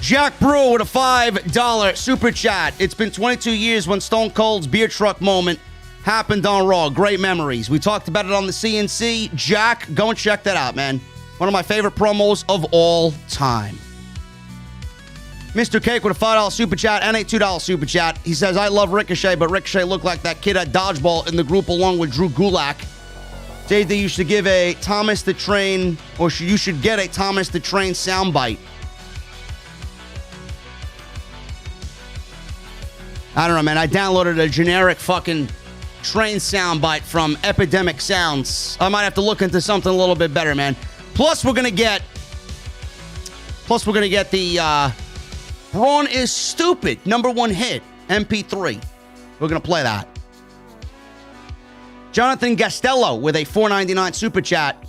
Jack Brewer with a $5 super chat. It's been 22 years when Stone Cold's beer truck moment happened on Raw. Great memories. We talked about it on the CNC. Jack, go and check that out, man. One of my favorite promos of all time. Mr. Cake with a $5 super chat and a $2 super chat. He says, I love Ricochet, but Ricochet looked like that kid at Dodgeball in the group along with Drew Gulak. JD, you should give a Thomas the Train, or you should get a Thomas the Train soundbite. I don't know, man. I downloaded a generic fucking train soundbite from Epidemic Sounds. I might have to look into something a little bit better, man. Plus, we're gonna get the Braun is Stupid #1 hit, MP3. We're gonna play that. Jonathan Gastello with a $4.99 super chat.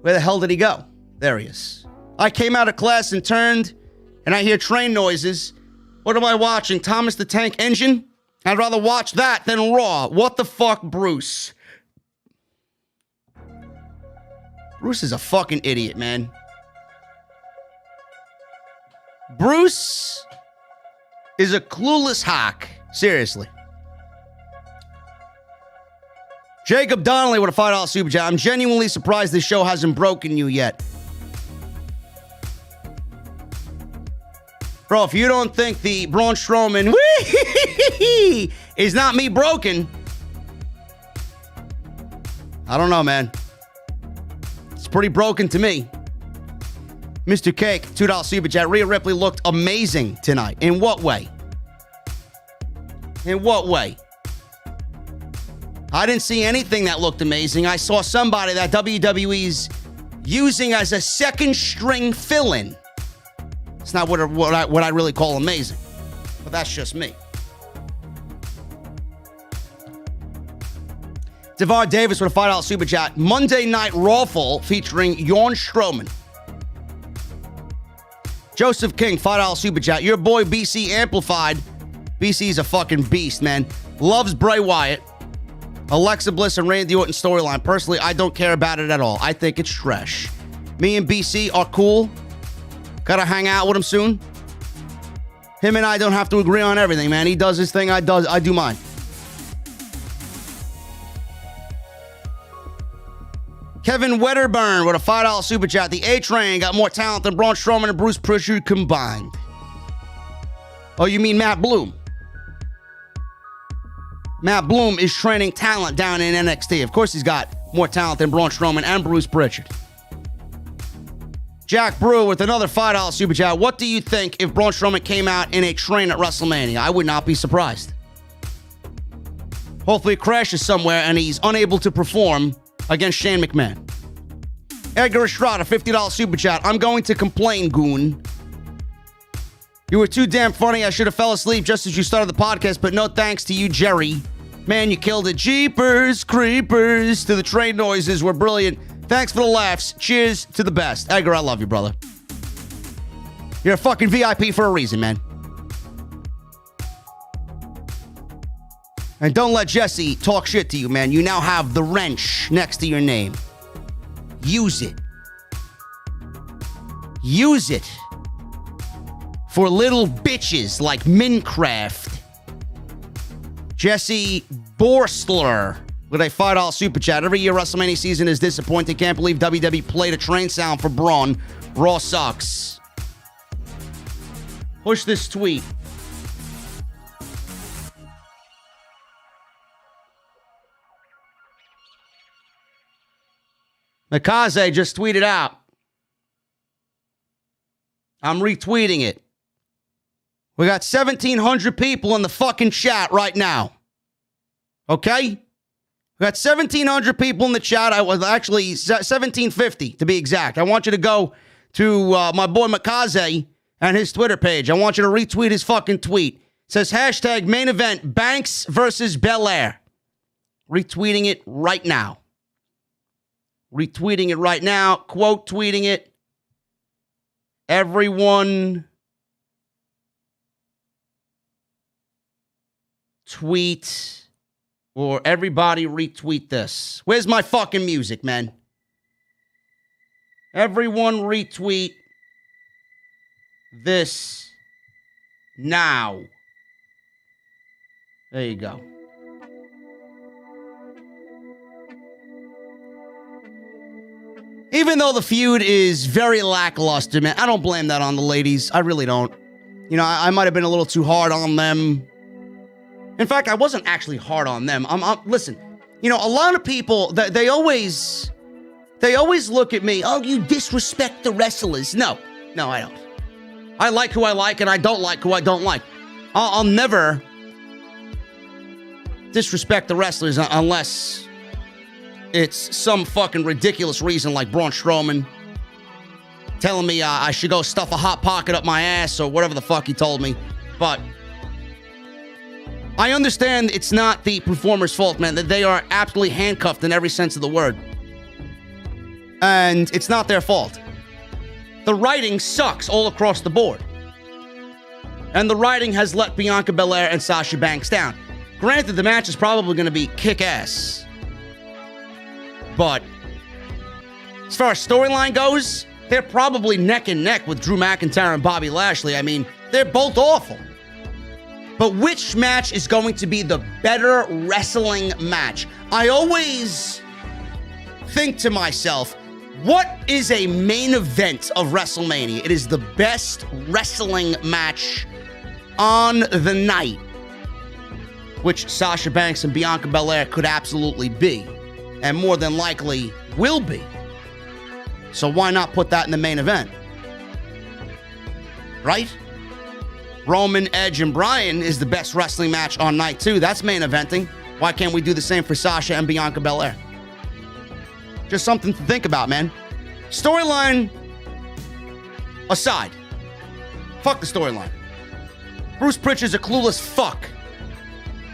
Where the hell did he go? There he is. I came out of class and turned, and I hear train noises. What am I watching? Thomas the Tank Engine? I'd rather watch that than Raw. What the fuck, Bruce? Bruce is a fucking idiot, man. Bruce is a clueless hack. Seriously. Jacob Donnelly with a $5 super chat. I'm genuinely surprised this show hasn't broken you yet. Bro, if you don't think the Braun Strowman is not me broken, I don't know, man. It's pretty broken to me. Mr. Cake, $2 super chat. Rhea Ripley looked amazing tonight. In what way? In what way? I didn't see anything that looked amazing. I saw somebody that WWE's using as a second string fill-in. It's not what I really call amazing. But that's just me. DeVar Davis with a $5 super chat. Monday Night Rawful featuring Braun Strowman. Joseph King, $5 super chat. Your boy BC Amplified. BC's a fucking beast, man. Loves Bray Wyatt. Alexa Bliss and Randy Orton storyline. Personally, I don't care about it at all. I think it's trash. Me and BC are cool. Gotta hang out with him soon. Him and I don't have to agree on everything, man. He does his thing, I do mine. Kevin Wedderburn with a $5 super chat. The A-Train got more talent than Braun Strowman and Bruce Prichard combined. Oh, you mean Matt Bloom? Matt Bloom is training talent down in NXT. Of course he's got more talent than Braun Strowman and Bruce Prichard. Jack Brew with another $5 super chat. What do you think if Braun Strowman came out in a train at WrestleMania? I would not be surprised. Hopefully it crashes somewhere and he's unable to perform against Shane McMahon. Edgar Estrada, $50 super chat. I'm going to complain, goon. You were too damn funny. I should have fell asleep just as you started the podcast, but no thanks to you, Jerry. Man, you killed it. Jeepers, creepers to the train noises were brilliant. Thanks for the laughs. Cheers to the best. Edgar, I love you, brother. You're a fucking VIP for a reason, man. And don't let Jesse talk shit to you, man. You now have the wrench next to your name. Use it. Use it. For little bitches like Minecraft. Jesse Borstler with a $5 super chat. Every year WrestleMania season is disappointing. Can't believe WWE played a train sound for Braun. Raw sucks. Push this tweet. Mikaze just tweeted out. I'm retweeting it. We got 1,700 people in the fucking chat right now. Okay? We got 1,700 people in the chat. I was actually 1,750 to be exact. I want you to go to my boy Mikaze and his Twitter page. I want you to retweet his fucking tweet. It says hashtag main event Banks versus Belair. Retweeting it right now. Retweeting it right now. Quote tweeting it. Everyone tweet or everybody retweet this. Where's my fucking music, man? Everyone retweet this now. There you go. Even though the feud is very lackluster, man, I don't blame that on the ladies. I really don't. You know, I might have been a little too hard on them. In fact, I wasn't actually hard on them. Listen, you know, a lot of people, they always look at me, oh, you disrespect the wrestlers. No, I don't. I like who I like, and I don't like who I don't like. I'll never disrespect the wrestlers unless it's some fucking ridiculous reason like Braun Strowman telling me I should go stuff a hot pocket up my ass or whatever the fuck he told me. But I understand it's not the performer's fault, man, that they are absolutely handcuffed in every sense of the word. And it's not their fault. The writing sucks all across the board. And the writing has let Bianca Belair and Sasha Banks down. Granted, the match is probably going to be kick-ass. But as far as storyline goes, they're probably neck and neck with Drew McIntyre and Bobby Lashley. I mean, they're both awful. But which match is going to be the better wrestling match? I always think to myself, What is a main event of WrestleMania? It is the best wrestling match on the night, which Sasha Banks and Bianca Belair could absolutely be, and more than likely will be. So why not put that in the main event? Right? Roman, Edge, and Bryan is the best wrestling match on night 2. That's main eventing. Why can't we do the same for Sasha and Bianca Belair? Just something to think about, man. Storyline aside. Fuck the storyline. Bruce Pritchard's a clueless fuck.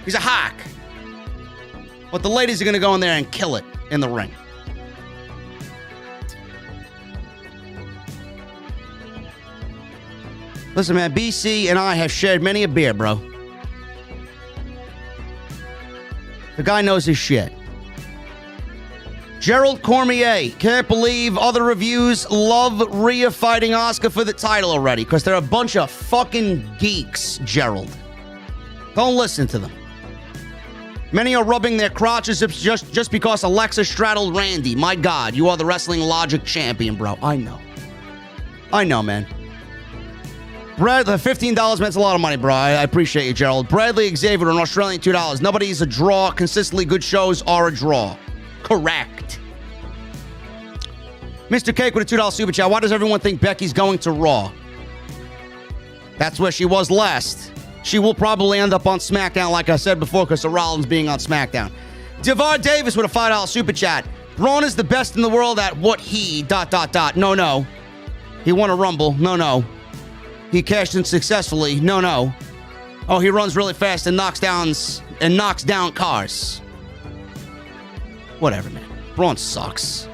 He's a hack. But the ladies are going to go in there and kill it in the ring. Listen, man, BC and I have shared many a beer, bro. The guy knows his shit. Gerald Cormier, can't believe other reviews love Rhea fighting Asuka for the title already, because they're a bunch of fucking geeks, Gerald. Don't listen to them. Many are rubbing their crotches just because Alexa straddled Randy. My God, you are the wrestling logic champion, bro. I know, man. Brad, the $15 meant a lot of money, bro. I appreciate you, Gerald. Bradley Xavier, an Australian $2. Nobody's a draw. Consistently good shows are a draw. Correct. Mr. Cake with a $2 super chat. Why does everyone think Becky's going to Raw? That's where she was last. She will probably end up on SmackDown, like I said before, because of Rollins being on SmackDown. DeVar Davis with a $5 super chat. Braun is the best in the world at what he... ... No. He won a Rumble. No. He cashed in successfully. No. Oh, he runs really fast and knocks down cars. Whatever, man. Braun sucks.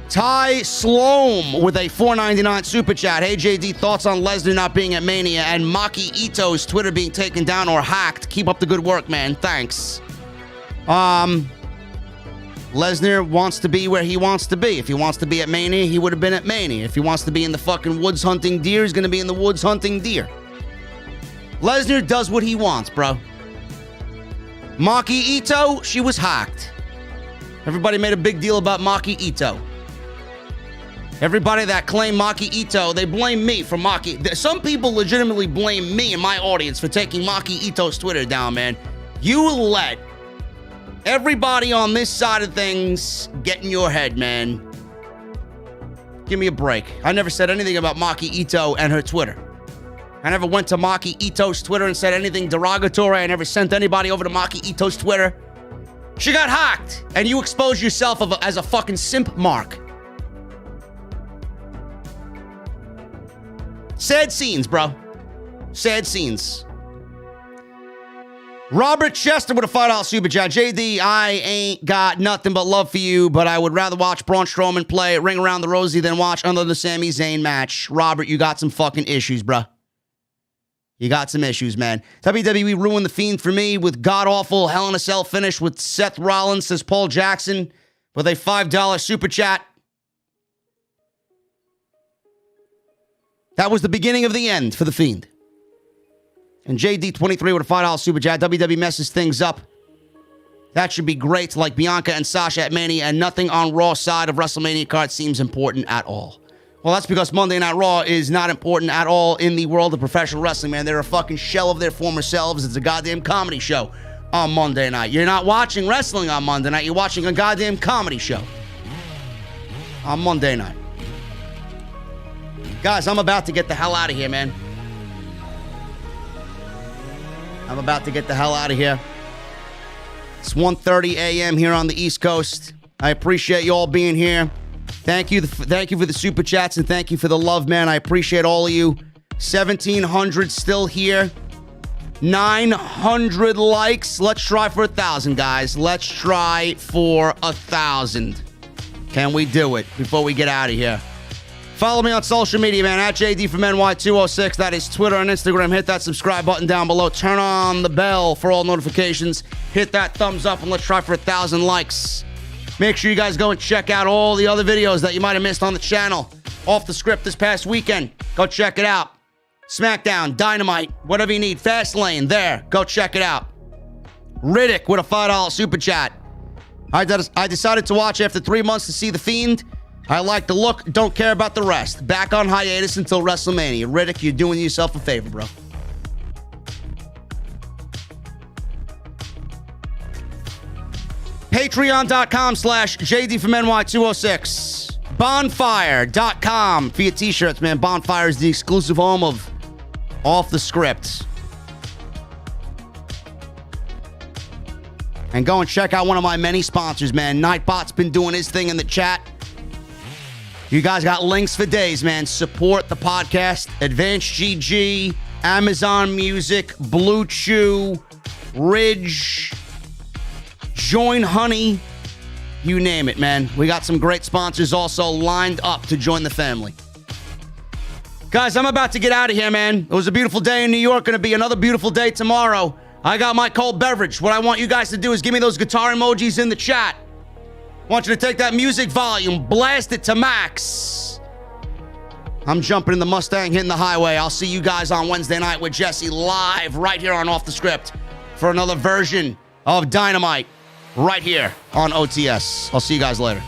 Ty Sloam with a $4.99 super chat. Hey, JD, thoughts on Lesnar not being at Mania and Maki Ito's Twitter being taken down or hacked? Keep up the good work, man. Thanks. Lesnar wants to be where he wants to be. If he wants to be at Mania, he would have been at Mania. If he wants to be in the fucking woods hunting deer, he's going to be in the woods hunting deer. Lesnar does what he wants, bro. Maki Ito, she was hacked. Everybody made a big deal about Maki Ito. Everybody that claimed Maki Ito, they blame me for Maki. Some people legitimately blame me and my audience for taking Maki Ito's Twitter down, man. You let everybody on this side of things get in your head, man. Give me a break. I never said anything about Maki Ito and her Twitter. I never went to Maki Ito's Twitter and said anything derogatory. I never sent anybody over to Maki Ito's Twitter. She got hacked, and you exposed yourself as a fucking simp mark. Sad scenes, bro. Sad scenes. Robert Chester with a $5 super chat. JD, I ain't got nothing but love for you, but I would rather watch Braun Strowman play Ring Around the Rosie than watch another Sami Zayn match. Robert, you got some fucking issues, bro. You got some issues, man. WWE ruined the Fiend for me with god-awful Hell in a Cell finish with Seth Rollins, says Paul Jackson, with a $5 super chat. That was the beginning of the end for the Fiend. And JD23 with a $5 super chat. WWE messes things up. That should be great, like Bianca and Sasha at Mania, and nothing on Raw side of WrestleMania card seems important at all. Well, that's because Monday Night Raw is not important at all in the world of professional wrestling, man. They're a fucking shell of their former selves. It's a goddamn comedy show on Monday night. You're not watching wrestling on Monday night. You're watching a goddamn comedy show on Monday night. Guys, I'm about to get the hell out of here, man. I'm about to get the hell out of here. It's 1:30 a.m. here on the East Coast. I appreciate you all being here. Thank you for the super chats and thank you for the love, man. I appreciate all of you. 1,700 still here. 900 likes. Let's try for 1,000, guys. Let's try for 1,000. Can we do it before we get out of here? Follow me on social media, man, at JDfromNY206. That is Twitter and Instagram. Hit that subscribe button down below. Turn on the bell for all notifications. Hit that thumbs up and let's try for 1,000 likes. Make sure you guys go and check out all the other videos that you might have missed on the channel. Off the script this past weekend. Go check it out. SmackDown, Dynamite, whatever you need. Fastlane, there. Go check it out. Riddick with a $5 super chat. I decided to watch after 3 months to see The Fiend. I like the look, don't care about the rest. Back on hiatus until WrestleMania. Riddick, you're doing yourself a favor, bro. Patreon.com/JDfromNY206. Bonfire.com for your t-shirts, man. Bonfire is the exclusive home of Off the Script. And go and check out one of my many sponsors, man. Nightbot's been doing his thing in the chat. You guys got links for days, man. Support the podcast. Advanced GG, Amazon Music, Blue Chew, Ridge, Join Honey. You name it, man. We got some great sponsors also lined up to join the family. Guys, I'm about to get out of here, man. It was a beautiful day in New York. Going to be another beautiful day tomorrow. I got my cold beverage. What I want you guys to do is give me those guitar emojis in the chat. I want you to take that music volume, blast it to max. I'm jumping in the Mustang, hitting the highway. I'll see you guys on Wednesday night with Jesse live right here on Off the Script for another version of Dynamite right here on OTS. I'll see you guys later.